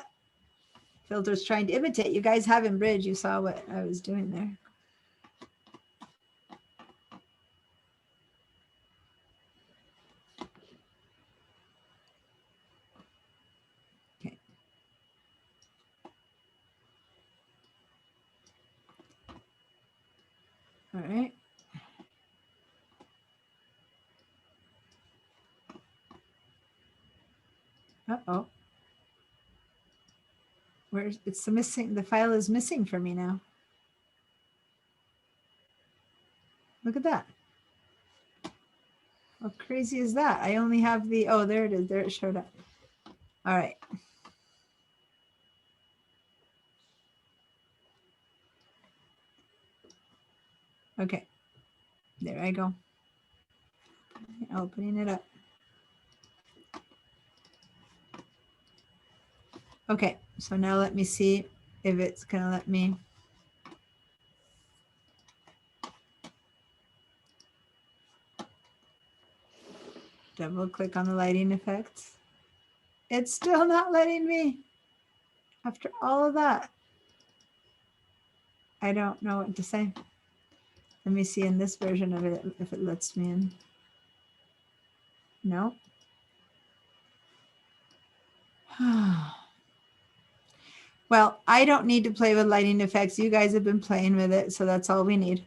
filters trying to imitate. You guys have in Bridge. You saw what I was doing there. Okay. All right. Uh-oh. Where's it's missing? The file is missing for me now. Look at that. How crazy is that? I only have the, oh, there it is. There it showed up. All right. Okay. There I go. Opening it up. Okay, so now let me see if it's gonna let me. Double click on the lighting effects. It's still not letting me. After all of that, I don't know what to say. Let me see in this version of it if it lets me in. No. Well, I don't need to play with lighting effects. You guys have been playing with it, so that's all we need.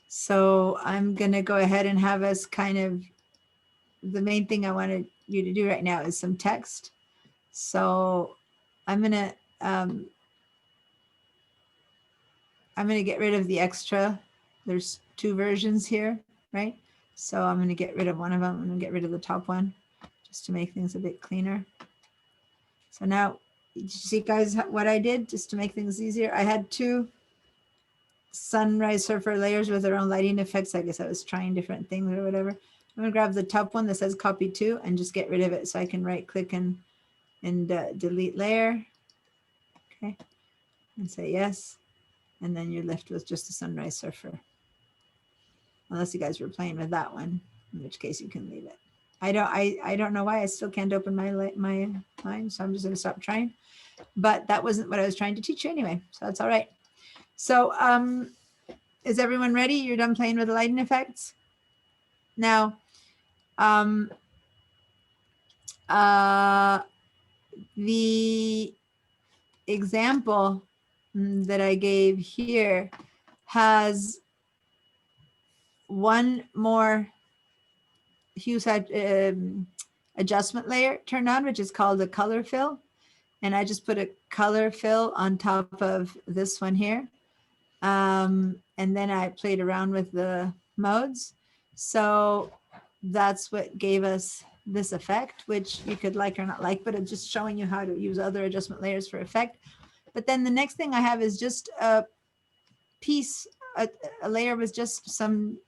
So I'm going to go ahead and have us kind of, the main thing I wanted you to do right now is some text. So I'm going to get rid of the extra. There's 2 versions here, right? So I'm going to get rid of one of them. I'm going to get rid of the top one just to make things a bit cleaner. So now, you see guys what I did just to make things easier? I had 2 sunrise surfer layers with their own lighting effects. I guess I was trying different things or whatever. I'm gonna grab the top one that says copy to and just get rid of it so I can right click and delete layer. Okay, and say yes. And then you're left with just a sunrise surfer. Unless you guys were playing with that one, in which case you can leave it. I don't know why I still can't open my line, so I'm just going to stop trying. But that wasn't what I was trying to teach you anyway, so that's all right. So is everyone ready? You're done playing with the lighting effects? Now, the example that I gave here has one more hue adjustment layer turned on, which is called a color fill. And I just put a color fill on top of this one here. And then I played around with the modes. So that's what gave us this effect, which you could like or not like, but it's just showing you how to use other adjustment layers for effect. But then the next thing I have is just a piece, a layer with just some,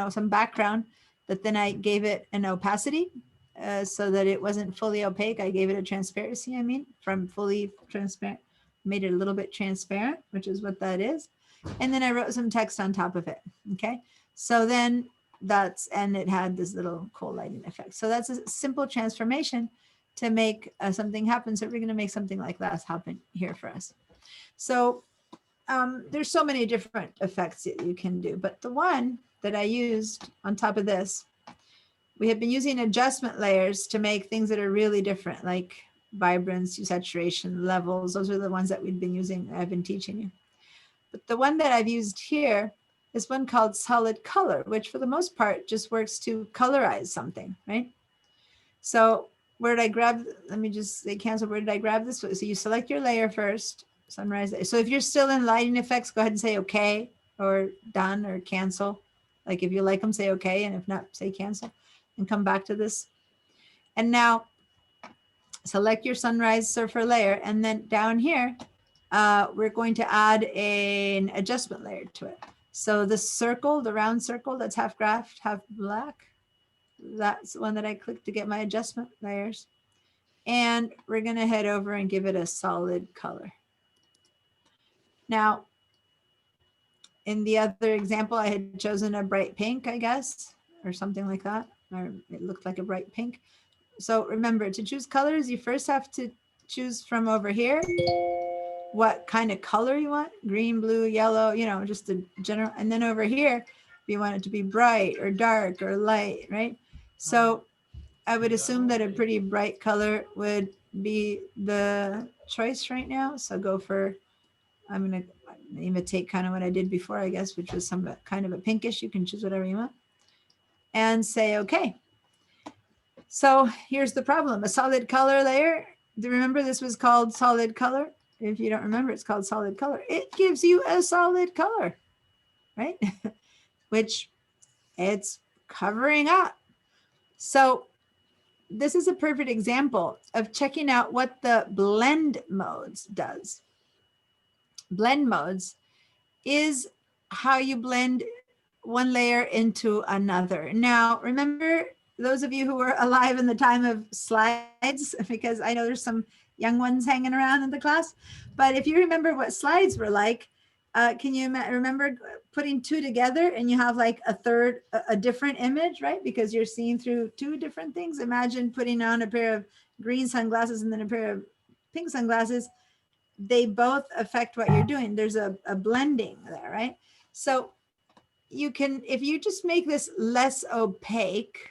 some background. But then I gave it an opacity so that it wasn't fully opaque. I gave it a transparency, from fully transparent, made it a little bit transparent, which is what that is. And then I wrote some text on top of it. Okay. So then and it had this little cool lighting effect. So that's a simple transformation to make something happen. So we're going to make something like that happen here for us. So there's so many different effects that you can do, but the one that I used on top of this, we have been using adjustment layers to make things that are really different, like vibrance, hue saturation levels. Those are the ones that we've been using, I've been teaching you. But the one that I've used here is one called solid color, which for the most part just works to colorize something, right? So where did I grab, let me just say cancel, where did I grab this? So you select your layer first, sunrise. So if you're still in lighting effects, go ahead and say okay, or done, or cancel. Like if you like them, say okay, and if not, say cancel, and come back to this. And now select your sunrise surfer layer, and then down here, we're going to add an adjustment layer to it. So the circle, the round circle that's half graph, half black, that's the one that I clicked to get my adjustment layers. And we're gonna head over and give it a solid color. Now, in the other example, I had chosen a bright pink, I guess, or something like that, or it looked like a bright pink. So remember, to choose colors, you first have to choose from over here what kind of color you want, green, blue, yellow, you know, just the general. And then over here, if you want it to be bright or dark or light, right? So I would assume that a pretty bright color would be the choice right now. So go for, I'm going to imitate kind of what I did before, I guess, which was some kind of a pinkish. You can choose whatever you want and say, okay. So here's the problem, a solid color layer. Do you remember this was called solid color? If you don't remember, it's called solid color. It gives you a solid color, right? Which it's covering up. So this is a perfect example of checking out what the blend modes does. Blend modes is how you blend one layer into another. Now, remember, those of you who were alive in the time of slides, because I know there's some young ones hanging around in the class, but if you remember what slides were like, can you remember putting two together and you have like a different image, right? Because you're seeing through two different things. Imagine putting on a pair of green sunglasses and then a pair of pink sunglasses. They both affect what you're doing. There's a blending there, right? So you can, if you just make this less opaque,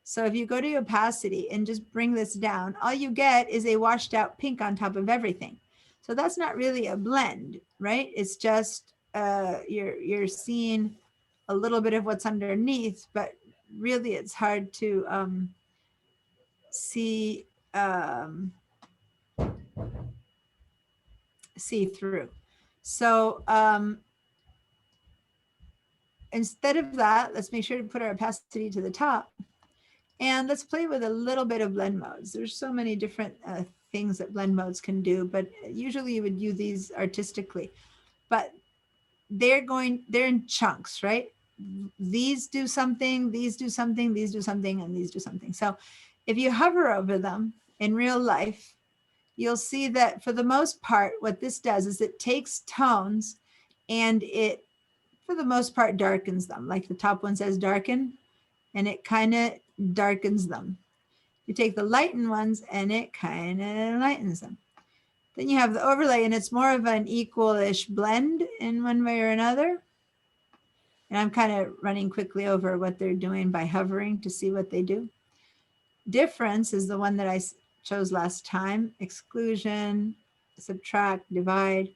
so if you go to opacity and just bring this down, all you get is a washed out pink on top of everything. So that's not really a blend, right? It's just you're seeing a little bit of what's underneath, but really it's hard to see through. So instead of that, let's make sure to put our opacity to the top. And let's play with a little bit of blend modes. There's so many different things that blend modes can do, but usually you would use these artistically. But they're in chunks, right? These do something, these do something, these do something, and these do something. So if you hover over them in real life, you'll see that for the most part, what this does is it takes tones and it, for the most part, darkens them. Like the top one says darken, and it kind of darkens them. You take the lighten ones and it kind of lightens them. Then you have the overlay, and it's more of an equal-ish blend in one way or another. And I'm kind of running quickly over what they're doing by hovering to see what they do. Difference is the one that I chose last time. Exclusion, subtract, divide,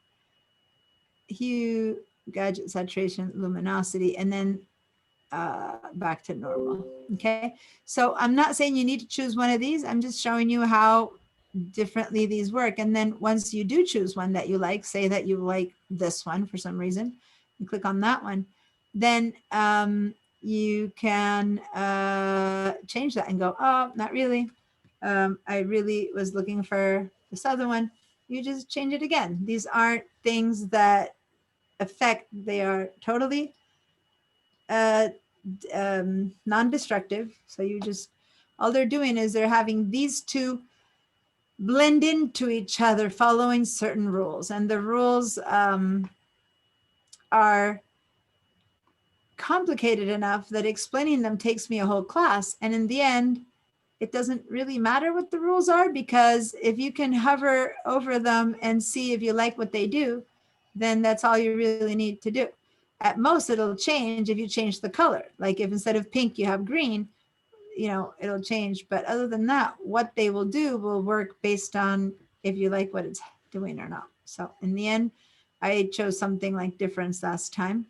hue, gadget saturation, luminosity, and then back to normal. Okay, so I'm not saying you need to choose one of these. I'm just showing you how differently these work. And then once you do choose one that you like, say that you like this one for some reason, you click on that one, then you can change that and go, oh, not really. I really was looking for this other one. You just change it again. These aren't things that affect, they are totally non-destructive. So you just, all they're doing is they're having these two blend into each other following certain rules. And the rules are complicated enough that explaining them takes me a whole class. And in the end, it doesn't really matter what the rules are, because if you can hover over them and see if you like what they do, then that's all you really need to do. At most, it'll change if you change the color. Like if instead of pink, you have green, you know, it'll change. But other than that, what they will do will work based on if you like what it's doing or not. So in the end, I chose something like difference last time.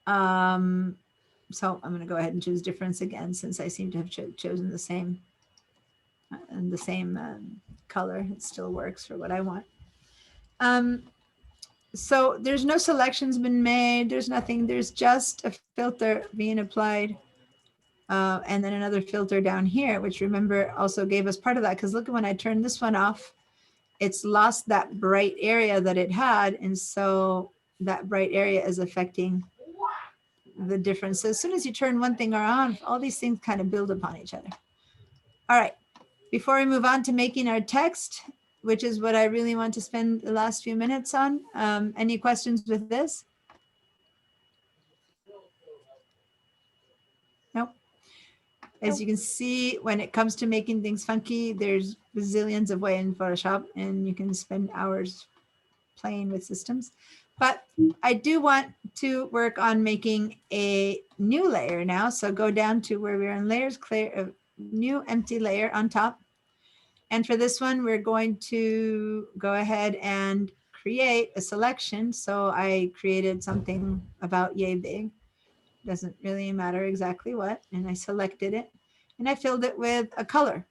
So I'm going to go ahead and choose difference again, since I seem to have chosen the same and the same color. It still works for what I want. So there's no selections been made. There's nothing. There's just a filter being applied. And then another filter down here, which remember also gave us part of that, because look at when I turned this one off, it's lost that bright area that it had. And so that bright area is affecting the difference. So as soon as you turn one thing on, all these things kind of build upon each other. All right, before we move on to making our text, which is what I really want to spend the last few minutes on, any questions with this? Nope. As you can see, when it comes to making things funky, there's bazillions of ways in Photoshop, and you can spend hours playing with systems. But I do want to work on making a new layer now. So go down to where we're in layers, clear new empty layer on top. And for this one, we're going to go ahead and create a selection. So I created something about yay big. Doesn't really matter exactly what. And I selected it and I filled it with a color.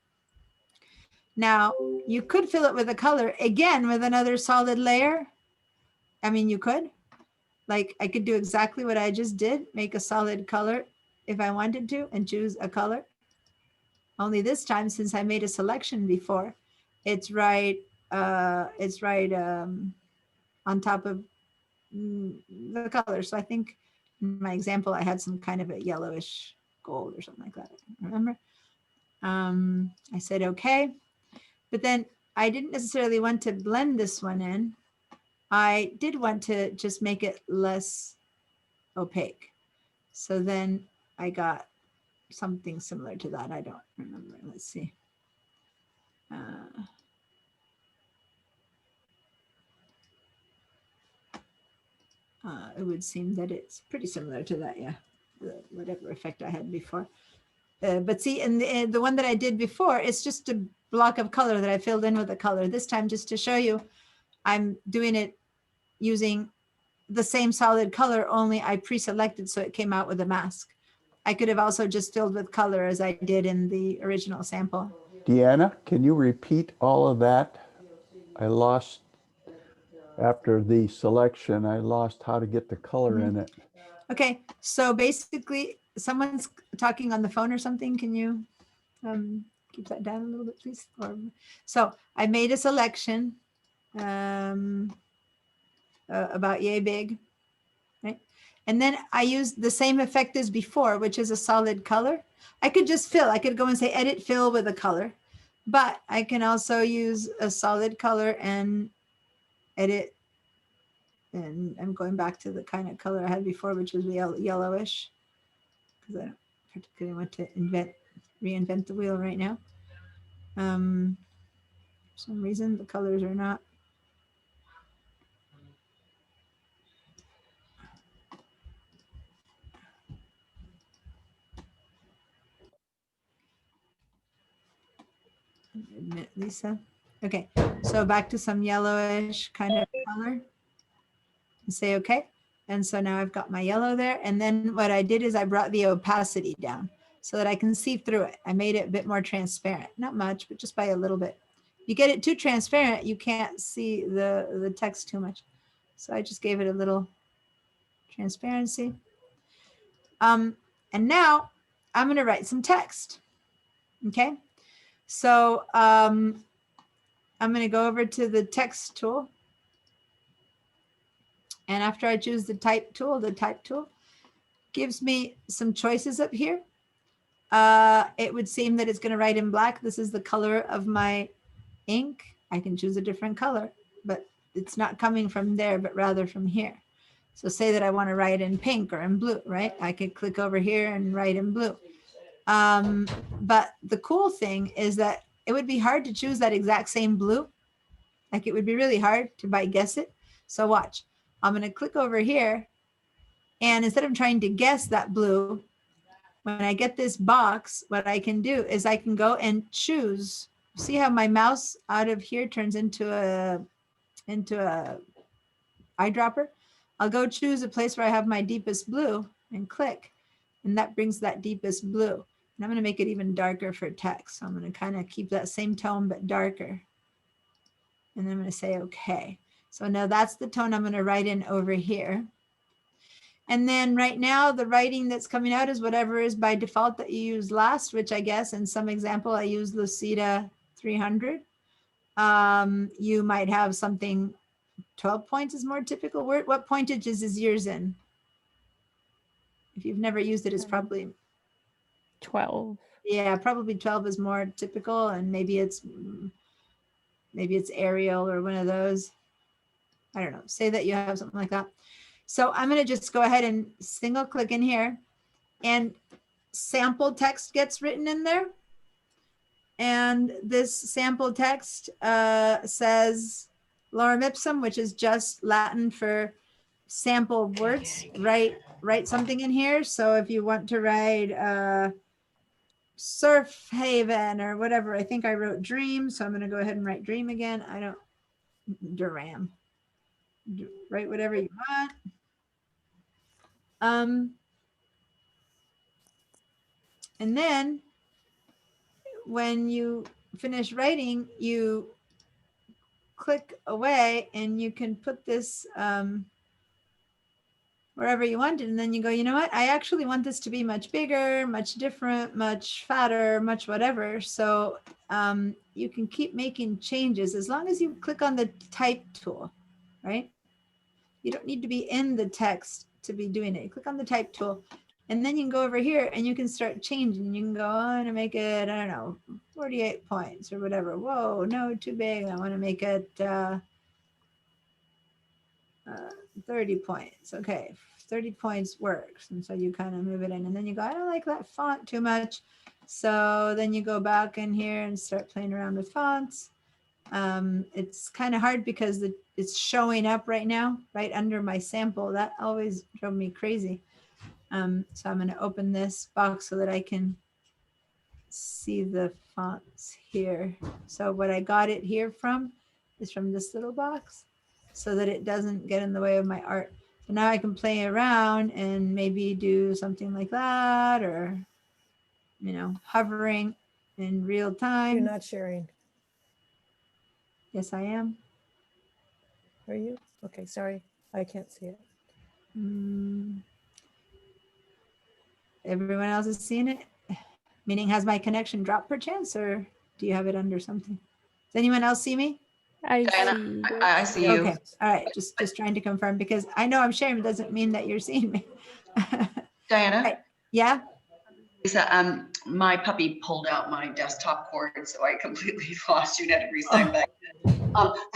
Now you could fill it with a color again with another solid layer. I mean, you could, like, I could do exactly what I just did, make a solid color if I wanted to and choose a color. Only this time, since I made a selection before, it's right on top of the color. So I think in my example, I had some kind of a yellowish gold or something like that. Remember? I said, okay, but then I didn't necessarily want to blend this one in. I did want to just make it less opaque. So then I got something similar to that. I don't remember. Let's see. It would seem that it's pretty similar to that, yeah, whatever effect I had before. But see, in the one that I did before, it's just a block of color that I filled in with a color. This time, just to show you, I'm doing it using the same solid color, only I pre-selected so it came out with a mask. I could have also just filled with color as I did in the original sample. Deanna, can you repeat all of that? I lost, after the selection, I lost how to get the color in it. Okay, so basically someone's talking on the phone or something. Can you keep that down a little bit, please? So I made a selection about yay big, right? And then I used the same effect as before, which is a solid color. I could just fill, I could go and say edit fill with a color, but I can also use a solid color and edit. And I'm going back to the kind of color I had before, which was yellowish, because I don't particularly want to reinvent the wheel right now. For some reason, the colors are not. Admit, Lisa. Okay, so back to some yellowish kind of color. And say okay. And so now I've got my yellow there. And then what I did is I brought the opacity down so that I can see through it. I made it a bit more transparent, not much, but just by a little bit. You get it too transparent, you can't see the text too much. So I just gave it a little transparency. And now I'm going to write some text. Okay. So I'm going to go over to the text tool. And after I choose the type tool gives me some choices up here. It would seem that it's going to write in black. This is the color of my ink. I can choose a different color, but it's not coming from there, but rather from here. So say that I want to write in pink or in blue, right? I could click over here and write in blue. But the cool thing is that it would be hard to choose that exact same blue. Like it would be really hard to by guess it. So watch. I'm going to click over here, and instead of trying to guess that blue, when I get this box, what I can do is I can go and choose. See how my mouse out of here turns into a eyedropper? I'll go choose a place where I have my deepest blue and click, and that brings that deepest blue. And I'm going to make it even darker for text. So I'm going to kind of keep that same tone, but darker. And then I'm going to say, okay. So now that's the tone I'm going to write in over here. And then right now, the writing that's coming out is whatever is by default that you used last, which I guess in some example, I use Lucida 300. You might have something 12 points is more typical. What pointages is yours in? If you've never used it, it's probably 12. Yeah, probably 12 is more typical, and maybe it's Arial or one of those. I don't know. Say that you have something like that. So I'm going to just go ahead and single click in here, and sample text gets written in there. And this sample text says lorem ipsum, which is just Latin for sample words. Write something in here. So if you want to write surf haven or whatever, I think I wrote dream. So I'm going to go ahead and write dream again. I don't, Duram. Write whatever you want. And then when you finish writing, you click away and you can put this wherever you want it. And then you go, you know what? I actually want this to be much bigger, much different, much fatter, much whatever. So you can keep making changes as long as you click on the type tool, right? You don't need to be in the text to be doing it. Click on the type tool, and then you can go over here and you can start changing. You can go on and make it, I don't know, 48 points or whatever. Whoa, no, too big. I want to make it 30 points. Okay, 30 points works. And so you kind of move it in, and then you go, I don't like that font too much. So then you go back in here and start playing around with fonts. It's kind of hard because it's showing up right now, right under my sample. That always drove me crazy. So I'm going to open this box so that I can see the fonts here. So what I got it here from is from this little box so that it doesn't get in the way of my art. So now I can play around and maybe do something like that, or, you know, hovering in real time. You're not sharing, Yes, I am. are you? Okay, sorry, I can't see it. Everyone else is seeing it? Meaning, has my connection dropped perchance, or do you have it under something? Does anyone else see me? I Diana, see. I see you. Okay, all right, just trying to confirm, because I know I'm sharing, but doesn't mean that you're seeing me. Diana, Right. Yeah, Lisa, my puppy pulled out my desktop cord, so I completely lost you and had to re-sign back.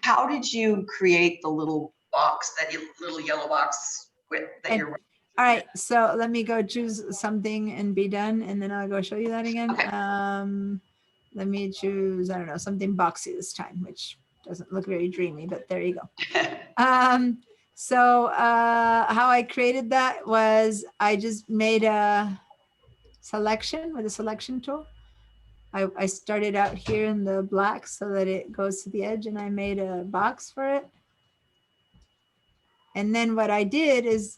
How did you create the little box, little yellow box with that And- you're? all right, so let me go choose something and be done, and then I'll go show you that again. Okay. Let me choose, I don't know, something boxy this time, which doesn't look very dreamy, but there you go. So how I created that was I just made a selection with a selection tool. I started out here in the black so that it goes to the edge, and I made a box for it. And then what I did is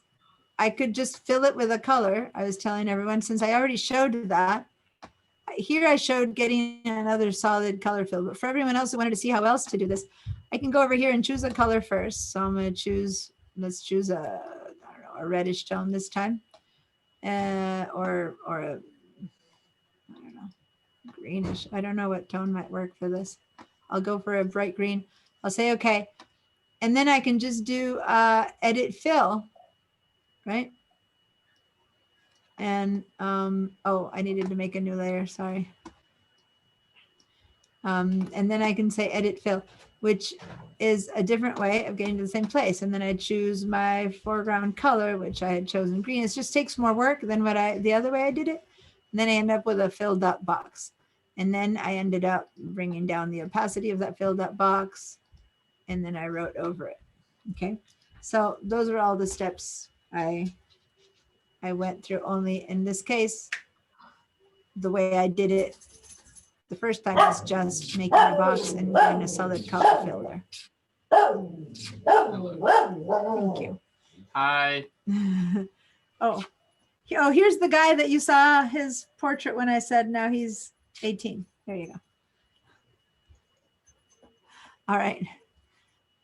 I could just fill it with a color. I was telling everyone, since I already showed that, here I showed getting another solid color fill, but for everyone else who wanted to see how else to do this, I can go over here and choose a color first. So I'm going to choose, let's choose I don't know, a reddish tone this time, or a, I don't know, greenish. I don't know what tone might work for this. I'll go for a bright green. I'll say, okay. And then I can just do edit fill, right? And, oh, I needed to make a new layer, sorry. And then I can say edit fill, which is a different way of getting to the same place. And then I choose my foreground color, which I had chosen green. It just takes more work than the other way I did it. And then I end up with a filled up box. And then I ended up bringing down the opacity of that filled up box. And then I wrote over it. Okay. So those are all the steps I went through. Only in this case, the way I did it the first time is just making a box and doing a solid color filter. Thank you. Hi. Oh, here's the guy that you saw his portrait when I said now he's 18. There you go. All right.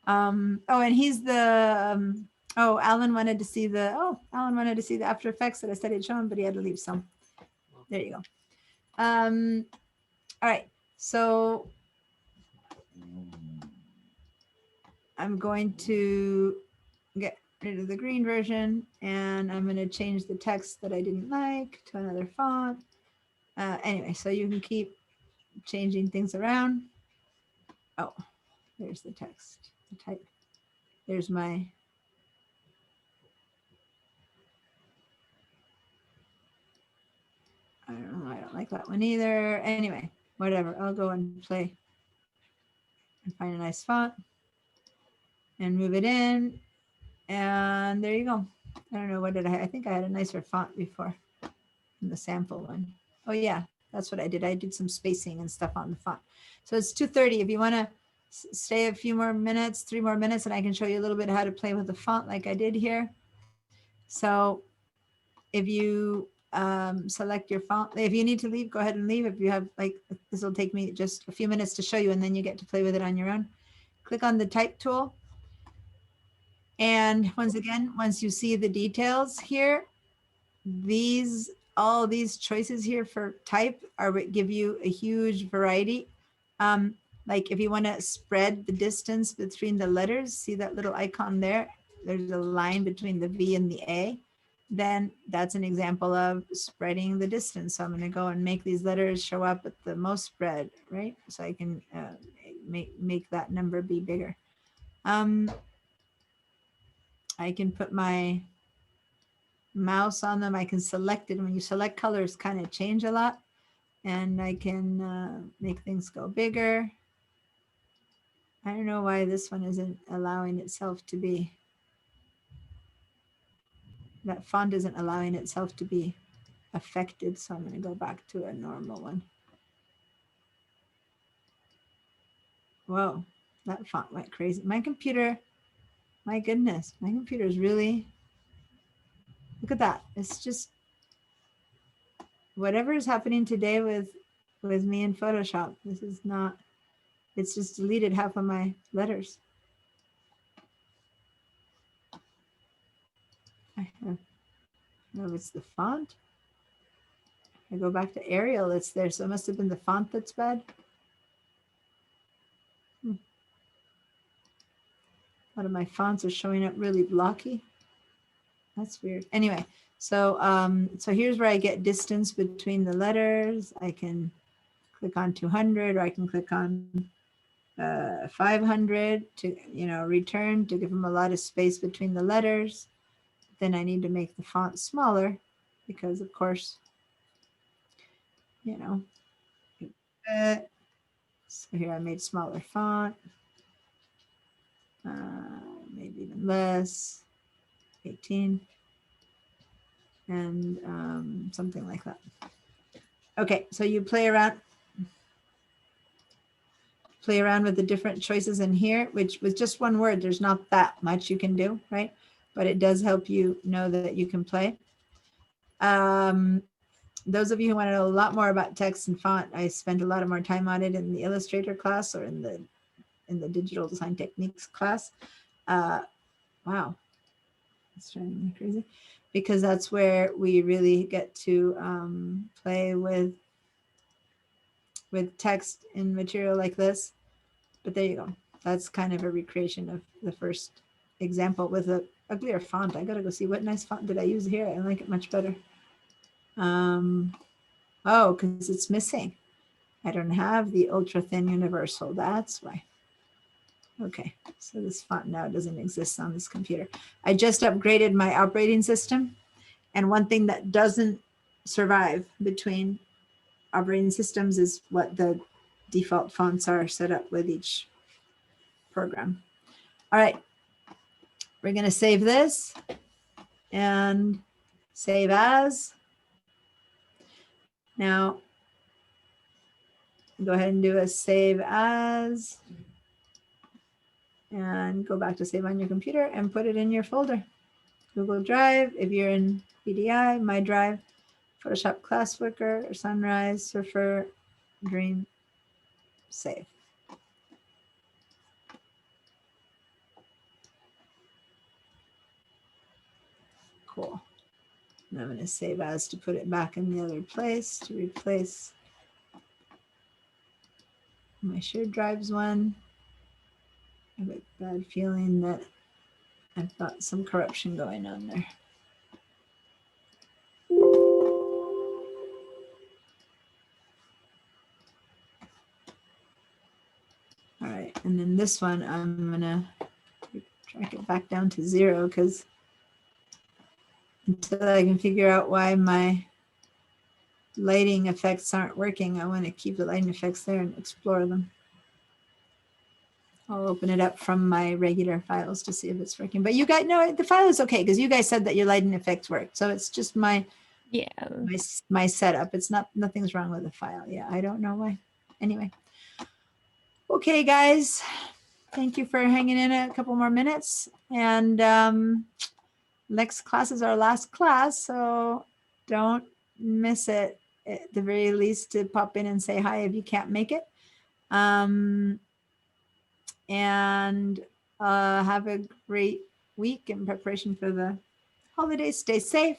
Oh, and he's the, Alan wanted to see the After Effects that I said he'd show him, but he had to leave some. There you go. All right. So I'm going to get rid of the green version, and I'm going to change the text that I didn't like to another font. Anyway, so you can keep changing things around. Oh, there's the text, the type. There's my, I don't know, I don't like that one either. Anyway, whatever, I'll go and play and find a nice font and move it in. And there you go. I don't know, what did I think I had a nicer font before in the sample one. Oh yeah, that's what I did. I did some spacing and stuff on the font. So it's 2:30. If you want to stay a few more minutes, 3 more minutes, and I can show you a little bit how to play with the font like I did here. So if you select your font, if you need to leave, go ahead and leave. If you have, like, this will take me just a few minutes to show you, and then you get to play with it on your own. Click on the type tool. And once again, once you see the details here, all these choices here for type are what give you a huge variety. Like if you want to spread the distance between the letters, see that little icon there? There's a line between the V and the A. Then that's an example of spreading the distance. So I'm going to go and make these letters show up at the most spread, right? So I can make that number be bigger. I can put my mouse on them. I can select it. When you select colors, kind of change a lot. And I can make things go bigger. I don't know why this one isn't allowing itself to be, that font isn't allowing itself to be affected. So I'm going to go back to a normal one. Whoa, that font went crazy. My computer, my goodness, my computer is really, look at that. It's just, whatever is happening today with me in Photoshop, this is not, it's just deleted half of my letters. I don't know if it's the font. I go back to Arial, it's there. So it must have been the font that's bad. A lot of my fonts are showing up really blocky. That's weird. Anyway, so so here's where I get distance between the letters. I can click on 200, or I can click on 500 to, return, to give them a lot of space between the letters. Then I need to make the font smaller because, of course, so here I made smaller font, maybe even less, 18, and something like that. Okay, so you play around with the different choices in here, which with just one word, there's not that much you can do, right? But it does help you know that you can play. Those of you who want to know a lot more about text and font, I spent a lot more time on it in the Illustrator class or in the Digital Design Techniques class. Wow, it's driving me crazy, because that's where we really get to play with text in material like this. But there you go. That's kind of a recreation of the first example with a uglier font. I gotta go see what nice font did I use here. I like it much better. Oh, because it's missing. I don't have the ultra thin universal. That's why. Okay, so this font now doesn't exist on this computer. I just upgraded my operating system, and one thing that doesn't survive between operating systems is what the default fonts are set up with each program. All right, we're going to save this and save as. Now, go ahead and do a save as. And go back to save on your computer and put it in your folder. Google Drive, if you're in PDI, My Drive, Photoshop Classworker, or Sunrise, Surfer, Dream, save. Cool. And I'm going to save as to put it back in the other place to replace my shared drives one. I have a bad feeling that I've got some corruption going on there. All right, and then this one, I'm gonna track it back down to 0 because until I can figure out why my lighting effects aren't working, I want to keep the lighting effects there and explore them. I'll open it up from my regular files to see if it's working. But you guys know the file is okay because you guys said that your lighting effects worked. So it's just my setup. It's nothing's wrong with the file. Yeah, I don't know why. Anyway. Okay, guys. Thank you for hanging in a couple more minutes. And next class is our last class, so don't miss it. At the very least, to pop in and say hi if you can't make it. And have a great week in preparation for the holidays. Stay safe.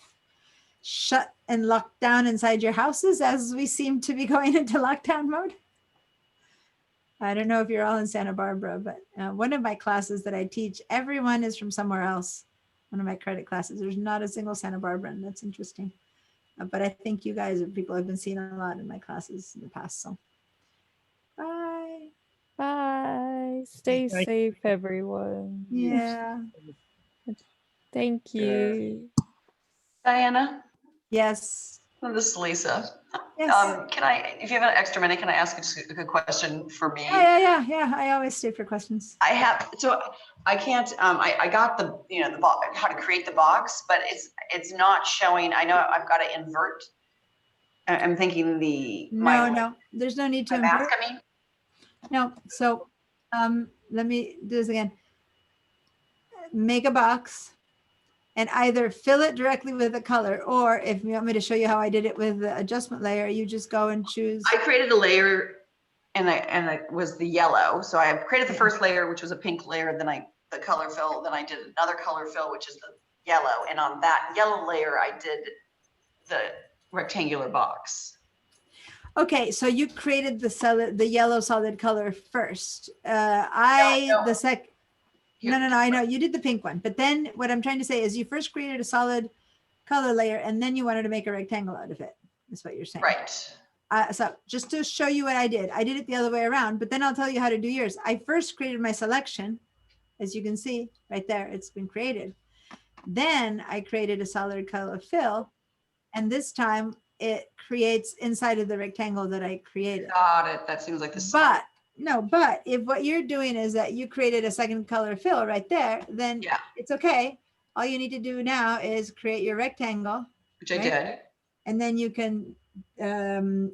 Shut and lock down inside your houses as we seem to be going into lockdown mode. I don't know if you're all in Santa Barbara, but one of my classes that I teach, everyone is from somewhere else. One of my credit classes, there's not a single Santa Barbara, and that's interesting. But I think you guys are people I've been seeing a lot in my classes in the past. So bye. Bye. Stay Thank safe, everyone. Yeah. Thank you. Diana, Yes. this is Lisa. Yes. Can I, if you have an extra minute, can I ask a good question for me? Yeah. I always stay for questions. I have, so I can't, I got the, the box, how to create the box, but it's not showing. I know I've got to invert. I'm thinking No, there's no need to invert. mask, I mean. No, so let me do this again. Make a box and either fill it directly with the color, or if you want me to show you how I did it with the adjustment layer, you just go and choose. I created a layer and it was the yellow. So I created the first layer, which was a pink layer. Then the color fill. Then I did another color fill, which is the yellow. And on that yellow layer, I did the rectangular box. Okay, so you created the yellow solid color first. No, I know you did the pink one, but then what I'm trying to say is you first created a solid color layer and then you wanted to make a rectangle out of it. That's what you're saying. Right. So just to show you what I did it the other way around, but then I'll tell you how to do yours. I first created my selection. As you can see right there, it's been created. Then I created a solid color fill. And this time it creates inside of the rectangle that I created. Got it. That seems like the same. But if what you're doing is that you created a second color fill right there, then it's okay. All you need to do now is create your rectangle. Which I did. And then you can, in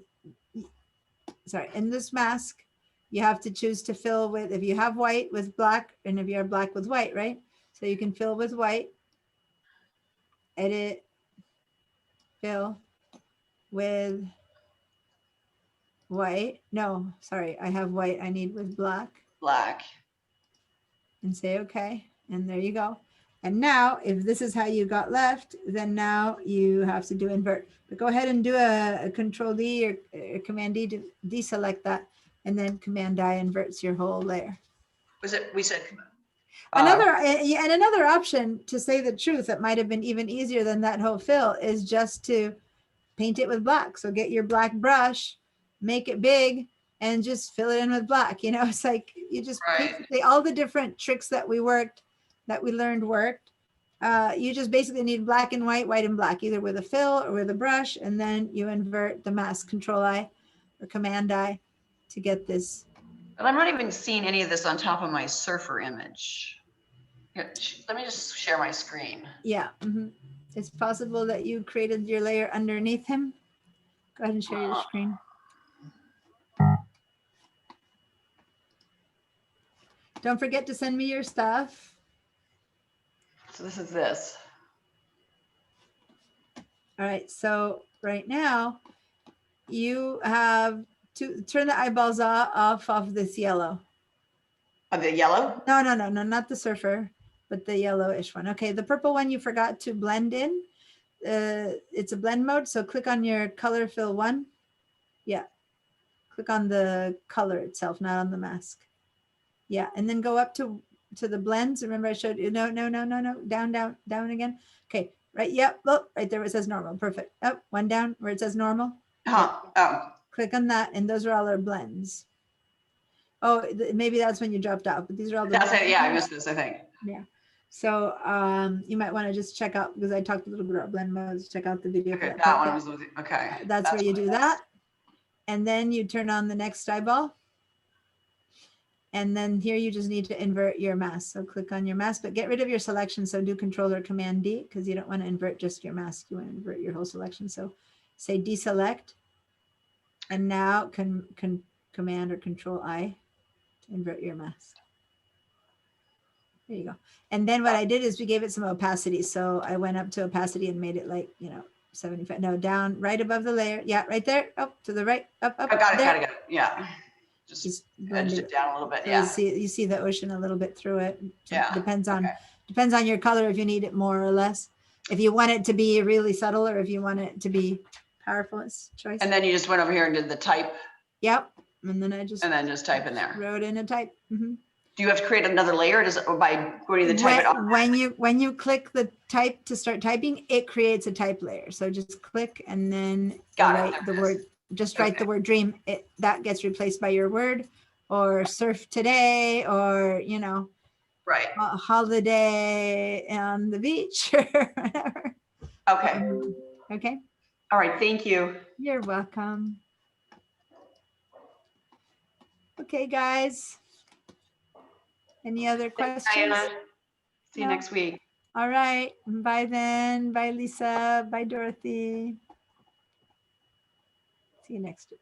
this mask, you have to choose to fill with, if you have white with black, and if you have black with white, right? So you can fill with white, edit, fill with white. No, sorry, I have white. I need with black. Black. And say okay. And there you go. And now, if this is how you got left, then now you have to do invert. But go ahead and do a Control D or a Command D to deselect that, and then Command I inverts your whole layer. We said another option, to say the truth, that might have been even easier than that whole fill, is just to paint it with black. So get your black brush, make it big, and just fill it in with black. It's like you just basically all the different tricks that we learned worked. You just basically need black and white, white and black, either with a fill or with a brush, and then you invert the mask. Control I or Command I to get this. But I'm not even seeing any of this on top of my surfer image. Here, let me just share my screen. Yeah. It's possible that you created your layer underneath him. Go ahead and share your screen. Don't forget to send me your stuff. So this is this. All right, so right now you have to turn the eyeballs off of this yellow. Of the yellow? No, not the surfer, but the yellowish one. Okay, the purple one you forgot to blend in. It's a blend mode, so click on your color fill one. Yeah, click on the color itself, not on the mask. Yeah, and then go up to the blends. Remember I showed you, no, down again. Okay, right, yep, look, right there where it says normal, perfect. Up, one down where it says normal. Oh, Click on that, and those are all our blends. Oh, maybe that's when you dropped out, but these are all the. that's it. Yeah, I blends. missed this, I think. Yeah. So you might want to just check out, because I talked a little bit about blend modes, check out the video. for Okay, that that part. one was, okay. That's where you what do it is. that. And then you turn on the next eyeball. And then here you just need to invert your mask. So click on your mask, but get rid of your selection. So do Control or Command D, because you don't want to invert just your mask. You want to invert your whole selection. So say deselect. And now Command or Control I to invert your mask. There you go. And then what I did is we gave it some opacity. So I went up to opacity and made it like, 75. No, down right above the layer. Yeah, right there. Up to the right. Up. I got it, there. got it. Yeah. Just edged it down a little bit, So yeah. you see the ocean a little bit through it. So Yeah, Depends on okay. your color if you need it more or less. If you want it to be really subtle or if you want it to be powerful, it's choice. And then you just went over here and did the type Yep. And then I just and then just type in there. wrote in a type. Mhm. Do you have to create another layer or by going to the type it up? When you click the type to start typing, it creates a type layer. So just click and then write the word. Just write the word dream. That gets replaced by your word, or surf today, or right, a holiday on the beach or whatever. Okay. Okay. All right. Thank you. You're welcome. Okay, guys. Any other Thanks, questions? Diana. See you No? next week. All right. Bye then. Bye, Lisa. Bye, Dorothy. See you next week.